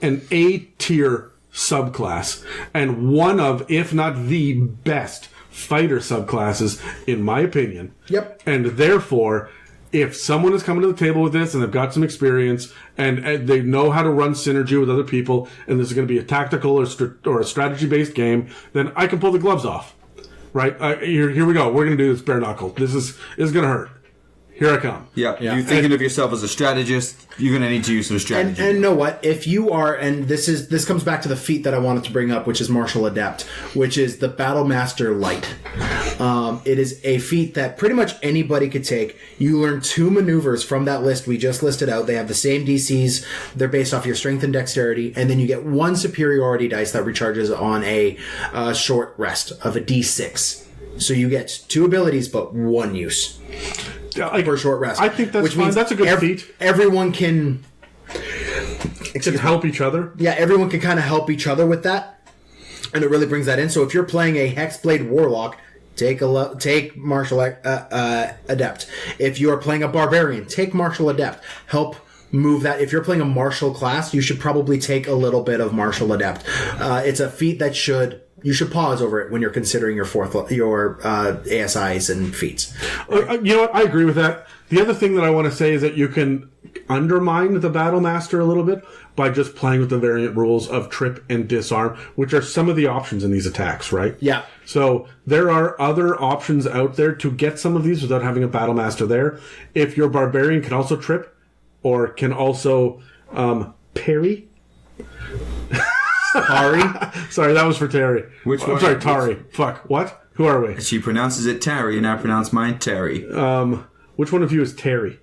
an A tier subclass, and one of, if not the best fighter subclasses, in my opinion. Yep. And therefore, if someone is coming to the table with this and they've got some experience and they know how to run synergy with other people, and this is going to be a tactical or a strategy-based game, then I can pull the gloves off. Right? Here we go. We're going to do this bare knuckle. This is going to hurt. Here I come. Yeah. You're thinking of yourself as a strategist. You're going to need to use some strategy. And know what? If you are, and this comes back to the feat that I wanted to bring up, which is Martial Adept, which is the Battle Master Light. It is a feat that pretty much anybody could take. You learn 2 maneuvers from that list we just listed out. They have the same DCs. They're based off your strength and dexterity. And then you get 1 superiority dice that recharges on a short rest of a D6. So you get 2 abilities, but 1 use. For a short rest. I think that's fine. That's a good feat. Everyone can help each other. Yeah, everyone can kind of help each other with that, and it really brings that in. So if you're playing a Hexblade Warlock, take Martial Adept. If you're playing a Barbarian, take Martial Adept. Help move that. If you're playing a martial class, you should probably take a little bit of Martial Adept. It's a feat that you should pause over it when you're considering your ASIs and feats. You know what? I agree with that. The other thing that I want to say is that you can undermine the Battle Master a little bit by just playing with the variant rules of trip and disarm, which are some of the options in these attacks, right? Yeah. So there are other options out there to get some of these without having a Battle Master there. If your Barbarian can also trip or can also parry. Tari? Sorry, that was for Terry. Which one? I'm sorry, Tari. Fuck. What? Who are we? She pronounces it Terry, and I pronounce mine Terry. Which one of you is Terry?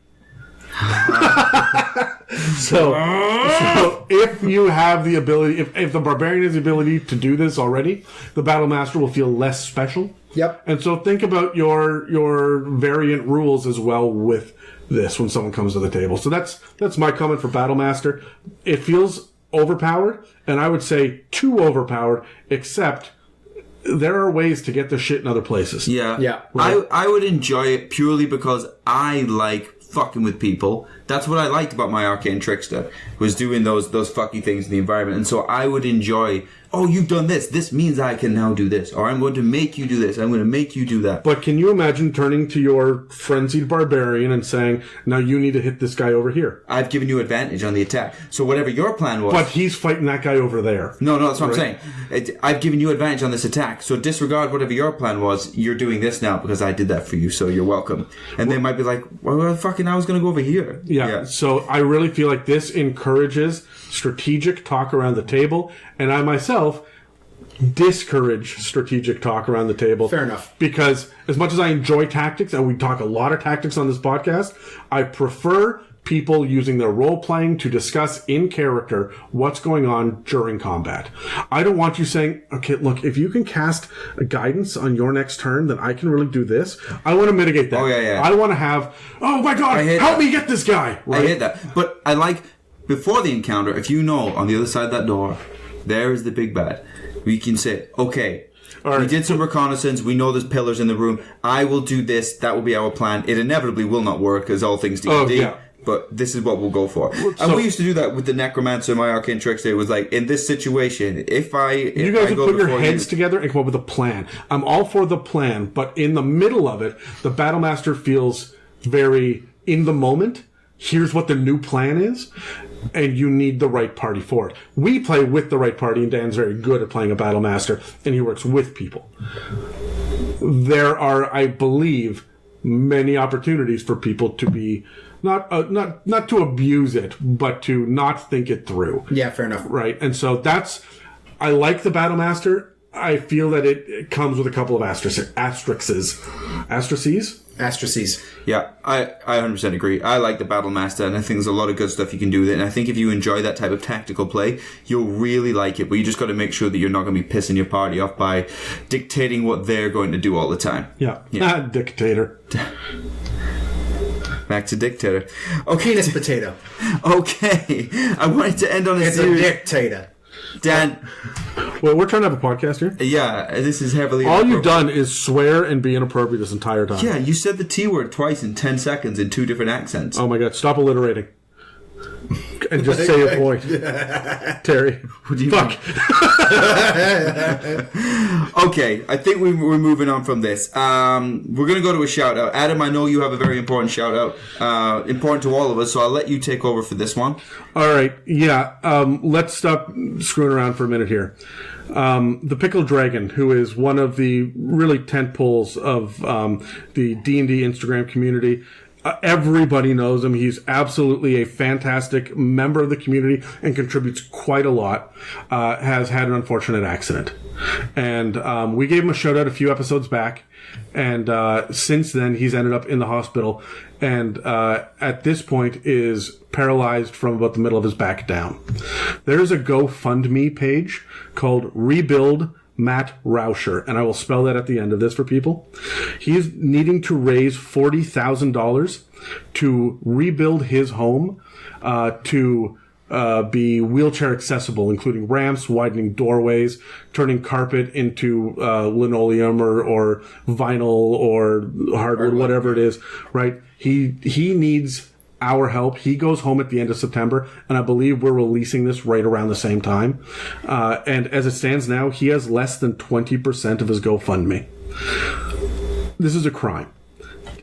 So if you have the ability, if the Barbarian has the ability to do this already, the Battle Master will feel less special. Yep. And so think about your variant rules as well with this when someone comes to the table. So that's my comment for Battle Master. It feels overpowered, and I would say too overpowered, except there are ways to get the shit in other places. Yeah. Right? I would enjoy it purely because I like fucking with people. That's what I liked about my Arcane Trickster, was doing those fucky things in the environment. And so I would enjoy, oh, you've done this. This means I can now do this. Or I'm going to make you do this. I'm going to make you do that. But can you imagine turning to your frenzied Barbarian and saying, now you need to hit this guy over here? I've given you advantage on the attack. So whatever your plan was... But he's fighting that guy over there. No, that's what I'm saying. I've given you advantage on this attack. So disregard whatever your plan was. You're doing this now because I did that for you, so you're welcome. And they might be like, well, fucking, I was going to go over here. Yeah. So I really feel like this encourages strategic talk around the table, and I myself discourage strategic talk around the table. Fair enough. Because as much as I enjoy tactics, and we talk a lot of tactics on this podcast, I prefer people using their role playing to discuss in character what's going on during combat. I don't want you saying, okay, look, if you can cast a guidance on your next turn, then I can really do this. I want to mitigate that. Oh, yeah. I want to have, oh my God, help me get this guy. Right? I hate that. But I like, before the encounter, if you know on the other side of that door, there is the big bad, we can say, okay, right. We did some reconnaissance. We know there's pillars in the room. I will do this. That will be our plan. It inevitably will not work, as all things D&D. Oh, yeah. But this is what we'll go for. And we used to do that with the Necromancer, my Arcane Trickster. It was like, in this situation, you guys would put your heads together and come up with a plan. I'm all for the plan, but in the middle of it, the Battlemaster feels very in the moment. Here's what the new plan is, and you need the right party for it. We play with the right party, and Dan's very good at playing a Battlemaster, and he works with people. There are, I believe, many opportunities for people to be not to abuse it, but to not think it through. Yeah, fair enough. Right, and so I like the Battlemaster. I feel that it comes with a couple of asterisks. Asterisks? Yeah, I 100% agree. I like the Battlemaster, and I think there's a lot of good stuff you can do with it. And I think if you enjoy that type of tactical play, you'll really like it. But you just got to make sure that you're not going to be pissing your party off by dictating what they're going to do all the time. Yeah. Dictator. Back to dictator. Okay, penis potato. Okay, I wanted to end on a serious... It's a dictator. Dan. Well, we're trying to have a podcast here. Yeah, this is heavily... All you've done is swear and be inappropriate this entire time. Yeah, you said the T word twice in 10 seconds in 2 different accents. Oh my God, stop alliterating. And just say your point. Terry. What do you Fuck. Okay, I think we're moving on from this. We're going to go to a shout out. Adam, I know you have a very important shout out. Important to all of us, so I'll let you take over for this one. All right, yeah. Let's stop screwing around for a minute here. The Pickled Dragon, who is one of the really tent poles of the D&D Instagram community. Everybody knows him. He's absolutely a fantastic member of the community and contributes quite a lot. Has had an unfortunate accident. And we gave him a shout out a few episodes back. And since then, he's ended up in the hospital. And at this point is paralyzed from about the middle of his back down. There's a GoFundMe page called Rebuild Matt Rauscher, and I will spell that at the end of this for people. He's needing to raise $40,000 to rebuild his home to be wheelchair accessible, including ramps, widening doorways, turning carpet into linoleum or vinyl or hardwood, whatever it is, right? He needs our help. He goes home at the end of September, and I believe we're releasing this right around the same time. And as it stands now, he has less than 20% of his GoFundMe. This is a crime,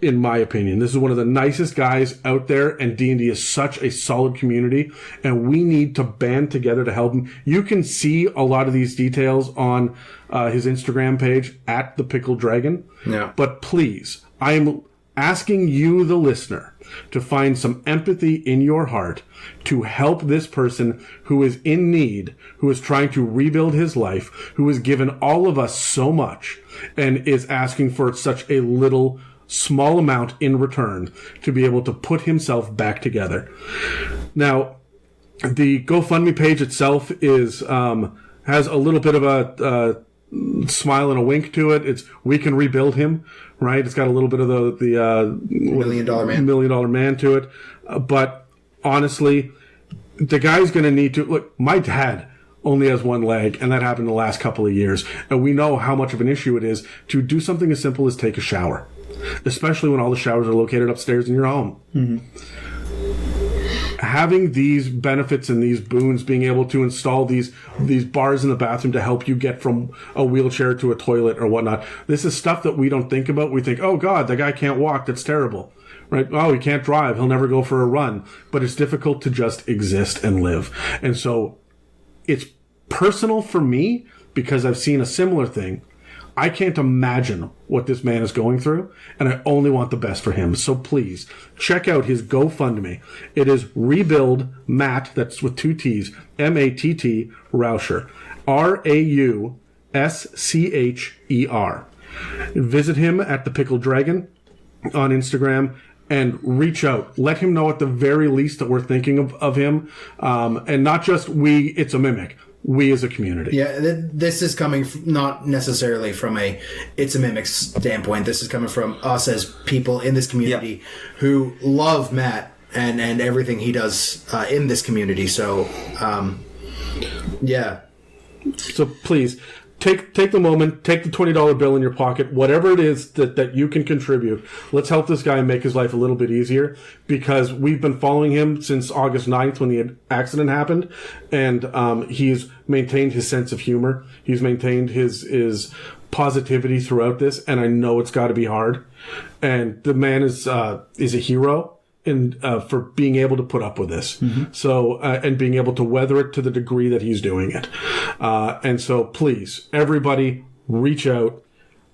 in my opinion. This is one of the nicest guys out there, and D&D is such a solid community, and we need to band together to help him. You can see a lot of these details on his Instagram page, at The Pickled Dragon. Yeah. But please, I'm asking you, the listener, to find some empathy in your heart to help this person who is in need, who is trying to rebuild his life, who has given all of us so much and is asking for such a little small amount in return to be able to put himself back together. Now, the GoFundMe page itself is has a little bit of a smile and a wink to it. It's "We can rebuild him," right? It's got a little bit of the $1 million man to it. But honestly, the guy's going to need to look. My dad only has one leg, and that happened the last couple of years. And we know how much of an issue it is to do something as simple as take a shower, especially when all the showers are located upstairs in your home. Mm-hmm. Having these benefits and these boons, being able to install these bars in the bathroom to help you get from a wheelchair to a toilet or whatnot. This is stuff that we don't think about. We think, oh God, the guy can't walk. That's terrible. Right? Oh, he can't drive. He'll never go for a run. But it's difficult to just exist and live. And so it's personal for me because I've seen a similar thing. I can't imagine what this man is going through, and I only want the best for him. So please, check out his GoFundMe. It is Rebuild Matt, that's with 2 T's, M-A-T-T, Rauscher, R-A-U-S-C-H-E-R. Visit him at The Pickled Dragon on Instagram, and reach out. Let him know at the very least that we're thinking of him. And not just we, it's a mimic. We as a community. Yeah, this is coming not necessarily from it's a mimic standpoint. This is coming from us as people in this community who love Matt and everything he does in this community. So, yeah. So please, take the moment, take the $20 bill in your pocket, whatever it is that you can contribute. Let's help this guy make his life a little bit easier, because we've been following him since August 9th when the accident happened, and he's maintained his sense of humor. He's maintained his positivity throughout this, and I know it's got to be hard. And the man is a hero for being able to put up with this. Mm-hmm. So, and being able to weather it to the degree that he's doing it. And so please, everybody reach out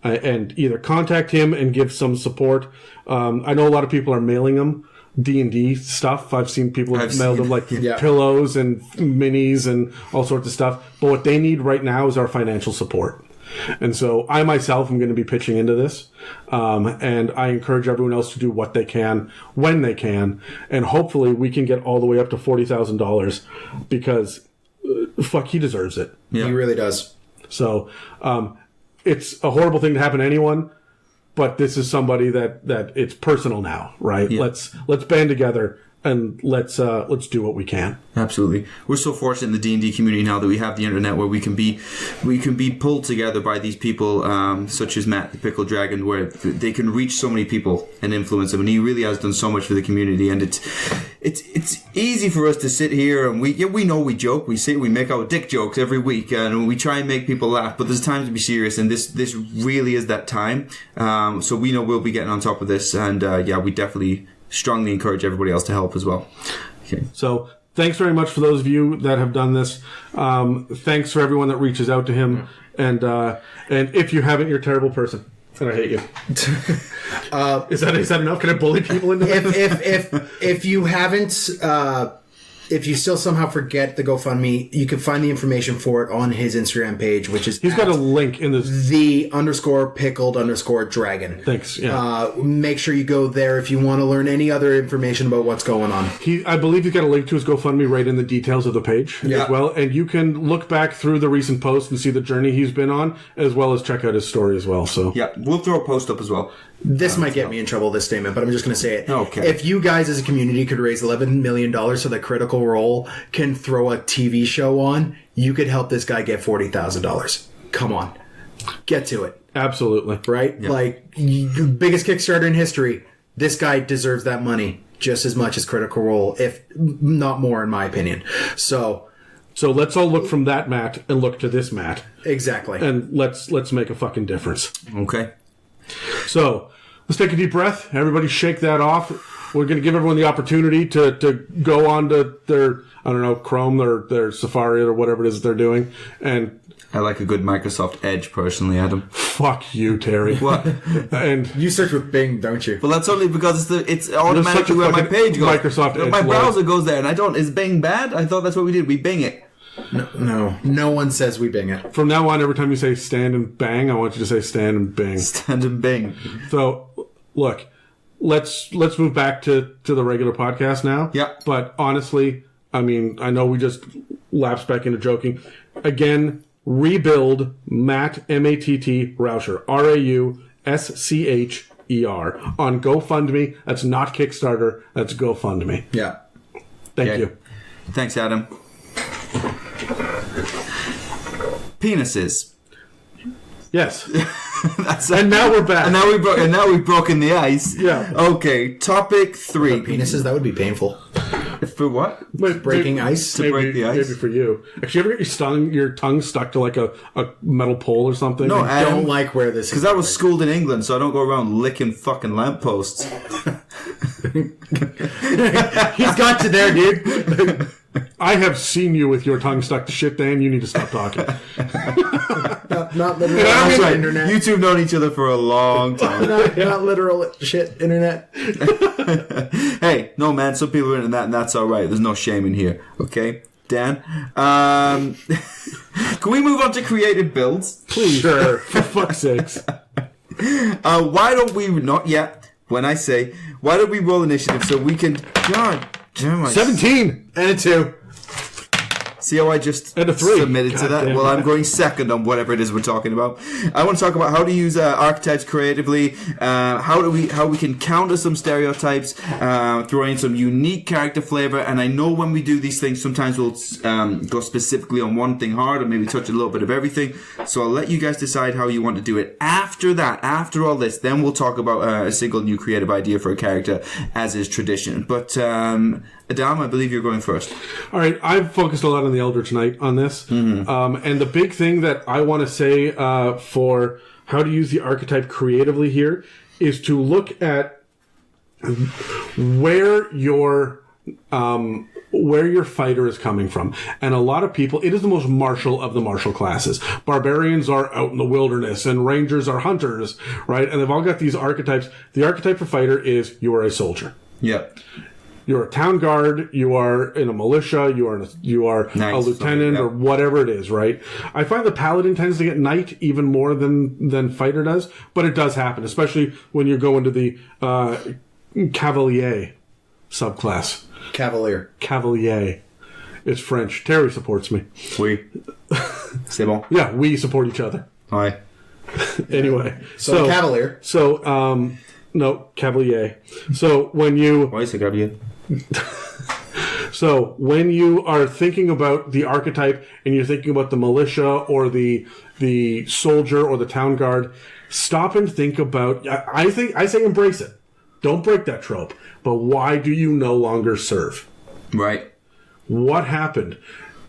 and either contact him and give some support. I know a lot of people are mailing him D&D stuff. I've seen people have mailed him like pillows and minis and all sorts of stuff. But what they need right now is our financial support. And so I myself am going to be pitching into this. And I encourage everyone else to do what they can when they can. And hopefully we can get all the way up to $40,000, because fuck, he deserves it. Yeah. He really does. So it's a horrible thing to happen to anyone, but this is somebody that it's personal now, right? Yeah. Let's band together and let's do what we can. Absolutely. We're so fortunate in the D&D community now that we have the internet where we can be pulled together by these people, such as Matt the Pickle Dragon, where they can reach so many people and influence them. And he really has done so much for the community. And it's easy for us to sit here and we know we joke, we make our dick jokes every week, and we try and make people laugh. But there's time to be serious, and this really is that time. So we know we'll be getting on top of this, and we definitely strongly encourage everybody else to help as well. Okay. So thanks very much for those of you that have done this. Thanks for everyone that reaches out to him. And if you haven't, you're a terrible person. And I hate you. Is that enough? Can I bully people into this? If you haven't, if you still somehow forget the GoFundMe, you can find the information for it on his Instagram page, which is he's got a link in the _pickled_dragon. Thanks. Yeah. Make sure you go there if you want to learn any other information about what's going on. I believe he's got a link to his GoFundMe right in the details of the page as well, and you can look back through the recent posts and see the journey he's been on, as well as check out his story as well. So yeah, we'll throw a post up as well. This might get me in trouble, this statement, but I'm just going to say it. Okay. If you guys as a community could raise $11 million so that Critical Role can throw a TV show on, you could help this guy get $40,000. Come on. Get to it. Absolutely. Right? Yeah. Like, biggest Kickstarter in history. This guy deserves that money just as much as Critical Role, if not more, in my opinion. So let's all look from that Matt and look to this Matt. Exactly. And let's make a fucking difference. Okay. So let's take a deep breath. Everybody shake that off. We're going to give everyone the opportunity to go on to their, I don't know, Chrome or their Safari or whatever it is that they're doing. And I like a good Microsoft Edge personally, Adam. Fuck you, Terry. What? And you search with Bing, don't you? Well, that's only because it's automatically where my page goes. Microsoft Edge. My browser goes there, and I don't. Is Bing bad? I thought that's what we did. We Bing it. No one says we Bing it. From now on, every time you say stand and bang, I want you to say stand and bing. Stand and bing. So, look, let's move back to the regular podcast now. Yeah. But honestly, I mean, I know we just lapsed back into joking. Again, rebuild Matt, M-A-T-T, Rauscher, R-A-U-S-C-H-E-R on GoFundMe. That's not Kickstarter. That's GoFundMe. Yeah. Thank you. Thanks, Adam. Penises. Yes. And now we're back. And now we've broken the ice. Yeah. Okay. Topic 3. Penises, that would be painful. For what? Breaking ice? To break the ice? Maybe for you. Actually, you ever get your tongue stuck to like a metal pole or something? No, I don't like where this is. Because I was schooled in England, so I don't go around licking fucking lampposts. He's got you there, dude. I have seen you with your tongue stuck to shit, Dan. You need to stop talking. Not literal that's right. Internet. You two have known each other for a long time. not literal shit internet. Hey, no man, some people are into that, and that's alright. There's no shame in here. Okay? Dan? Can we move on to creative builds? Please. Sure. For fuck's sakes. Why don't we, not yet, when I say, Why don't we roll initiative so we can... God damn it. 17 and a 2. See how I just And a 3. submitted to God that? damn Well, it. I'm going second on whatever it is we're talking about. I want to talk about how to use archetypes creatively, how we can counter some stereotypes, throw in some unique character flavor. And I know when we do these things, sometimes we'll go specifically on one thing hard and maybe touch a little bit of everything. So I'll let you guys decide how you want to do it. After that, after all this, then we'll talk about a single new creative idea for a character, as is tradition. But Adam, I believe you're going first. All right, I've focused a lot on the Eldritch Knight on this. And the big thing that I want to say for how to use the archetype creatively here is to look at where your fighter is coming from. And a lot of people, it is the most martial of the martial classes. Barbarians are out in the wilderness and rangers are hunters, right? And they've all got these archetypes. The archetype for fighter is you are a soldier. Yep. You're a town guard, you are in a militia, you are a lieutenant, or whatever it is, right? I find the paladin tends to get knight even more than fighter does, but it does happen, especially when you go into the cavalier subclass. Cavalier. It's French. Terry supports me. Oui. C'est bon. Yeah, we support each other. Aye. Anyway. So cavalier. No, cavalier. So when you... Why is it cavalier? So when you are thinking about the archetype and you're thinking about the militia or the soldier or the town guard, stop and think about... I say embrace it. Don't break that trope. But why do you no longer serve? Right. What happened?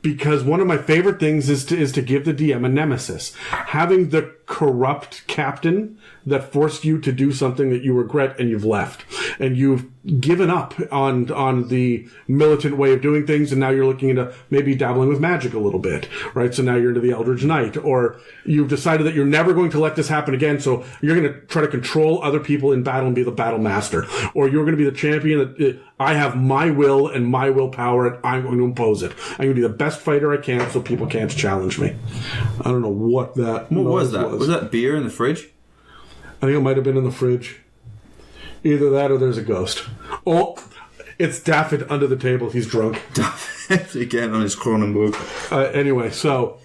Because one of my favorite things is to give the DM a nemesis. Having the corrupt captain that forced you to do something that you regret and you've left. And you've given up on the militant way of doing things, and now you're looking into maybe dabbling with magic a little bit, right? So now you're into the Eldritch Knight, or you've decided that you're never going to let this happen again, so you're going to try to control other people in battle and be the battle master. Or you're going to be the champion that I have my will and my willpower, and I'm going to impose it. I'm going to be the best fighter I can so people can't challenge me. I don't know what that was. Was that beer in the fridge? I think it might have been in the fridge. Either that or there's a ghost. Oh, it's Daffod under the table. He's drunk. Again on his Cronenberg. Anyway, so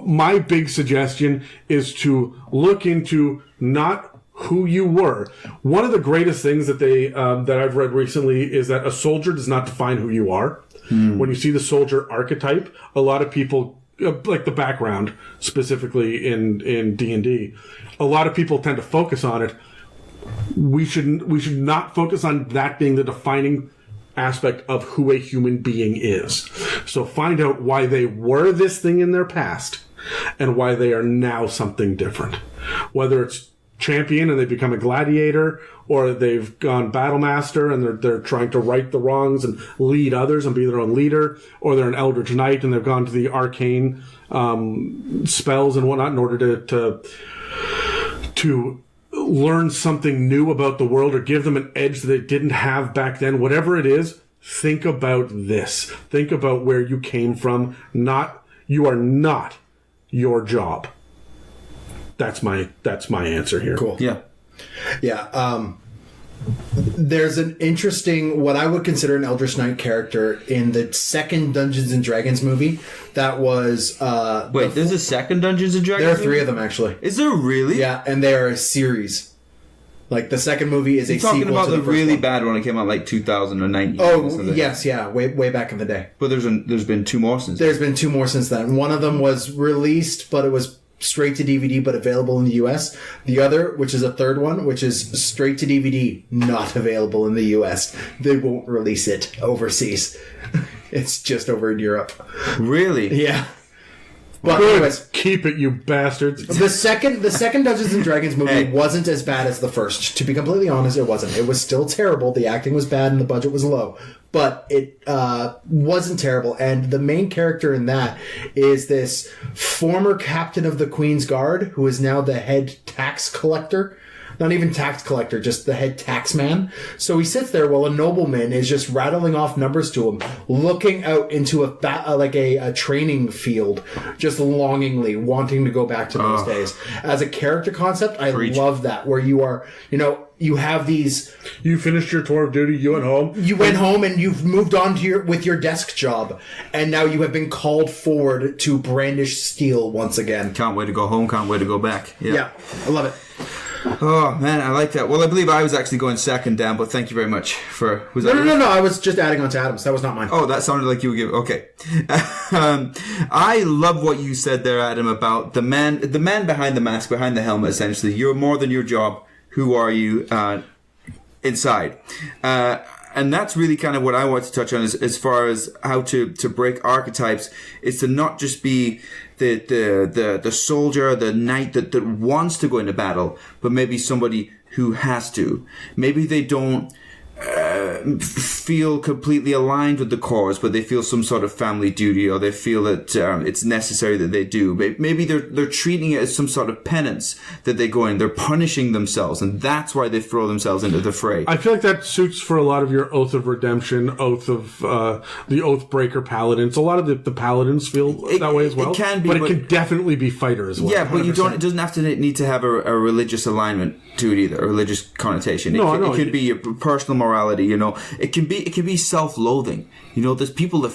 my big suggestion is to look into not who you were. One of the greatest things that that I've read recently is that a soldier does not define who you are. When you see the soldier archetype, a lot of people, like the background, specifically in D&D, a lot of people tend to focus on it. We should not focus on that being the defining aspect of who a human being is. So find out why they were this thing in their past and why they are now something different. Whether it's champion and they become a gladiator, or they've gone battle master and they're trying to right the wrongs and lead others and be their own leader, or they're an Eldritch Knight and they've gone to the arcane spells and whatnot in order to learn something new about the world or give them an edge that they didn't have back then. Whatever it is, think about this. Think about where you came from. You are not your job. That's my answer here. Cool. Yeah. There's an interesting, what I would consider an Eldritch Knight character in the second Dungeons and Dragons movie. That was wait. There's a second Dungeons and Dragons. There are 3 of them actually. Is there really? Yeah, and they are a series. Like the second movie is a sequel to the first one. Talking about the really bad one that came out like 2019. Oh yes, yeah, way back in the day. But there's been 2 more since. There's been 2 more since then. One of them was released, but it was straight to DVD, but available in the US. The other, which is a third one, which is straight to DVD, not available in the US. They won't release it overseas. It's just over in Europe. Really? Yeah. But Good. anyways, Keep it, you bastards. the second Dungeons and Dragons movie wasn't as bad as the first. To be completely honest, it wasn't. It was still terrible. The acting was bad and the budget was low. But it wasn't terrible. And the main character in that is this former captain of the Queen's Guard, who is now the head tax collector. not even tax collector, just the head tax man. So he sits there while a nobleman is just rattling off numbers to him, looking out into a training field, just longingly wanting to go back to those days. As a character concept, I love that, where you are, you have these. You finished your tour of duty. You went home. You went home and you've moved on to with your desk job, and now you have been called forward to brandish steel once again. Can't wait to go home. Can't wait to go back. Yeah, I love it. Oh man, I like that. Well, I believe I was actually going second, Dan, but thank you very much for. No. I was just adding on to Adam's. That was not mine. Oh, that sounded like you would give. Okay, I love what you said there, Adam, about the man behind the mask, behind the helmet. Essentially, you're more than your job. Who are you inside? And that's really kind of what I want to touch on as far as how to break archetypes. Is to not just be the soldier, the knight that wants to go into battle, but maybe somebody who has to. Maybe they don't feel completely aligned with the cause, but they feel some sort of family duty, or they feel that it's necessary that they do. Maybe they're treating it as some sort of penance that they go in. They're punishing themselves, and that's why they throw themselves into the fray. I feel like that suits for a lot of your Oath of Redemption, Oath of the Oathbreaker Paladins. A lot of the Paladins feel that way as well. It can be, but it can definitely be fighter as well. Yeah, but 100%. it doesn't have to need to have a religious alignment to it either, a religious connotation. It could be a personal morality. It can be self-loathing. There's people that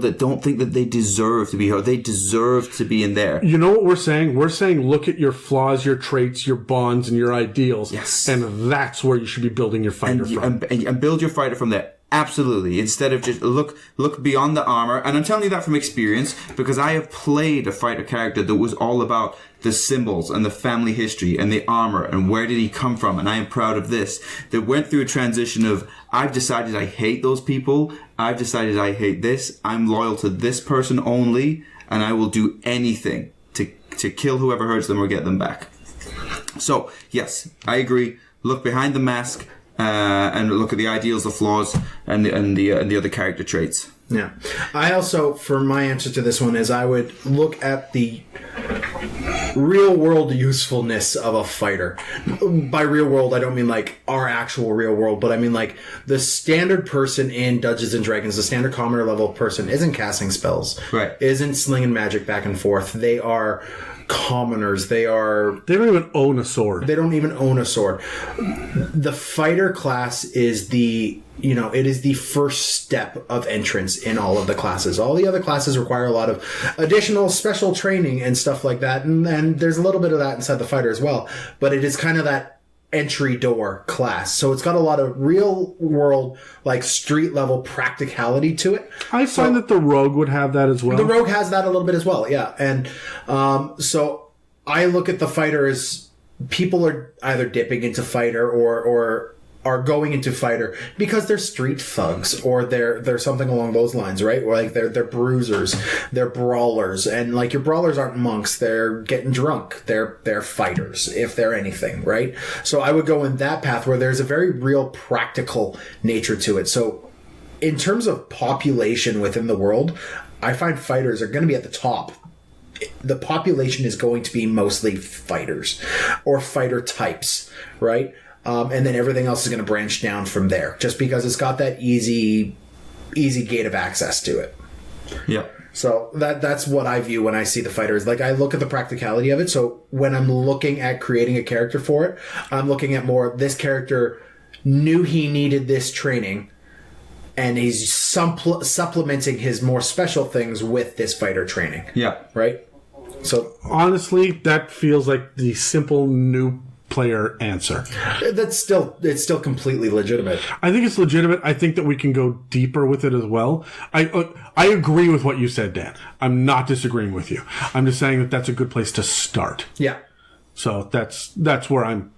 that don't think that they deserve to be here. They deserve to be in there. You know what we're saying? We're saying look at your flaws, your traits, your bonds, and your ideals. Yes, and that's where you should be building your fighter from. And build your fighter from there. Absolutely. Instead of just look beyond the armor. And I'm telling you that from experience, because I have played a fighter character that was all about the symbols and the family history and the armor and where did he come from. And I am proud of this. That went through a transition of, I've decided I hate those people. I've decided I hate this. I'm loyal to this person only. And I will do anything to kill whoever hurts them or get them back. So, yes, I agree. Look behind the mask. And look at the ideals, the flaws, and the other character traits. Yeah, I also, for my answer to this one, is I would look at the real world usefulness of a fighter. By real world, I don't mean like our actual real world, but I mean like the standard person in Dungeons and Dragons, the standard commoner level person isn't casting spells, right? Isn't slinging magic back and forth. They are commoners. They don't even own a sword. They don't even own a sword. The fighter class is it is the first step of entrance in all of the classes. All the other classes require a lot of additional special training and stuff like that, and there's a little bit of that inside the fighter as well, but it is kind of that entry door class. So it's got a lot of real world, like street level practicality to it. I find that the rogue would have that as well. The rogue has that a little bit as well, yeah. And so I look at the fighter as people are either dipping into fighter or are going into fighter because they're street thugs or they're something along those lines, right? Or like they're bruisers, they're brawlers, and like your brawlers aren't monks, they're getting drunk, they're fighters if they're anything, right? So I would go in that path where there's a very real practical nature to it. So in terms of population within the world, I find fighters are going to be at the top. The population is going to be mostly fighters or fighter types, right? And then everything else is going to branch down from there, just because it's got that easy gate of access to it. Yeah. So that's what I view when I see the fighters. Like, I look at the practicality of it. So when I'm looking at creating a character for it, I'm looking at more, this character knew he needed this training, and he's supplementing his more special things with this fighter training. Yeah. Right? So honestly, that feels like the simple new player answer. It's still completely legitimate. I think it's legitimate. I think that we can go deeper with it as well. I agree with what you said, Dan. I'm not disagreeing with you. I'm just saying that that's a good place to start. Yeah. So that's what I'm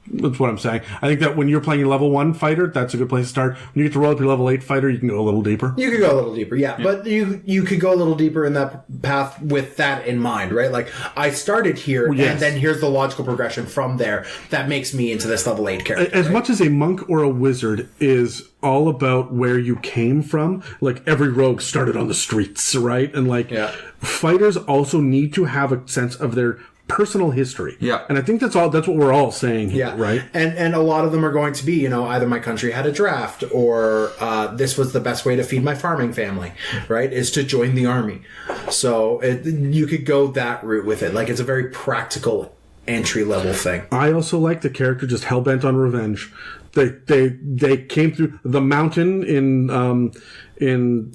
saying. I think that when you're playing a level 1 fighter, that's a good place to start. When you get to roll up your level 8 fighter, you can go a little deeper. You could go a little deeper, yeah. But you could go a little deeper in that path with that in mind, right? Like, I started here, yes, and then here's the logical progression from there that makes me into this level 8 character. As much as a monk or a wizard is all about where you came from, like every rogue started on the streets, right? And like, fighters also need to have a sense of their personal history. Yeah. And I think that's what we're all saying here, Yeah. right? And a lot of them are going to be, either my country had a draft or this was the best way to feed my farming family, right? Is to join the army. So you could go that route with it. Like, it's a very practical entry level thing. I also like the character just hell-bent on revenge. They came through the mountain in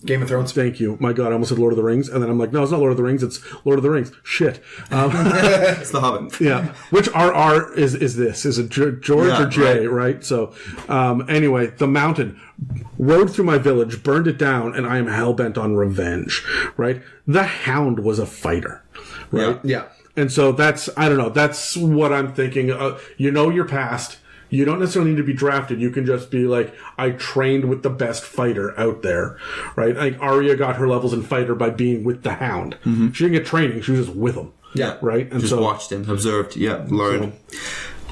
Game of Thrones. Thank you. My God, I almost said Lord of the Rings, and then I'm like, no, it's not Lord of the Rings. It's Lord of the Rings. Shit. It's the Hobbit. Yeah. Which RR is this? Is it George or Jay? Right. So, anyway, the mountain rode through my village, burned it down, and I am hell bent on revenge. Right. The Hound was a fighter. Right. Yeah. And so that's what I'm thinking. Your past. You don't necessarily need to be drafted. You can just be like, I trained with the best fighter out there, right? Like Arya got her levels in fighter by being with the Hound. Mm-hmm. She didn't get training. She was just with him. Yeah. Right? And just watched him, observed, learned.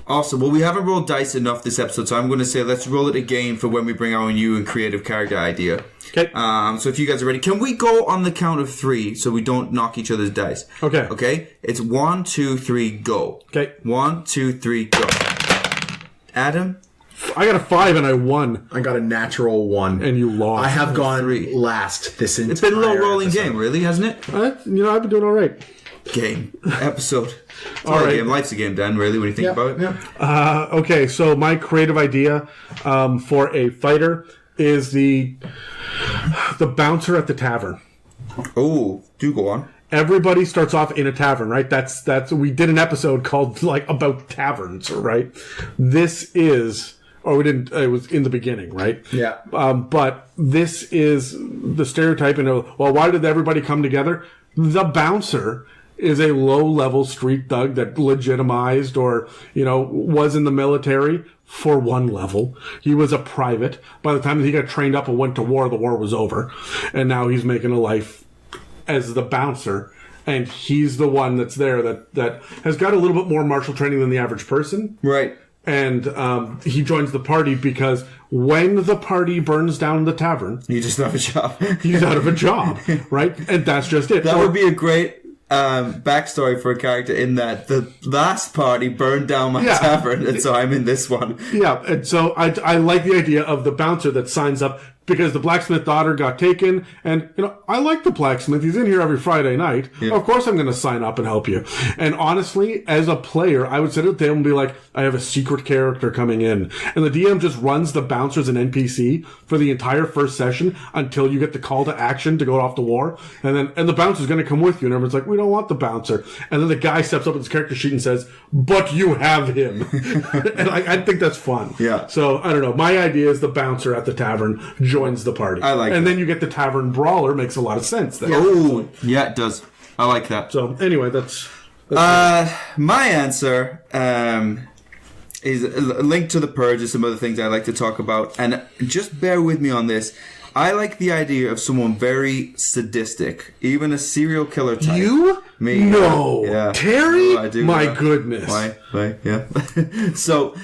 Awesome. Well, we haven't rolled dice enough this episode, so I'm going to say let's roll it again for when we bring our new and creative character idea. Okay. So if you guys are ready, can we go on the count of 3 so we don't knock each other's dice? Okay. Okay? It's 1, 2, 3, go. Okay. 1, 2, 3, go. Adam? I got a 5 and I won. I got a natural 1. And you lost. I have gone 3. last this entire It's been a little rolling episode. game, really, hasn't it? I've been doing all right. Game. Episode. It's All all right. game. Life's a game, Dan, really, when you think about it. Yeah. Okay, so my creative idea for a fighter is the bouncer at the tavern. Oh, do go on. Everybody starts off in a tavern, right? That's we did an episode called about taverns, right? This is, or we didn't. It was in the beginning, right? Yeah. But this is the stereotype. Why did everybody come together? The bouncer is a low-level street thug that legitimized or was in the military for one level. He was a private. By the time that he got trained up and went to war, the war was over, and now he's making a life as the bouncer, and he's the one that's there that has got a little bit more martial training than the average person. Right. And he joins the party because when the party burns down the tavern, You just have a job. he's out of a job, right? And that's just it. That would be a great backstory for a character in that the last party burned down my tavern, and so I'm in this one. Yeah, and so I like the idea of the bouncer that signs up because the blacksmith daughter got taken, and I like the blacksmith. He's in here every Friday night. Yeah. Of course I'm going to sign up and help you. And honestly, as a player, I would sit at the table and be like, I have a secret character coming in. And the DM just runs the bouncer as an NPC for the entire first session until you get the call to action to go off to war. And the bouncer's going to come with you. And everyone's like, we don't want the bouncer. And then the guy steps up with his character sheet and says, but you have him. And I think that's fun. Yeah. So, I don't know. My idea is the bouncer at the tavern joins the party. I like and that. then you get the tavern brawler. Makes a lot of sense there. Oh, yeah, it does. I like that. So, anyway, that's my answer is linked to the Purge and some other things I like to talk about. And just bear with me on this. I like the idea of someone very sadistic, even a serial killer type. You? Me? No. Yeah. Terry? Oh, I do. My goodness. Why? Yeah. So,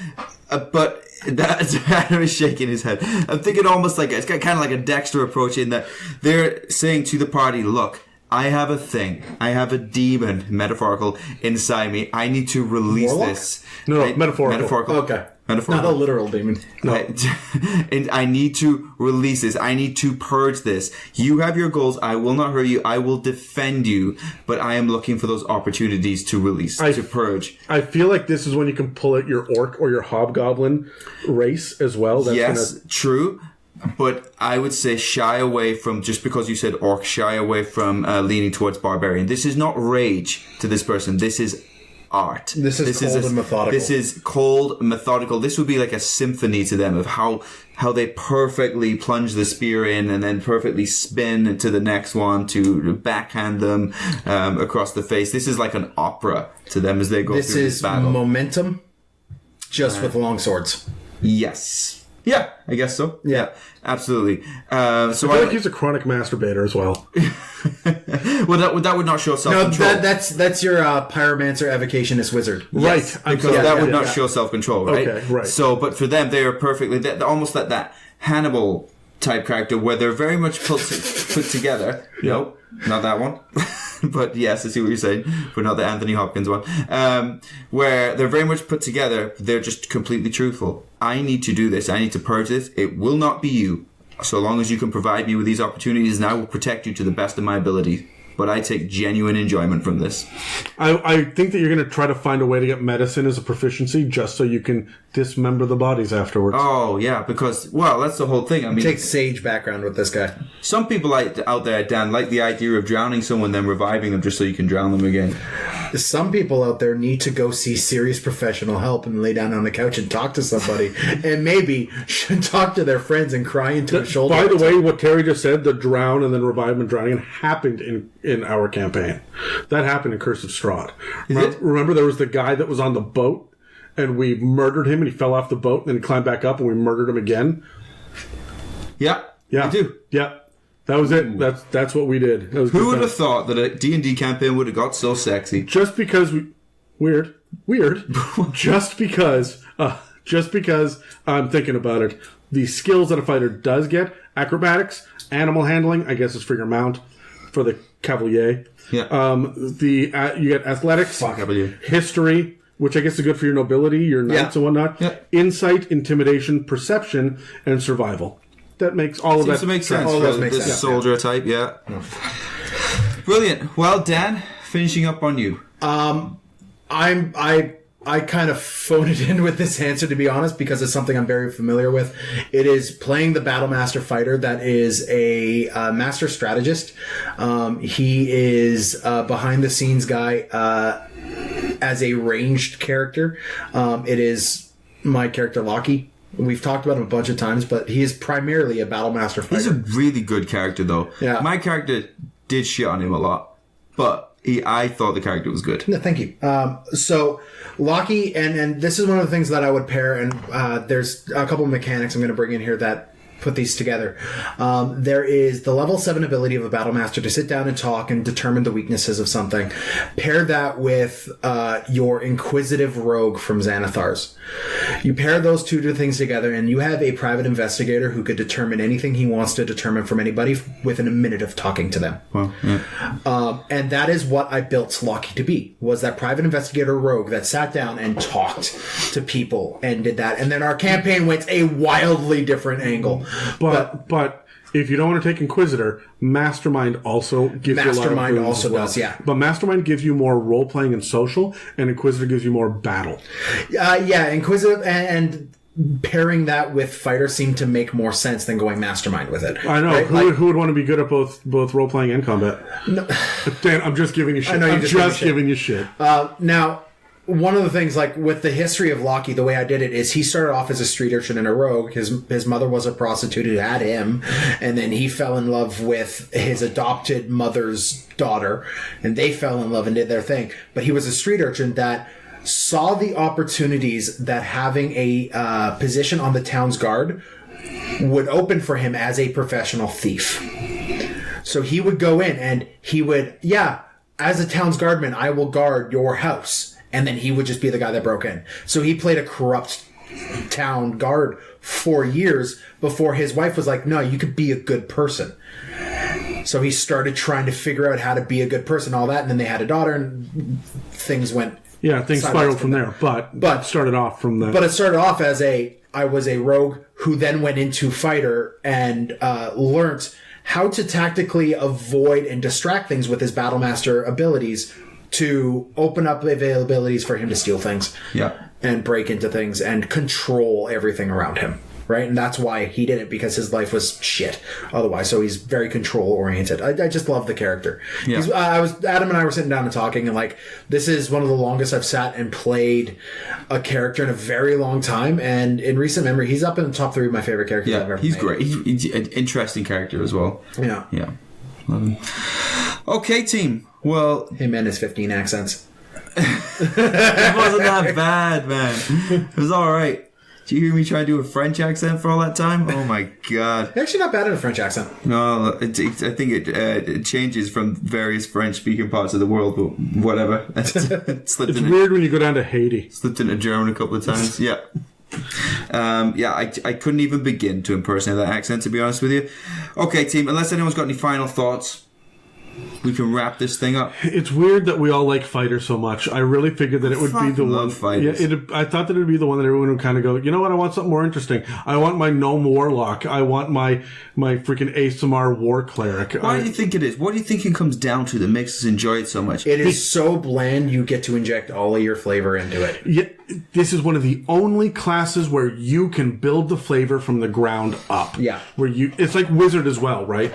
but Adam is shaking his head. I'm thinking almost like it's got kind of like a Dexter approach in that they're saying to the party, "Look, I have a thing. I have a demon, metaphorical, inside me. I need to release Warlock? this." No, Right? metaphorical. Okay. Metaphorical. Not a literal demon. And I need to release this. I need to purge this. You have your goals. I will not hurt you. I will defend you. But I am looking for those opportunities to release, to purge. I feel like this is when you can pull out your orc or your hobgoblin race as well. That's Yes, true. But I would say shy away from, just because you said orc, shy away from leaning towards barbarian. This is not rage to this person. This is art. This is cold and methodical. This is cold, methodical. This would be like a symphony to them of how they perfectly plunge the spear in and then perfectly spin to the next one to backhand them across the face. This is like an opera to them as they go through this battle. This is momentum, just with long swords. Yes. Yeah, I guess so. Yeah. Absolutely. So I feel like he's a chronic masturbator as well. well, that would not show self-control. No, that's your pyromancer evocationist wizard. Yes, right. Because that would not show self-control, right? Okay, right. So, but for them, they are perfectly, they're almost like that Hannibal type character where they're very much put together, you know, not that one. But yes, I see what you're saying, but not the Anthony Hopkins one. Where they're very much put together, they're just completely truthful. I need to do this, I need to purge this. It will not be you. So long as you can provide me with these opportunities, and I will protect you to the best of my ability. But I take genuine enjoyment from this. I think that you're going to try to find a way to get medicine as a proficiency just so you can dismember the bodies afterwards. Oh, yeah, because, well, that's the whole thing. I mean, Take sage background with this guy. some people out there, Dan, like the idea of drowning someone, then reviving them just so you can drown them again. Some people out there need to go see serious professional help and lay down on the couch and talk to somebody, and maybe should talk to their friends and cry into a shoulder. By the way, what Terry just said, the drown and then revive and drowning, happened in our campaign. That happened in Curse of Strahd. Remember there was the guy that was on the boat, and we murdered him, and he fell off the boat, and then he climbed back up, and we murdered him again? Yeah, Yeah. I do. Yeah. That was it. That's what we did. That was Who good would have times. thought that a D&D campaign would have got so sexy? Just because we... Weird. just because I'm thinking about it, the skills that a fighter does get, acrobatics, animal handling, I guess is for your mount, for the cavalier. Yeah. You get athletics, Cavalier. history, which I guess is good for your nobility, your knights and whatnot. Yeah. Insight, intimidation, perception, and survival. That makes all of Seems that to make sense. All For those make this sense, soldier type, yeah. Brilliant. Well, Dan, finishing up on you. I kind of phoned it in with this answer, to be honest, because it's something I'm very familiar with. It is playing the Battlemaster fighter that is a master strategist. He is a behind-the-scenes guy as a ranged character. It is my character, Lockie. We've talked about him a bunch of times, but he is primarily a Battlemaster fighter. He's a really good character, though. Yeah. My character did shit on him a lot, but I thought the character was good. No, thank you. So Lockie, and this is one of the things that I would pair, and there's a couple of mechanics I'm going to bring in here that put these together. There is the level 7 ability of a Battlemaster to sit down and talk and determine the weaknesses of something. Pair that with your Inquisitive Rogue from Xanathar's. You pair those two things together, and you have a private investigator who could determine anything he wants to determine from anybody within a minute of talking to them. Well, yeah. And that is what I built Lockie to be, was that private investigator rogue that sat down and talked to people and did that. And then our campaign went a wildly different angle. But if you don't want to take Inquisitor, Mastermind also gives you a lot of Mastermind boons also as well. does, yeah. But Mastermind gives you more role-playing and social, and Inquisitor gives you more battle. Yeah, Inquisitive and pairing that with Fighter seemed to make more sense than going Mastermind with it. I know. Right? Who would want to be good at both role-playing and combat? No. Dan, I'm just giving you shit. I know you're I'm just giving you shit. Now, one of the things, like with the history of Lockie, the way I did it is he started off as a street urchin and a rogue. His mother was a prostitute who had him, and then he fell in love with his adopted mother's daughter, and they fell in love and did their thing. But he was a street urchin that saw the opportunities that having a position on the town's guard would open for him as a professional thief. So he would go in and he would, as a town's guardman, I will guard your house. And then he would just be the guy that broke in. So he played a corrupt town guard for years before his wife was like, no, you could be a good person. So he started trying to figure out how to be a good person, all that. And then they had a daughter and things went... Yeah, things spiraled from there. But it started off from that. But it started off as I was a rogue who then went into fighter and learnt how to tactically avoid and distract things with his Battlemaster abilities to open up availabilities for him to steal things. Yeah. And break into things and control everything around him. Right? And that's why he did it, because his life was shit otherwise. So he's very control oriented. I just love the character. Yeah. Adam and I were sitting down and talking, and like, this is one of the longest I've sat and played a character in a very long time. And in recent memory, he's up in the top 3 of my favorite characters I've ever he's made. great. He's an interesting character as well. Yeah. Yeah. Love him. Okay, team. Well, Him and his 15 accents. it wasn't that bad, man. It was all right. Did you hear me try to do a French accent for all that time? Oh my god! Actually, not bad in a French accent. No, I think it changes from various French-speaking parts of the world, but whatever. it's weird when you go down to Haiti. Slipped into German a couple of times. Yeah. I couldn't even begin to impersonate that accent, to be honest with you. Okay, team. Unless anyone's got any final thoughts. we can wrap this thing up. It's weird that we all like fighters so much. I really figured that it would be the one. Love fighters. Yeah, I thought that it would be the one that everyone would kind of go, you know what? I want something more interesting. I want my gnome warlock. I want my freaking ASMR war cleric. Why do you think it is? What do you think it comes down to that makes us enjoy it so much? It is so bland. You get to inject all of your flavor into it. Yeah, this is one of the only classes where you can build the flavor from the ground up. Yeah. Where it's like Wizard as well, right?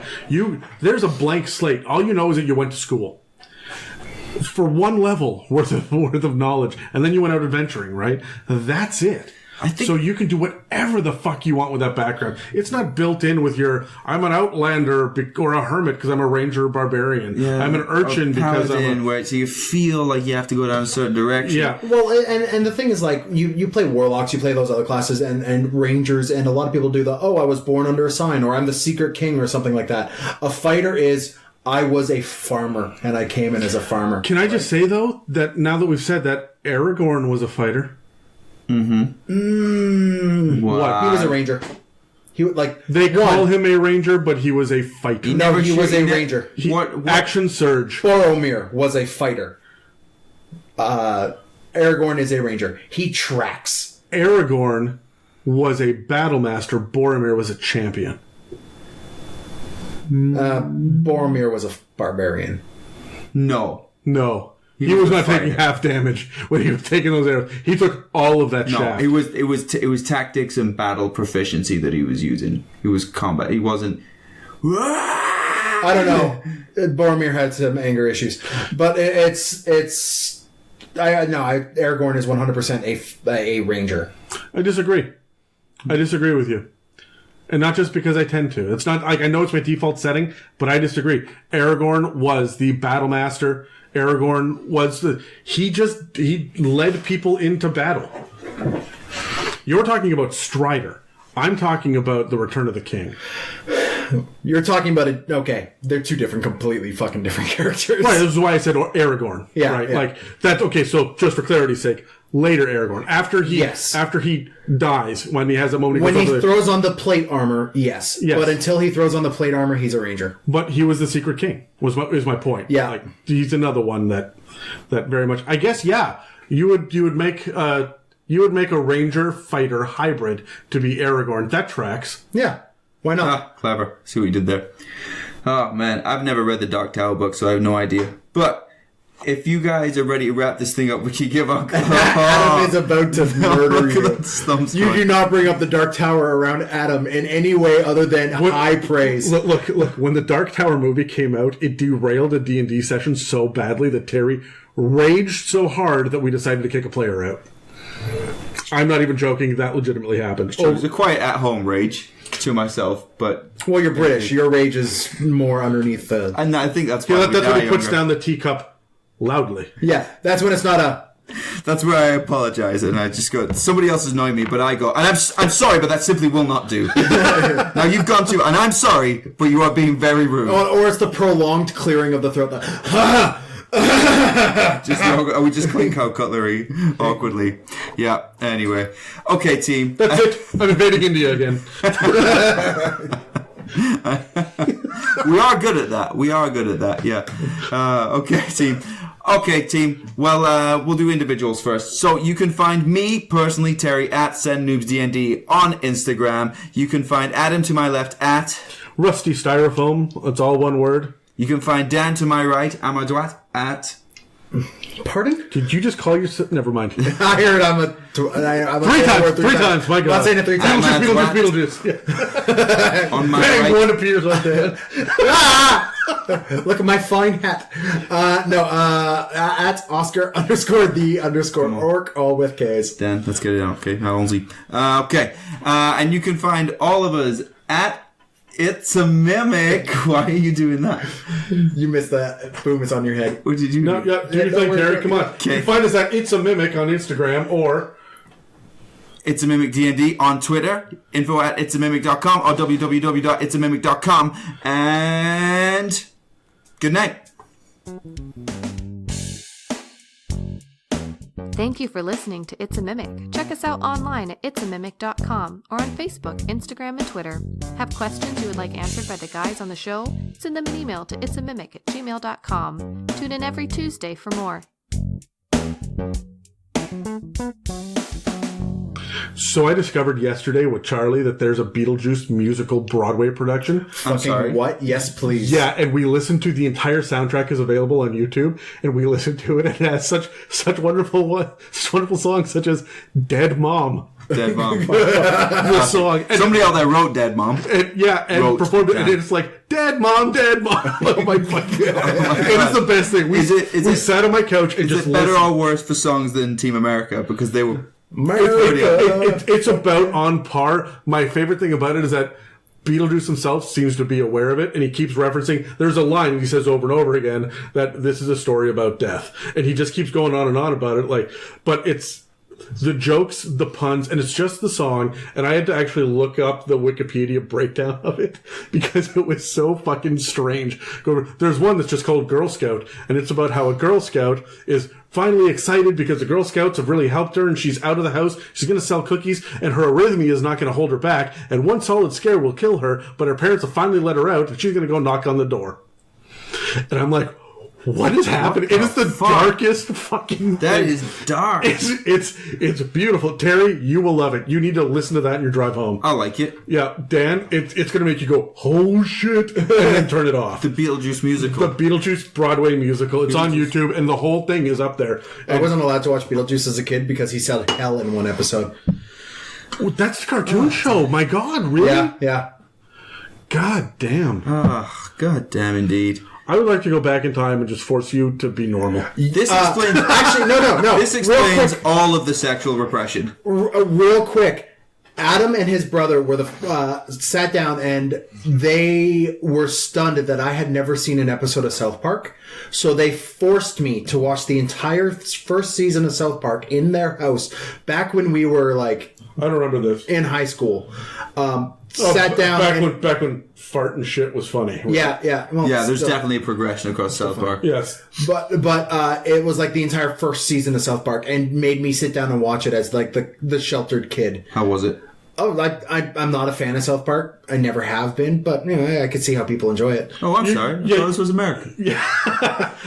There's a blank slate. All you know is that you went to school for one level worth of knowledge, and then you went out adventuring, right? That's it. So you can do whatever the fuck you want with that background. It's not built in with I'm an outlander or a hermit because I'm a ranger or barbarian. Yeah, I'm an urchin because I'm a... So you feel like you have to go down a certain direction. Yeah. Well, and the thing is, like, you play warlocks, you play those other classes, and rangers, and a lot of people do I was born under a sign, or I'm the secret king, or something like that. A fighter is... I was a farmer, and I came in as a farmer. Can I just say, though, that now that we've said that, Aragorn was a fighter? Mm-hmm. What? He was a ranger. They call him a ranger, but he was a fighter. He was a ranger. What? Action surge. Boromir was a fighter. Aragorn is a ranger. He tracks. Aragorn was a battle master. Boromir was a champion. Boromir was a barbarian. No. He was not taking half damage when he was taking those arrows. He took all of that shaft. It was tactics and battle proficiency that he was using. He was combat. He wasn't... I don't know. Boromir had some anger issues. But Aragorn is 100% a ranger. I disagree with you. And not just because I tend to. It's not like I know it's my default setting, but I disagree. Aragorn was the battle master. Aragorn was he led people into battle. You're talking about Strider. I'm talking about the Return of the King. You're talking about it. Okay, they're two completely fucking different characters. Right. This is why I said Aragorn. Yeah. Right. Yeah. Like that. Okay. So just for clarity's sake, later Aragorn, after he dies, when he has a moment, when he throws on the plate armor, yes. Yes. But until he throws on the plate armor, he's a ranger. But he was the secret king. Is my point. Yeah. Like he's another one that very much. I guess. Yeah. You would make a ranger fighter hybrid to be Aragorn. That tracks. Yeah. Why not? Clever. See what you did there. Oh, man. I've never read the Dark Tower book, so I have no idea. But if you guys are ready to wrap this thing up, we can give Uncle... Adam is about to murder you. You do not bring up the Dark Tower around Adam in any way other than high praise. Look. When the Dark Tower movie came out, it derailed a D&D session so badly that Terry raged so hard that we decided to kick a player out. I'm not even joking. That legitimately happened. It was a quiet at-home rage to myself, but... Well, you're British. Your rage is more underneath the... And I think that's why that's when he puts down the teacup loudly. Yeah, that's when it's not a... That's where I apologize, and I just go, somebody else is annoying me, but I go, and I'm sorry, but that simply will not do. Now you've gone to, and I'm sorry, but you are being very rude. Or it's the prolonged clearing of the throat. We just clink out cutlery awkwardly. Yeah, anyway. Okay, team. That's it. I'm invading India again. We are good at that. Yeah. Okay, team. Well, we'll do individuals first. So you can find me personally, Terry, at SendNoobsDND on Instagram. You can find Adam to my left at Rusty Styrofoam. It's all one word. You can find Dan to my right, Amadouat, at... Pardon? Did you just call yourself... Never mind. I heard three times, my God. I'm not saying it 3 times. Beetlejuice. Yeah. On my Bang, right. one appears like that. Look at my fine hat. At Oscar_the_orc, all with K's. Dan, let's get it out. Okay, how old's he? Okay. And you can find all of us at It's a Mimic. Why are you doing that? You missed that. Boom, it's on your head. What did you do? No, do your thing, Gary. Come on. Okay. You can find us at It's a Mimic on Instagram or... It's a Mimic D&D on Twitter. Info at itsamimic.com or www.itsamimic.com. And good night. Thank you for listening to It's a Mimic. Check us out online at itsamimic.com or on Facebook, Instagram, and Twitter. Have questions you would like answered by the guys on the show? Send them an email to itsamimic@gmail.com. Tune in every Tuesday for more. So I discovered yesterday with Charlie that there's a Beetlejuice musical Broadway production. I'm sorry. What? Yes, please. Yeah, and we listened to the entire soundtrack is available on YouTube, and we listened to it, and it has such wonderful songs such as "Dead Mom." Dead Mom. The song. And, Somebody out there wrote Dead Mom. and performed it, and it's like "Dead Mom, Dead Mom." Oh my fucking god! It is the best thing. We sat on my couch and just Is it better listened. or worse for songs than Team America? Because they were... It's about on par. My favorite thing about it is that Beetlejuice himself seems to be aware of it, and he keeps referencing. There's a line he says over and over again that this is a story about death, and he just keeps going on and on about it. But it's the jokes, the puns, and it's just the song. And I had to actually look up the Wikipedia breakdown of it because it was so fucking strange. There's one that's just called Girl Scout, and it's about how a Girl Scout is finally excited because the Girl Scouts have really helped her, and she's out of the house. She's going to sell cookies, and her arrhythmia is not going to hold her back. And one solid scare will kill her, but her parents will finally let her out, and she's going to go knock on the door. And I'm like, what is happening? It is the darkest fucking That thing. is dark. It's beautiful. Terry, you will love it. You need to listen to that in your drive home. I like it. Yeah, Dan, it's going to make you go, oh shit, and then turn it off. The Beetlejuice musical. The Beetlejuice Broadway musical. It's on YouTube, and the whole thing is up there. I wasn't allowed to watch Beetlejuice as a kid because he said hell in one episode. That's the cartoon show. My God, really? Yeah. God damn. Oh, god damn indeed. I would like to go back in time and just force you to be normal. This explains... Actually, no. This explains all of the sexual repression. Real quick. Adam and his brother were sat down, and they were stunned that I had never seen an episode of South Park. So they forced me to watch the entire first season of South Park in their house back when we were like I don't remember this. in high school. Sat down back when fart and shit was funny. Yeah. Well, Yeah, there's still- definitely a progression across South Park. Yes. But it was like the entire first season of South Park, and made me sit down and watch it as like the sheltered kid. How was it? Oh, I'm not a fan of South Park. I never have been, but you know, I could see how people enjoy it. Oh, I'm sorry. I thought this was American.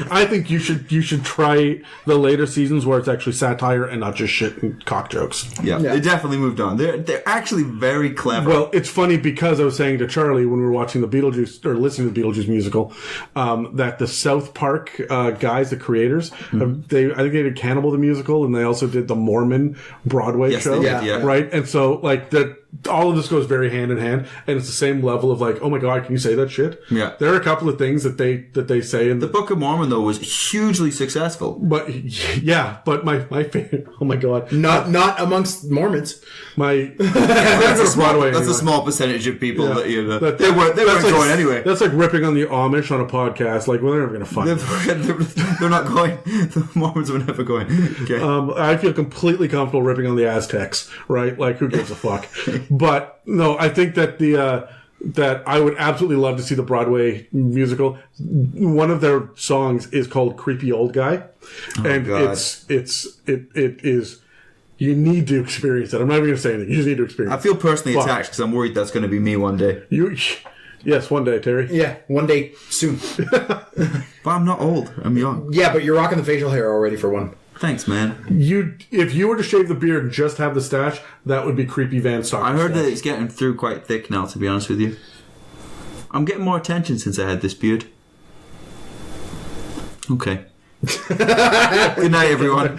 I think you should try the later seasons where it's actually satire and not just shit and cock jokes. Yeah, they definitely moved on. They're actually very clever. Well, it's funny because I was saying to Charlie when we were watching the Beetlejuice or listening to the Beetlejuice musical that the South Park guys, the creators, I think they did Cannibal the musical, and they also did the Mormon Broadway show, they did, yeah. right? And so like all of this goes very hand in hand, and it's the same level of like, oh my God, can you say that shit? Yeah. There are a couple of things that they say in The Book of Mormon, though, was hugely successful. but my favorite, oh my God, Not amongst Mormons. that's Broadway. That's a small percentage of people that you know. That- They weren't that's like- going anyway. That's like ripping on the Amish on a podcast. Like, well, they're never going to find They're not going. The Mormons were never going. Okay. I feel completely comfortable ripping on the Aztecs, right? Like, who gives a fuck? But no, I think that that I would absolutely love to see the Broadway musical. One of their songs is called "Creepy Old Guy," and God. it is. You need to experience it. I'm not even going to say anything. You just need to experience I feel personally Fuck. attacked because I'm worried that's going to be me one day. it. Yes, one day, Terry. Yeah, one day soon. But I'm not old. I'm young. Yeah, but you're rocking the facial hair already for one. Thanks, man. If you were to shave the beard and just have the stash, that would be creepy Van Stock. I heard that it's getting through quite thick now, to be honest with you. I'm getting more attention since I had this beard. Okay. Good night, everyone.